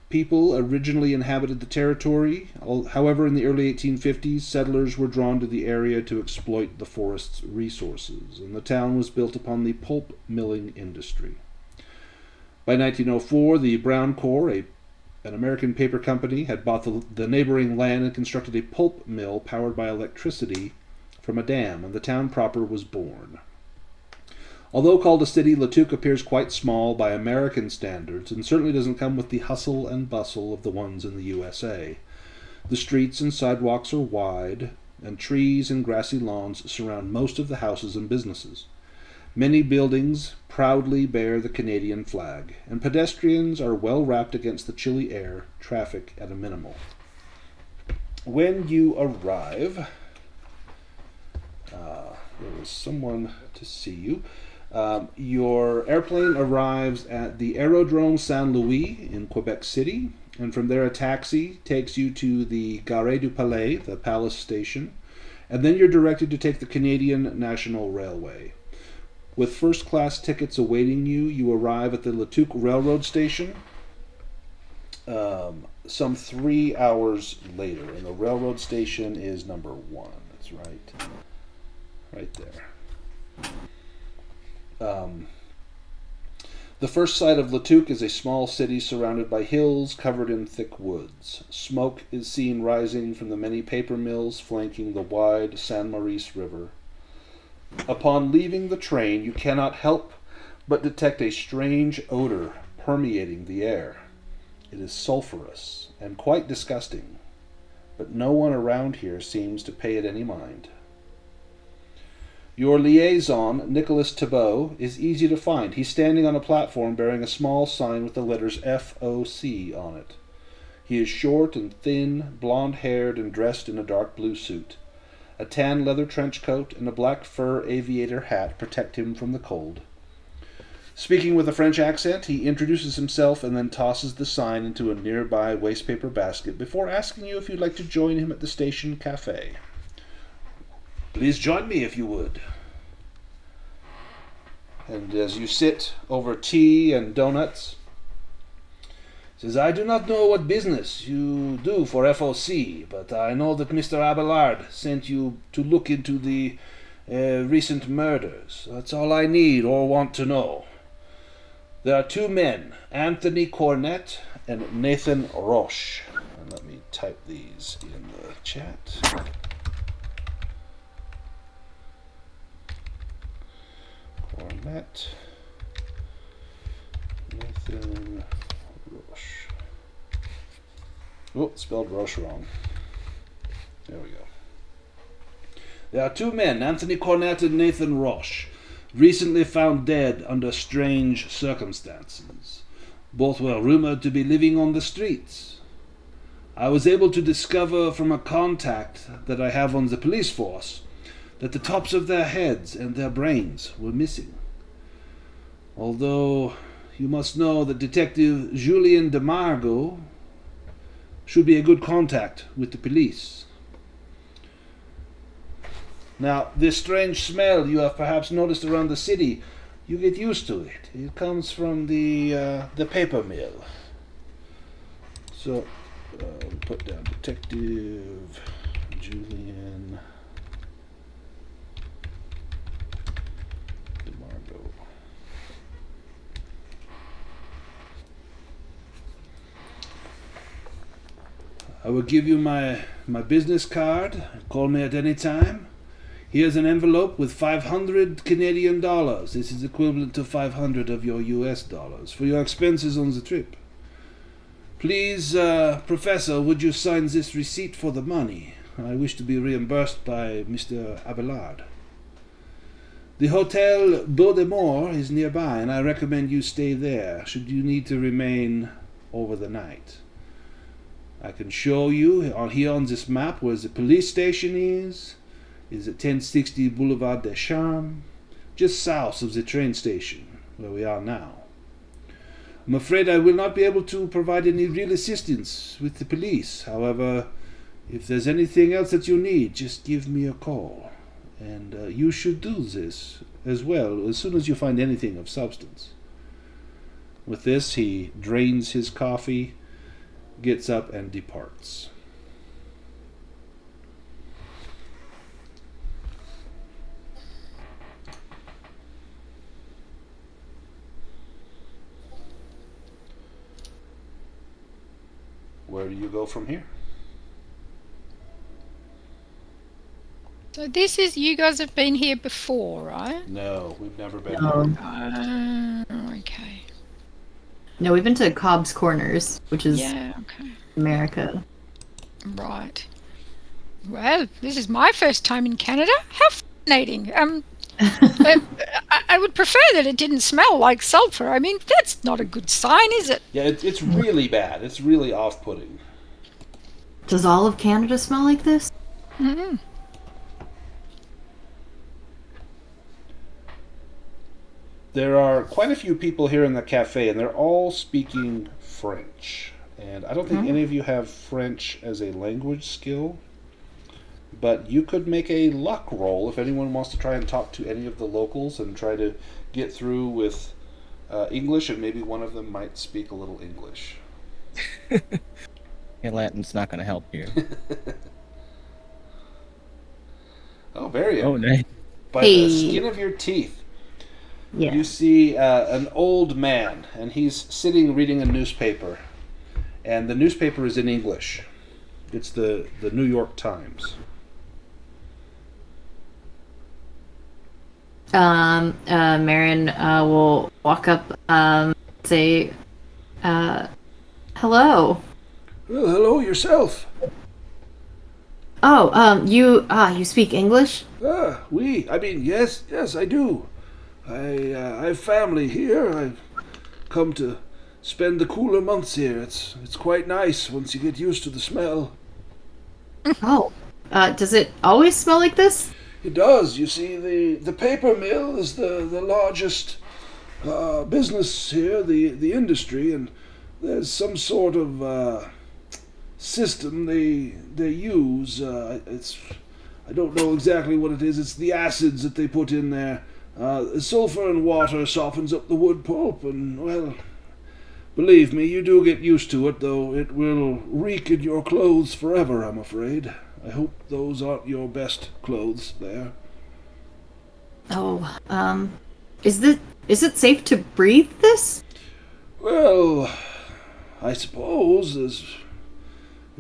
people originally inhabited the territory. However, in the early 1850s, settlers were drawn to the area to exploit the forest's resources, and the town was built upon the pulp milling industry. By 1904, the Brown Corps, an American paper company, had bought the neighboring land and constructed a pulp mill powered by electricity from a dam, and the town proper was born. Although called a city, Latouk appears quite small by American standards, and certainly doesn't come with the hustle and bustle of the ones in the USA. The streets and sidewalks are wide, and trees and grassy lawns surround most of the houses and businesses. Many buildings proudly bear the Canadian flag, and pedestrians are well wrapped against the chilly air, traffic at a minimal. When you arrive, there is someone to see you. Your airplane arrives at the Aerodrome Saint-Louis in Quebec City, and from there a taxi takes you to the Gare du Palais, the Palace Station, and then you're directed to take the Canadian National Railway. With first-class tickets awaiting you, you arrive at the Latouk Railroad Station some 3 hours later, and the railroad station is number 1. That's right there. The first sight of Latouk is a small city surrounded by hills covered in thick woods. Smoke is seen rising from the many paper mills flanking the wide Saint Maurice River. Upon leaving the train, you cannot help but detect a strange odor permeating the air. It is sulphurous and quite disgusting, but no one around here seems to pay it any mind. Your liaison, Nicholas Thibault, is easy to find. He's standing on a platform bearing a small sign with the letters FOC on it. He is short and thin, blonde-haired, and dressed in a dark blue suit. A tan leather trench coat and a black fur aviator hat protect him from the cold. Speaking with a French accent, he introduces himself and then tosses the sign into a nearby wastepaper basket before asking you if you'd like to join him at the station cafe. Please join me if you would. and as you sit over tea and donuts, says, I do not know what business you do for FOC, but I know that Mr. Abelard sent you to look into the recent murders. That's all I need or want to know. There are two men, Anthony Cornett and Nathan Roche. And let me type these in the chat. Cornett, Nathan Roche. Oh, spelled Roche wrong. There we go. There are two men, Anthony Cornett and Nathan Roche, recently found dead under strange circumstances. Both were rumored to be living on the streets. I was able to discover from a contact that I have on the police force that the tops of their heads and their brains were missing. Although you must know that Detective Julien DeMargo should be a good contact with the police. Now, this strange smell you have perhaps noticed around the city, you get used to it. It comes from the paper mill. So, put down Detective Julien DeMargo. I will give you my business card. Call me at any time. Here's an envelope with 500 Canadian dollars. This is equivalent to 500 of your US dollars for your expenses on the trip. Please, Professor, would you sign this receipt for the money? I wish to be reimbursed by Mr. Abelard. The Hotel Baudemont is nearby, and I recommend you stay there should you need to remain over the night. I can show you here on this map where the police station is at 1060 Boulevard des Charmes, just south of the train station where we are now. I'm afraid I will not be able to provide any real assistance with the police. However, if there's anything else that you need, just give me a call. And you should do this as well as soon as you find anything of substance. With this, he drains his coffee, gets up, and departs. Where do you go from here? So this is, you guys have been here before, right? No, we've never been No. here. Okay. No, we've been to Cobb's Corners, which is Yeah, okay. America. Right. Well, this is my first time in Canada. How fascinating. I would prefer that it didn't smell like sulfur. I mean, that's not a good sign, is it? Yeah, it's really bad. It's really off-putting. Does all of Canada smell like this? Mm-hmm. There are quite a few people here in the cafe, and they're all speaking French. And I don't think any of you have French as a language skill, but you could make a luck roll if anyone wants to try and talk to any of the locals and try to get through with English, and maybe one of them might speak a little English. Yeah, Latin's not going to help here. Oh, very Oh, nice. By the skin of your teeth. Yeah. You see an old man, and he's sitting reading a newspaper. And the newspaper is in English. It's the New York Times. Marian will walk up, say, hello. Well, hello yourself. Oh, you speak English? Yes, I do. I have family here. I've come to spend the cooler months here. It's quite nice once you get used to the smell. Oh, does it always smell like this? It does. You see, the paper mill is the largest business here, the industry, and there's some sort of system they use. I don't know exactly what it is. It's the acids that they put in there. Sulfur and water softens up the wood pulp, and, well, believe me, you do get used to it, though it will reek in your clothes forever, I'm afraid. I hope those aren't your best clothes there. Oh, is it safe to breathe this? Well, I suppose it's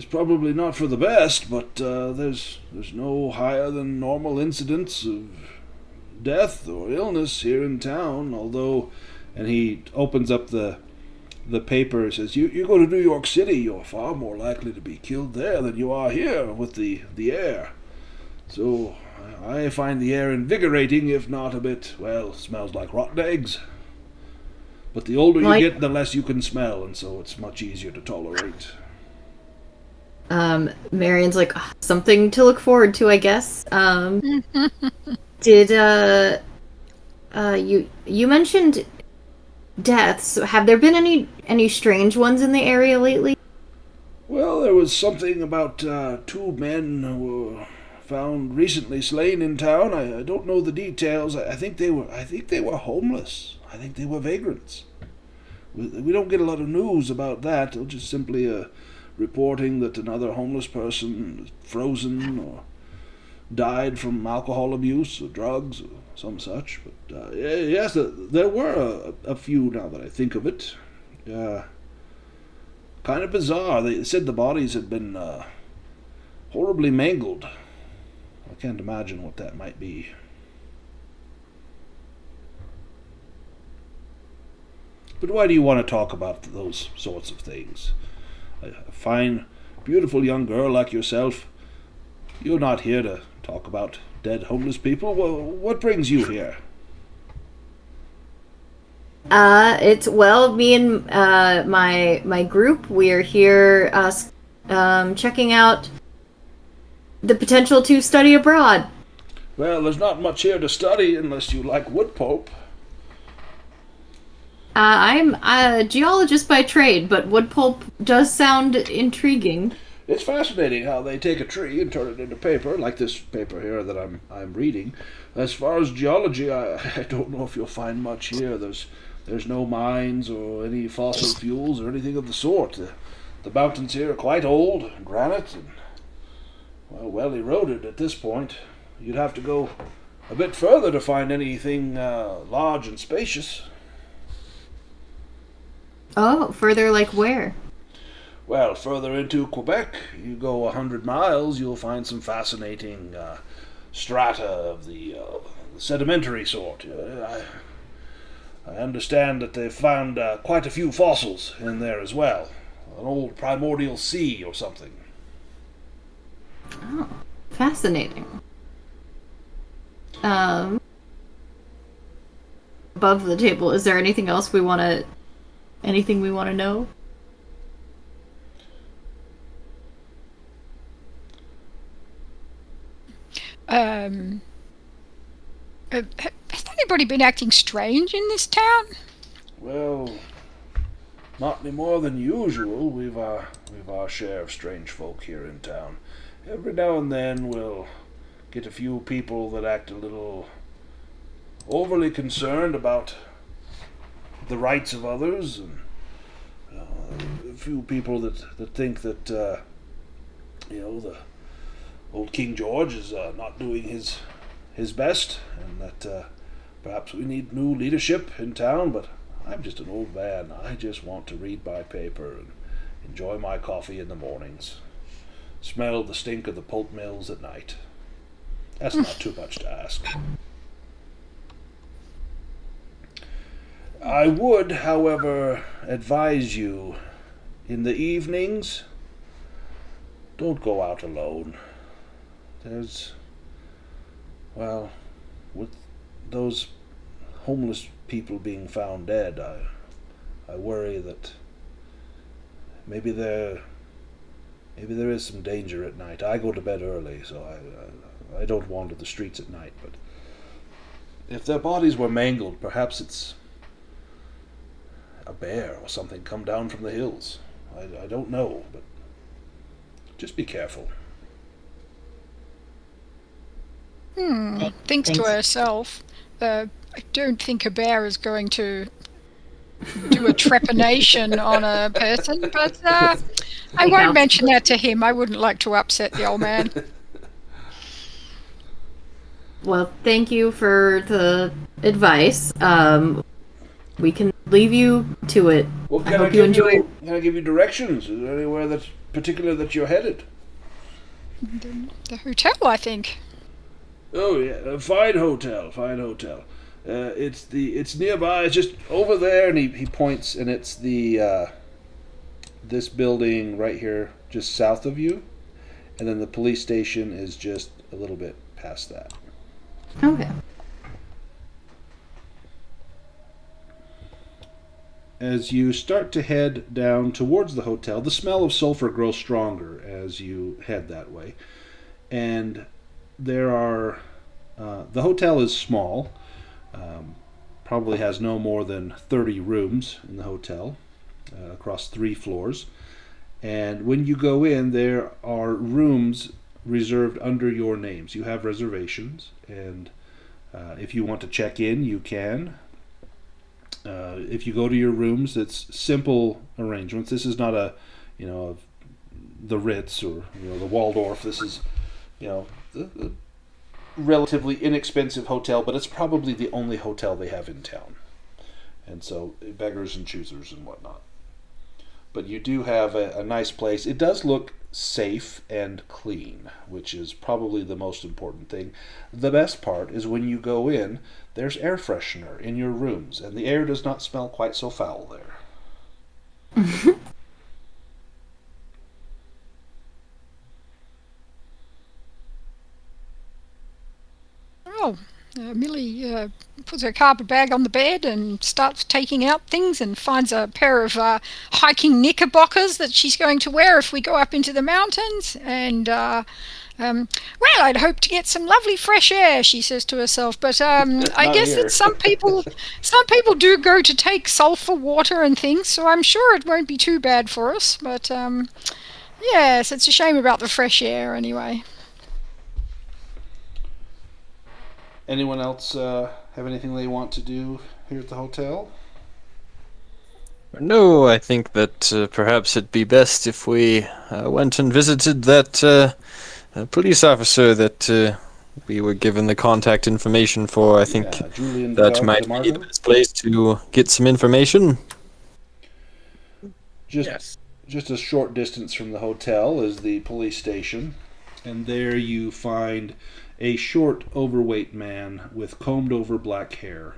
probably not for the best, but there's no higher than normal incidence of death or illness here in town, although, and he opens up the paper and says, you go to New York City, you're far more likely to be killed there than you are here with the air. So I find the air invigorating, if not a bit, well, smells like rotten eggs. But the older you get, the less you can smell, and so it's much easier to tolerate. Marian's like, something to look forward to, I guess. Did, you mentioned deaths. Have there been any strange ones in the area lately? Well, there was something about 2 men who were found recently slain in town. I don't know the details. I think they were homeless. I think they were vagrants. We don't get a lot of news about that. It's just simply reporting that another homeless person is frozen or died from alcohol abuse or drugs or some such. But yes, there were a few now that I think of it. Kind of bizarre. They said the bodies had been horribly mangled. I can't imagine what that might be. But why do you want to talk about those sorts of things? A fine, beautiful young girl like yourself, you're not here to talk about dead homeless people. Well, what brings you here? Me and my group, we're here checking out the potential to study abroad. Well, there's not much here to study unless you like wood pulp. I'm a geologist by trade, but wood pulp does sound intriguing. It's fascinating how they take a tree and turn it into paper, like this paper here that I'm reading. As far as geology, I don't know if you'll find much here. There's no mines or any fossil fuels or anything of the sort. The mountains here are quite old, granite, and well eroded at this point. You'd have to go a bit further to find anything large and spacious. Oh, further like where? Well, further into Quebec, you go 100 miles, you'll find some fascinating strata of the sedimentary sort. I understand that they've found quite a few fossils in there as well. An old primordial sea or something. Oh, fascinating. Above the table, is there anything else we want to know? Has anybody been acting strange in this town? Well, not any more than usual. We've our share of strange folk here in town. Every now and then we'll get a few people that act a little overly concerned about the rights of others, and a few people that think that the old King George is not doing his best, and that perhaps we need new leadership in town. But I'm just an old man. I just want to read my paper and enjoy my coffee in the mornings, smell the stink of the pulp mills at night. That's not too much to ask. I would, however, advise you, in the evenings, don't go out alone. With those homeless people being found dead, I worry that maybe there is some danger at night. I go to bed early, so I don't wander the streets at night, but if their bodies were mangled, perhaps it's a bear or something come down from the hills. I don't know, but just be careful. Thinks to herself. I don't think a bear is going to do a trepanation on a person, but I won't mention that to him. I wouldn't like to upset the old man. Well, thank you for the advice. We can leave you to it. Well, I hope you enjoy. Can I give you directions? Is there anywhere that's particular that you're headed? The hotel, I think. Oh yeah, a fine hotel, fine hotel. It's nearby. It's just over there, and he points, and it's the this building right here, just south of you, and then the police station is just a little bit past that. Okay. As you start to head down towards the hotel, the smell of sulfur grows stronger as you head that way. And there are... the hotel is small. Probably has no more than 30 rooms in the hotel across 3 floors. And when you go in, there are rooms reserved under your names. You have reservations, and if you want to check in, you can. If you go to your rooms, it's simple arrangements. This is not the Ritz or the Waldorf. This is a relatively inexpensive hotel, but it's probably the only hotel they have in town. And so beggars and choosers and whatnot. But you do have a nice place. It does look safe and clean, which is probably the most important thing. The best part is when you go in, there's air freshener in your rooms, and the air does not smell quite so foul there. Oh, Millie puts her carpet bag on the bed and starts taking out things and finds a pair of hiking knickerbockers that she's going to wear if we go up into the mountains. And, well, I'd hope to get some lovely fresh air, she says to herself. But I guess that some people do go to take sulfur water and things, so I'm sure it won't be too bad for us. But, yes, it's a shame about the fresh air anyway. Anyone else have anything they want to do here at the hotel? No, I think that perhaps it'd be best if we went and visited that police officer that we were given the contact information for. I think Julian that might be the best place to get some information. Just a short distance from the hotel is the police station, and there you find a short, overweight man with combed-over black hair.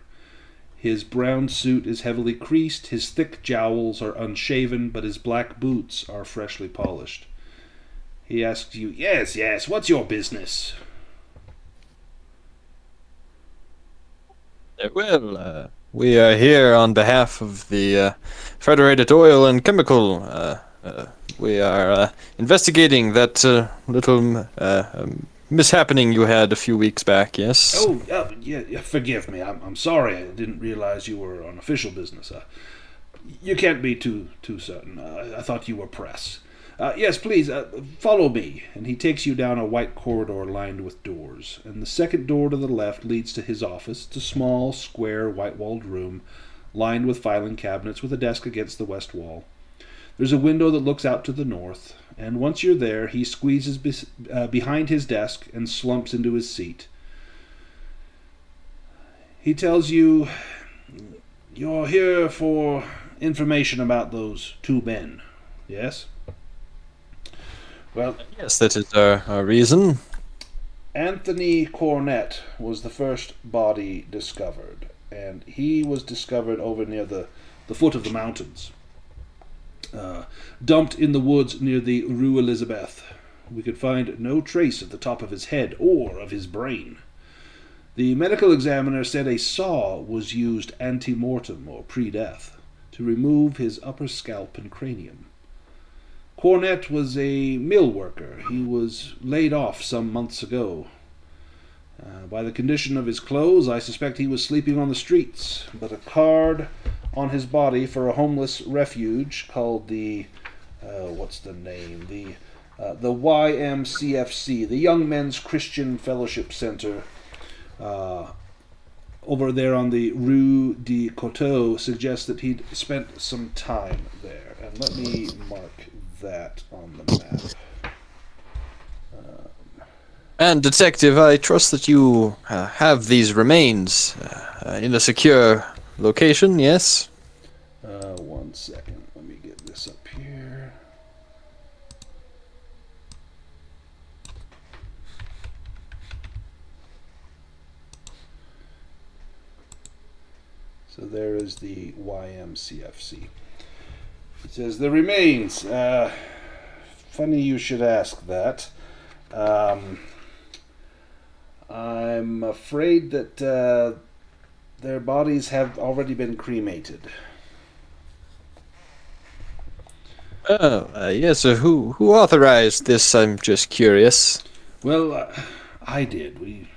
His brown suit is heavily creased, his thick jowls are unshaven, but his black boots are freshly polished. He asks you, Yes, what's your business? Well, we are here on behalf of the Federated Oil and Chemical. We are investigating that little mishappening you had a few weeks back, yes? Oh, yeah, forgive me. I'm sorry. I didn't realize you were on official business. You can't be too certain. I thought you were press. Yes, please, follow me. And he takes you down a white corridor lined with doors. And the second door to the left leads to his office. It's a small, square, white-walled room lined with filing cabinets with a desk against the west wall. There's a window that looks out to the north, and once you're there, he squeezes behind his desk and slumps into his seat. He tells you, you're here for information about those 2 men, yes? Well, yes, that is our reason. Anthony Cornett was the first body discovered, and he was discovered over near the foot of the mountains. Dumped in the woods near the Rue Elizabeth. We could find no trace of the top of his head or of his brain. The medical examiner said a saw was used ante-mortem, or pre-death, to remove his upper scalp and cranium. Cornett was a mill worker. He was laid off some months ago. By the condition of his clothes, I suspect he was sleeping on the streets, but a card on his body for a homeless refuge called the what's the name? The YMCFC, the Young Men's Christian Fellowship Center, over there on the Rue de Coteau suggests that he'd spent some time there. And let me mark that on the map. And Detective, I trust that you have these remains in a secure location, yes? 1 second. Let me get this up here. So there is the YMCFC. It says the remains. Funny you should ask that. I'm afraid that their bodies have already been cremated. Oh, yes. Who authorized this? I'm just curious. Well, I did.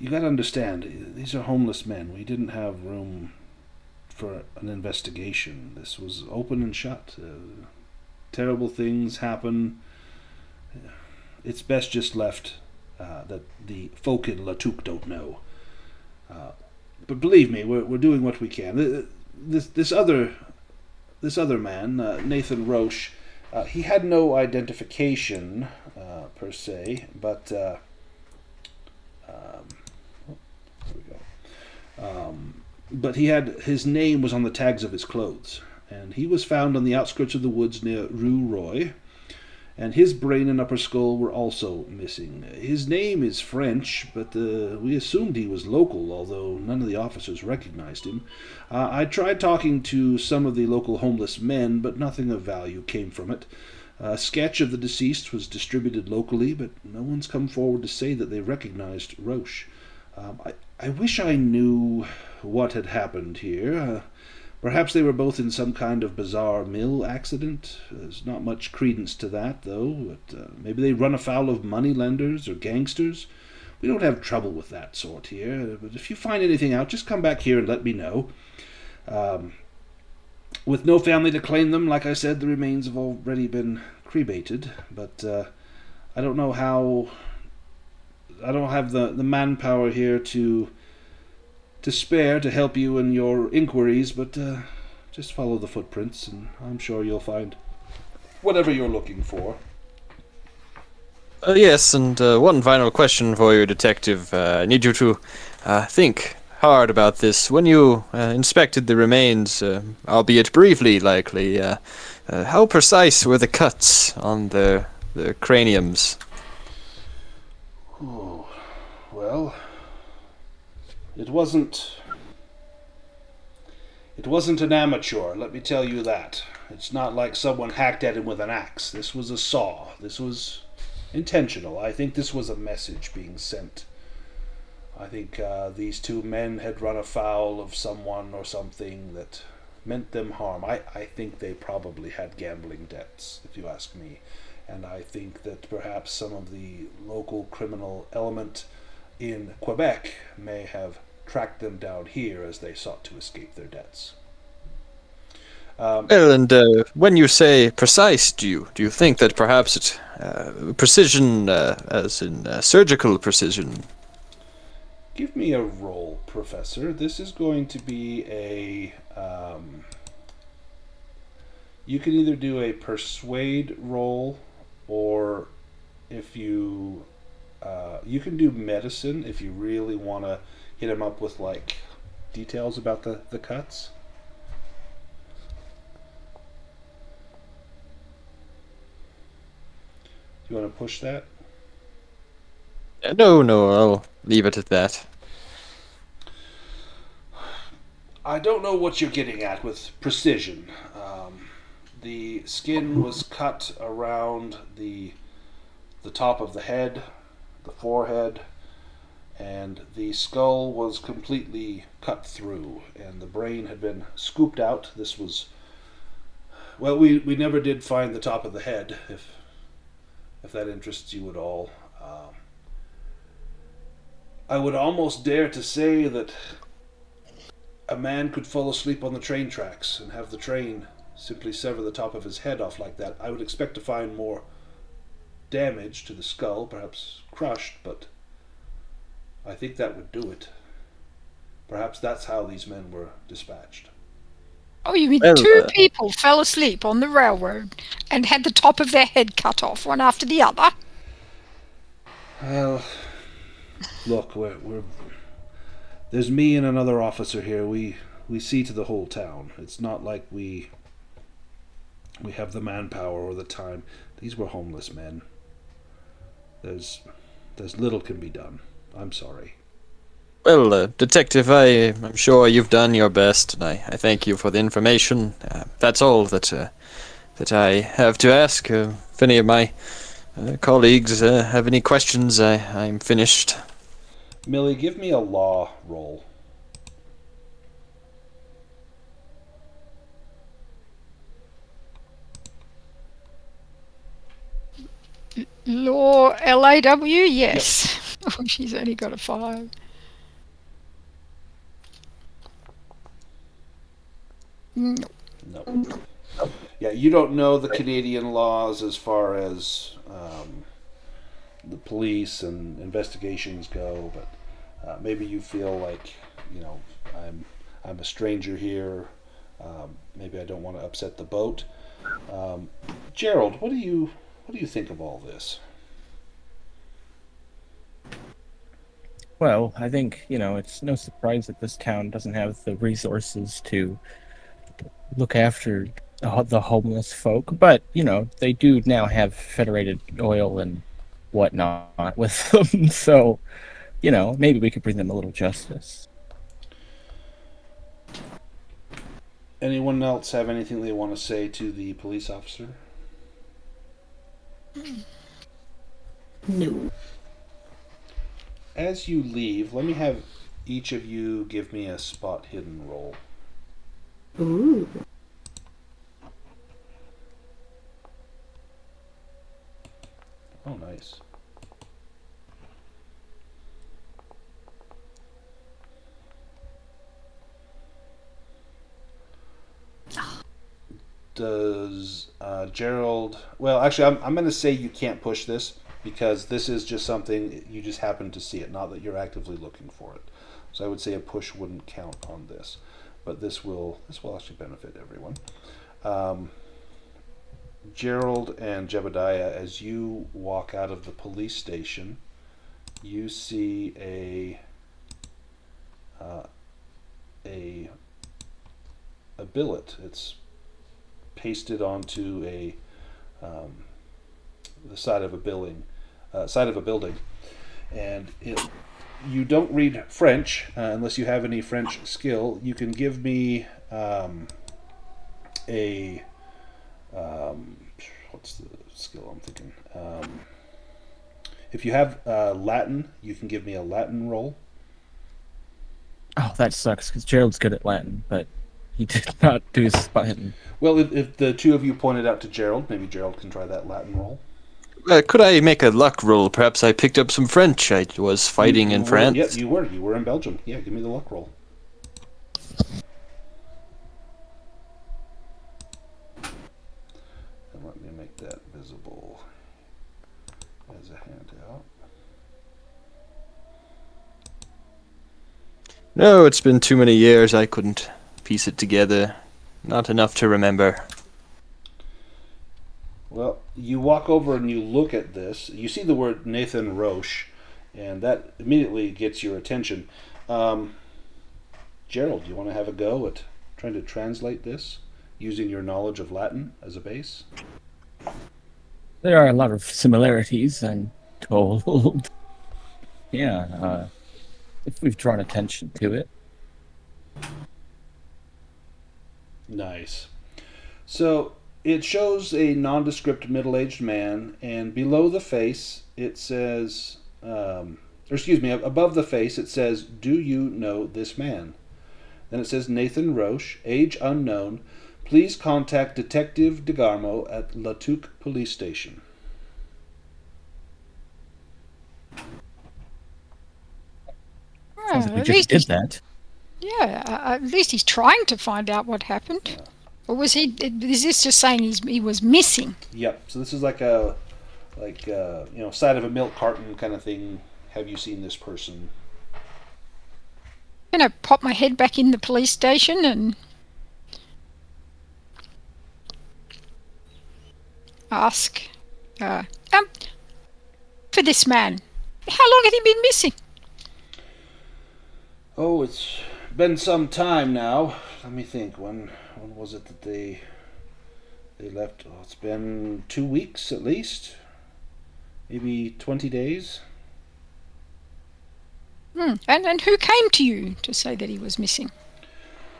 You got to understand, these are homeless men. We didn't have room for an investigation. This was open and shut. Terrible things happen. It's best just left that the folk in Latuc don't know. But believe me, we're doing what we can. This other man, Nathan Roche, he had no identification per se, but there we go. But his name was on the tags of his clothes, and he was found on the outskirts of the woods near Rue Roy. And his brain and upper skull were also missing. His name is French, but we assumed he was local, although none of the officers recognized him. I tried talking to some of the local homeless men, but nothing of value came from it. A sketch of the deceased was distributed locally, but no one's come forward to say that they recognized Roche. I wish I knew what had happened here. Perhaps they were both in some kind of bizarre mill accident. There's not much credence to that, though. But maybe they run afoul of moneylenders or gangsters. We don't have trouble with that sort here. But if you find anything out, just come back here and let me know. With no family to claim them, like I said, the remains have already been cremated. But I don't know how... I don't have the manpower here to spare to help you in your inquiries, but just follow the footprints, and I'm sure you'll find whatever you're looking for. Yes, and one final question for you, Detective. I need you to think hard about this. When you inspected the remains, albeit briefly likely, how precise were the cuts on the craniums? Oh, well... It wasn't an amateur, let me tell you that. It's not like someone hacked at him with an axe. This was a saw. This was intentional. I think this was a message being sent. I think these two men had run afoul of someone or something that meant them harm. I think they probably had gambling debts, if you ask me. And I think that perhaps some of the local criminal element in Quebec may have tracked them down here as they sought to escape their debts. Well, and when you say precise, do you think that perhaps it's precision, as in surgical precision? Give me a roll, Professor. This is going to be a... you can either do a persuade roll, or if you... you can do medicine if you really want to hit him up with, like, details about the cuts. Do you want to push that? No, I'll leave it at that. I don't know what you're getting at with precision. The skin was cut around the top of the head, the forehead, and the skull was completely cut through, and the brain had been scooped out. This was... Well, we never did find the top of the head, if that interests you at all. I would almost dare to say that a man could fall asleep on the train tracks and have the train simply sever the top of his head off like that. I would expect to find more damage to the skull, perhaps crushed, but I think that would do it. Perhaps that's how these men were dispatched. Oh, you mean Well, two people fell asleep on the railroad and had the top of their head cut off, one after the other? Well, look, there's me and another officer here. We see to the whole town. It's not like we have the manpower or the time. These were homeless men. There's little can be done. I'm sorry. Well, Detective, I'm sure you've done your best, and I thank you for the information. That's all that I have to ask. If any of my colleagues have any questions, I'm finished. Millie, give me a law roll. Law LAW, yes. Oh, she's only got a 5. No. No. Yeah, you don't know the Canadian laws as far as the police and investigations go, but maybe you feel like, I'm a stranger here. Maybe I don't want to upset the boat. Gerold, what do you think of all this? Well, I think, it's no surprise that this town doesn't have the resources to look after the homeless folk, but, they do now have Federated oil and whatnot with them, so, maybe we could bring them a little justice. Anyone else have anything they want to say to the police officer? No. As you leave, let me have each of you give me a spot hidden roll. Ooh. Oh, nice. Does Gerold... Well, actually, I'm going to say you can't push this because this is just something you just happen to see it, not that you're actively looking for it. So I would say a push wouldn't count on this, but this will actually benefit everyone. Gerold and Jebediah, as you walk out of the police station, you see a billet. It's pasted onto the side of a building, and you don't read French unless you have any French skill. You can give me what's the skill I'm thinking? If you have Latin, you can give me a Latin roll. Oh, that sucks, because Gerald's good at Latin, but he did not do his spot hidden. Well, if the two of you pointed out to Gerold, maybe Gerold can try that Latin roll. Could I make a luck roll? Perhaps I picked up some French. I was fighting in France. Yep, you were. You were in Belgium. Yeah, give me the luck roll. And let me make that visible as a handout. No, it's been too many years. I couldn't piece it together. Not enough to remember. Well, you walk over and you look at this. You see the word Nathan Roche, and that immediately gets your attention. Gerold, do you want to have a go at trying to translate this using your knowledge of Latin as a base? There are a lot of similarities, I'm told. Yeah, if we've drawn attention to it. Nice. So it shows a nondescript middle-aged man, and below the face it says, above the face it says, "Do you know this man?" Then it says, "Nathan Roche, age unknown. Please contact Detective DeGarmo at La Tuque Police Station." Sounds like we just did that. Yeah, at least he's trying to find out what happened. Yeah. Or was he? Is this just saying he was missing? Yep. So this is like a side of a milk carton kind of thing. Have you seen this person? gonna pop my head back in the police station and ask, for this man, how long had he been missing? Oh, it's been some time now. Let me think. When was it that they left? Oh, it's been 2 weeks at least. Maybe 20 days. And who came to you to say that he was missing?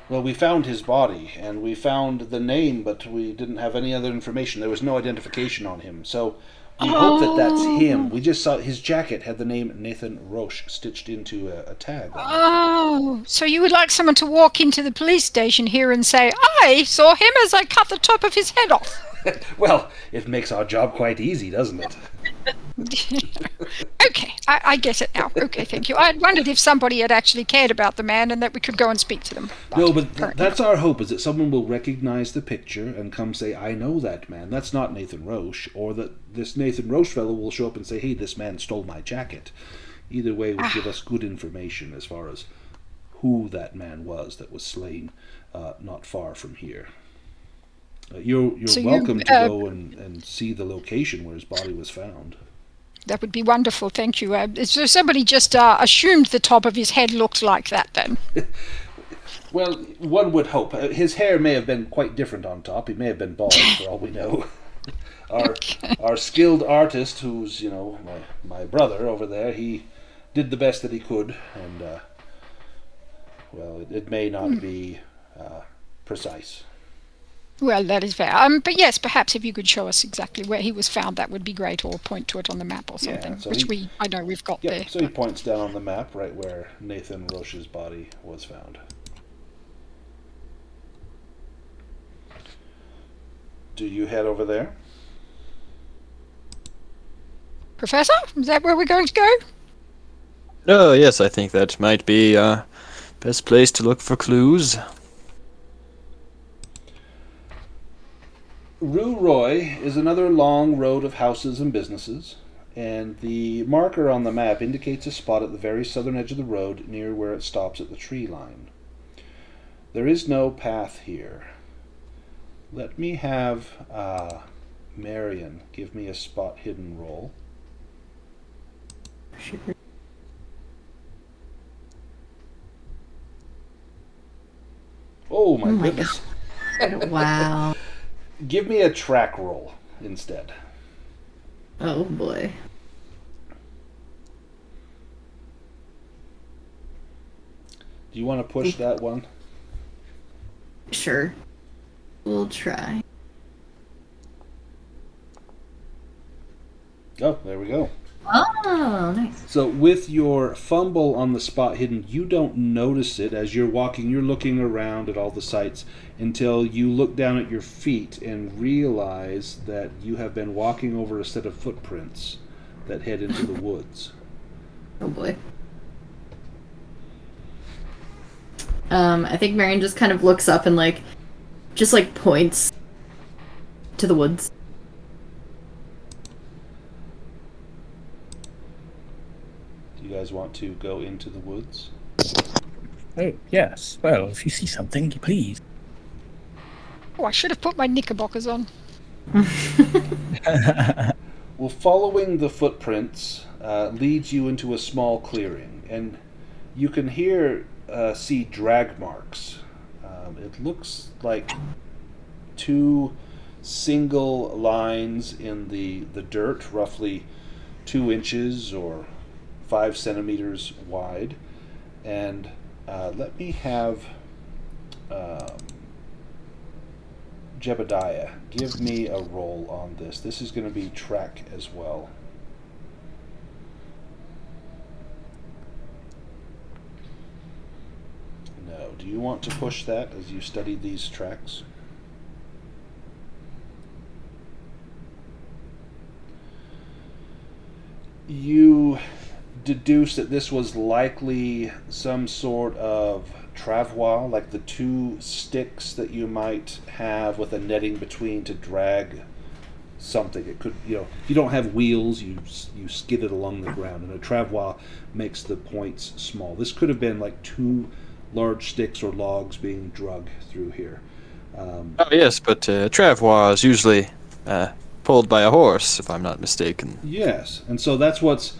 Well, we found his body, and we found the name, but we didn't have any other information. There was no identification on him, so we hope that that's him. We just saw his jacket had the name Nathan Roche stitched into a tag. Oh, so you would like someone to walk into the police station here and say, I saw him as I cut the top of his head off. Well, it makes our job quite easy, doesn't it? Okay, I get it now. Okay, thank you. I wondered if somebody had actually cared about the man and that we could go and speak to them. No, but that's our hope, is that someone will recognize the picture and come say, I know that man. That's not Nathan Roche. Or that this Nathan Roche fellow will show up and say, hey, this man stole my jacket. Either way would give us good information as far as who that man was that was slain not far from here. You're welcome to go and see the location where his body was found. That would be wonderful, thank you. So somebody just assumed the top of his head looked like that then? Well, one would hope. His hair may have been quite different on top. He may have been bald, for all we know. Our skilled artist, who's, my brother over there, he did the best that he could, and, well, it may not be precise. Well, that is fair. But yes, perhaps if you could show us exactly where he was found, that would be great, or point to it on the map or something, so I know we've got there. So he points down on the map right where Nathan Roche's body was found. Do you head over there? Professor, is that where we're going to go? Oh, yes, I think that might be best place to look for clues. Rue Roy is another long road of houses and businesses, and the marker on the map indicates a spot at the very southern edge of the road near where it stops at the tree line. There is no path here. Let me have Marian give me a spot hidden roll. Sure. Oh my goodness. Wow. Give me a track roll instead. Oh boy. Do you want to push that one? Sure. We'll try. Oh, there we go. Oh, nice. So with your fumble on the spot hidden, you don't notice it as you're walking. You're looking around at all the sites until you look down at your feet and realize that you have been walking over a set of footprints that head into the woods. Oh boy. I think Marian just kind of looks up and just points to the woods. Do you guys want to go into the woods? Oh, yes. Well, if you see something, please. Oh, I should have put my knickerbockers on. Well, following the footprints leads you into a small clearing, and you can see drag marks. It looks like two single lines in the dirt, roughly 2 inches or 5 centimeters wide, and let me have Jebediah give me a roll on this. This is going to be track as well. No. Do you want to push that as you study these tracks? You deduce that this was likely some sort of travois, like the 2 sticks that you might have with a netting between to drag something. It could, if you don't have wheels, you skid it along the ground, and a travois makes the points small. This could have been like 2 large sticks or logs being drug through here. Oh yes, but travois is usually pulled by a horse, if I'm not mistaken. Yes, and so that's what's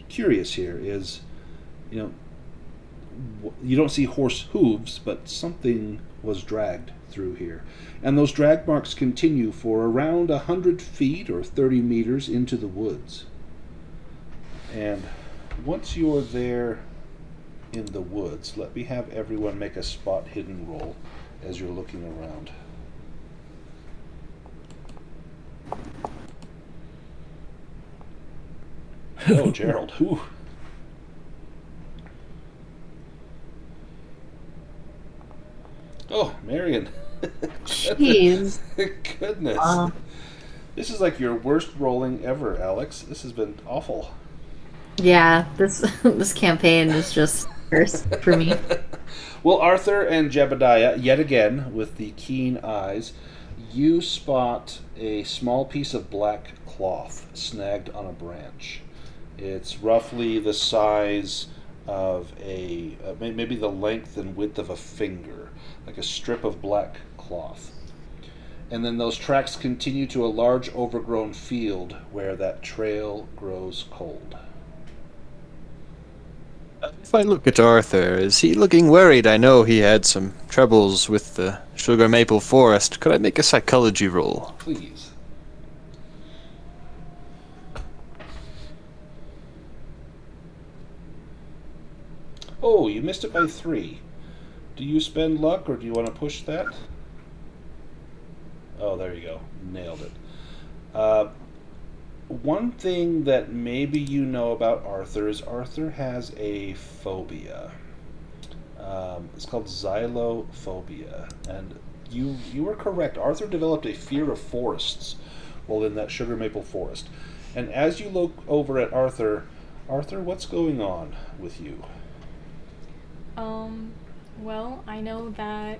curious here is, you don't see horse hooves, but something was dragged through here. And those drag marks continue for around 100 feet or 30 meters into the woods. And once you're there in the woods, let me have everyone make a spot hidden roll as you're looking around. Oh, Gerold. Whew. Oh, Marian. Jeez. Goodness. This is like your worst rolling ever, Alex. This has been awful. Yeah, this campaign is just worse for me. Well, Arthur and Jebediah, yet again, with the keen eyes, you spot a small piece of black cloth snagged on a branch. It's roughly the size of maybe the length and width of a finger, like a strip of black cloth. And then those tracks continue to a large overgrown field where that trail grows cold. If I look at Arthur, is he looking worried? I know he had some troubles with the sugar maple forest. Could I make a psychology roll? Please. Oh, you missed it by 3. Do you spend luck, or do you want to push that? Oh, there you go. Nailed it. One thing that maybe you know about Arthur is Arthur has a phobia. It's called xylophobia. And you were correct. Arthur developed a fear of forests while in that sugar maple forest. And as you look over at Arthur, what's going on with you? Well, I know that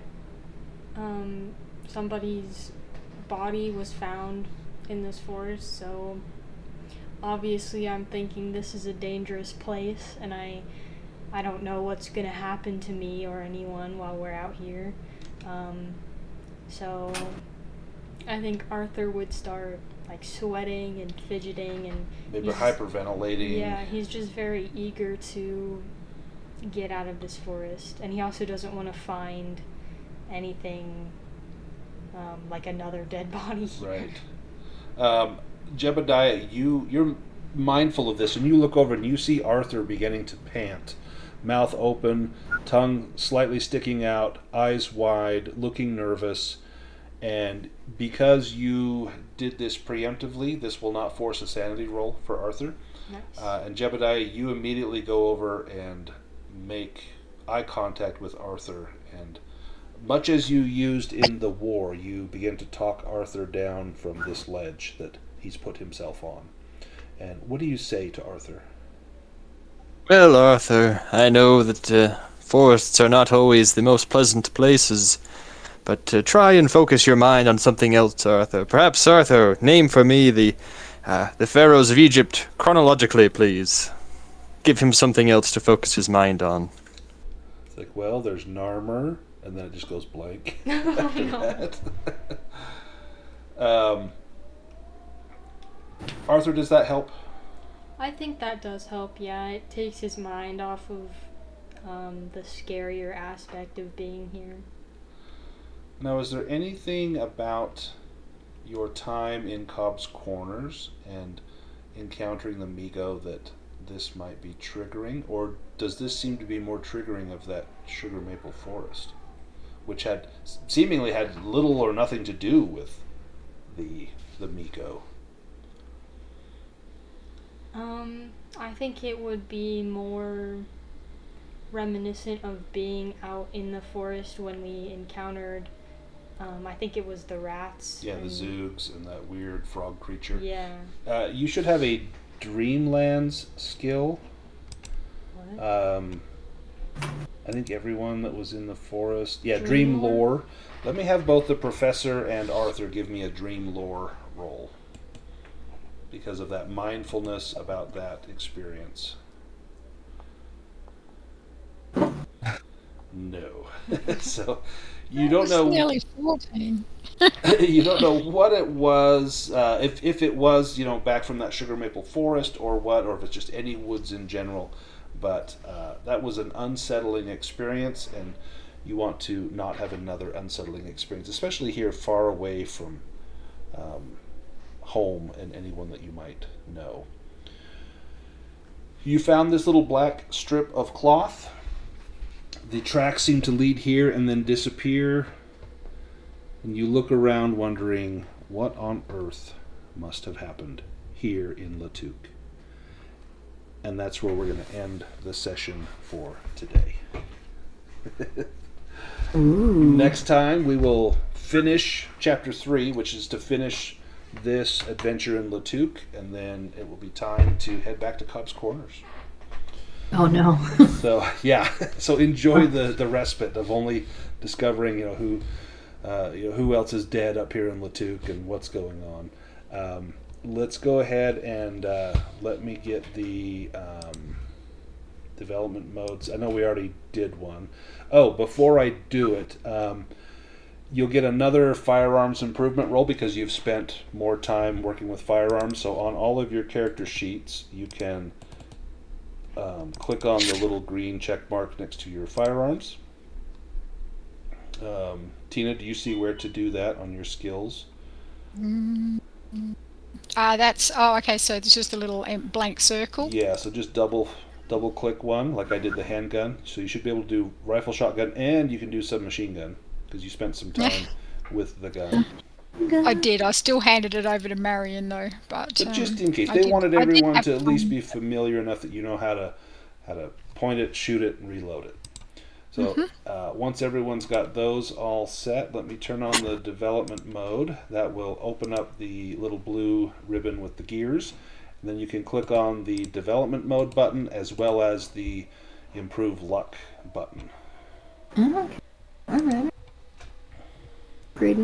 somebody's body was found in this forest, so obviously I'm thinking this is a dangerous place, and I don't know what's gonna happen to me or anyone while we're out here. So I think Arthur would start like sweating and fidgeting, and Maybe hyperventilating. yeah, he's just very eager to get out of this forest, and he also doesn't want to find anything like another dead body. Right. Jebediah, you're mindful of this, and you look over and you see Arthur beginning to pant, mouth open, tongue slightly sticking out, eyes wide, looking nervous. And because you did this preemptively, this will not force a sanity roll for Arthur. Nice. And Jebediah, you immediately go over and make eye contact with Arthur, and much as you used in the war, you begin to talk Arthur down from this ledge that he's put himself on. And what do you say to Arthur? Well, Arthur, I know that forests are not always the most pleasant places, but try and focus your mind on something else, Arthur. Perhaps, Arthur, name for me the pharaohs of Egypt chronologically, please. Give him something else to focus his mind on. It's like, well, there's Narmer, and then it just goes blank Oh, after no. that. Arthur, does that help? I think that does help, yeah. It takes his mind off of the scarier aspect of being here. Now, is there anything about your time in Cobb's Corners and encountering the Migo that this might be triggering, or does this seem to be more triggering of that sugar maple forest, which had seemingly had little or nothing to do with the Migo? I think it would be more reminiscent of being out in the forest when we encountered, I think it was the rats. Yeah, the Zoogs and that weird frog creature. Yeah. You should have a Dreamlands skill. What? I think everyone that was in the forest. Yeah, Dream dream lore? lore. Let me have both the professor and Arthur give me a dream lore roll, because of that mindfulness about that experience. No. So you don't know. Nearly 14. You don't know what it was. If it was, back from that sugar maple forest or what, or if it's just any woods in general. But that was an unsettling experience, and you want to not have another unsettling experience, especially here far away from home and anyone that you might know. You found this little black strip of cloth. The tracks seem to lead here and then disappear. And you look around wondering what on earth must have happened here in Latuq. And that's where we're going to end the session for today. Next time we will finish Chapter 3, which is to finish this adventure in Latuq, and then it will be time to head back to Cobb's Corners. Oh no. So yeah, so enjoy the respite of only discovering who else is dead up here in Latuq and what's going on. Let's go ahead and let me get the development modes. I know we already did one. Oh, before I do it, you'll get another firearms improvement roll because you've spent more time working with firearms. So on all of your character sheets, you can click on the little green check mark next to your firearms. Tina, do you see where to do that on your skills? Okay, so it's just a little blank circle. Yeah, so just double click one, like I did the handgun. So you should be able to do rifle, shotgun, and you can do submachine gun because you spent some time with the gun. I did. I still handed it over to Marian though, but just in case, they wanted everyone to at least be familiar enough that you know how to point it, shoot it, and reload it. So once everyone's got those all set, let me turn on the development mode. That will open up the little blue ribbon with the gears. And then you can click on the development mode button as well as the improve luck button. Okay. All right. Great.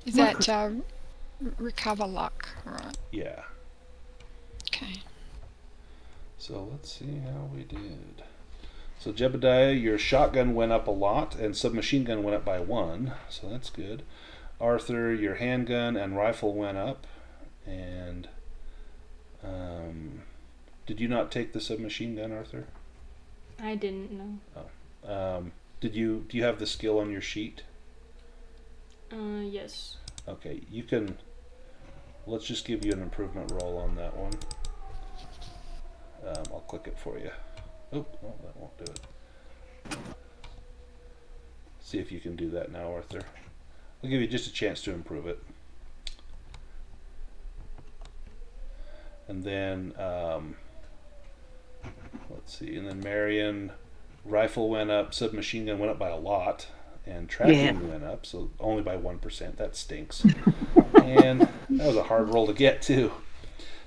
Is that recover luck, right? Yeah. Okay. So let's see how we did. So Jebediah, your shotgun went up a lot, and submachine gun went up by 1, so that's good. Arthur, your handgun and rifle went up, and did you not take the submachine gun, Arthur? I didn't know. Oh. Do you have the skill on your sheet? Yes. Okay, let's just give you an improvement roll on that one. I'll click it for you. Oh, no, that won't do it. See if you can do that now, Arthur. I'll give you just a chance to improve it. And then, let's see, and then Marian, rifle went up, submachine gun went up by a lot, and tracking went up, so only by 1%. That stinks. And that was a hard roll to get, too.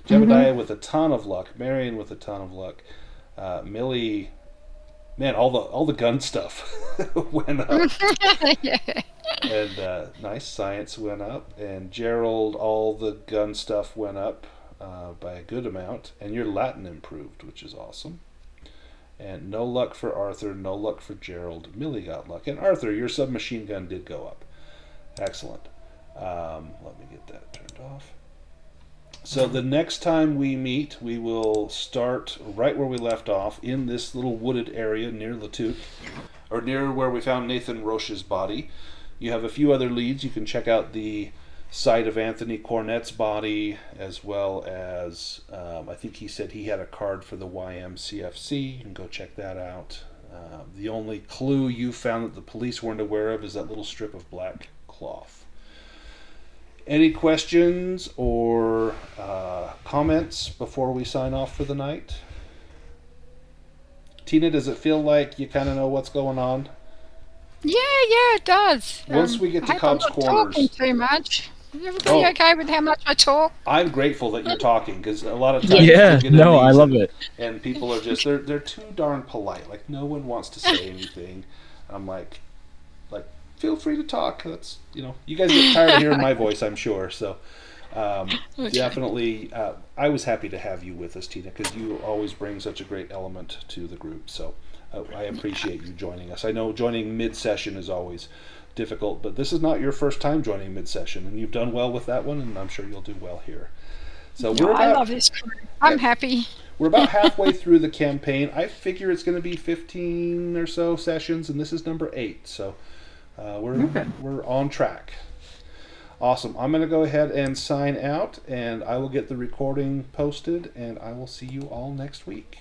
Jebediah with a ton of luck, Marian with a ton of luck. Millie, man, all the gun stuff went up. Yeah. And nice, science went up. And Gerold, all the gun stuff went up by a good amount. And your Latin improved, which is awesome. And no luck for Arthur, no luck for Gerold. Millie got luck. And Arthur, your submachine gun did go up. Excellent. Let me get that turned off. So the next time we meet, we will start right where we left off in this little wooded area near Latuq, or near where we found Nathan Roche's body. You have a few other leads. You can check out the site of Anthony Cornett's body, as well as I think he said he had a card for the YMCFC. You can go check that out. The only clue you found that the police weren't aware of is that little strip of black cloth. Any questions or comments before we sign off for the night? Tina, does it feel like you kind of know what's going on? Yeah, it does. Once we get to Cobb's Corners. I'm not talking too much. Is everybody okay with how much I talk? I'm grateful that you're talking, because a lot of times I love it. And people are just they're too darn polite. Like, no one wants to say anything. I'm like feel free to talk. That's you guys get tired of hearing my voice, I'm sure. So Definitely, I was happy to have you with us, Tina, because you always bring such a great element to the group. So I appreciate you joining us. I know joining mid-session is always difficult, but this is not your first time joining mid-session, and you've done well with that one, and I'm sure you'll do well here. So I love this crew. I'm happy. We're about halfway through the campaign. I figure it's going to be 15 or so sessions, and this is number 8. So we're on track. Awesome. I'm going to go ahead and sign out, and I will get the recording posted, and I will see you all next week.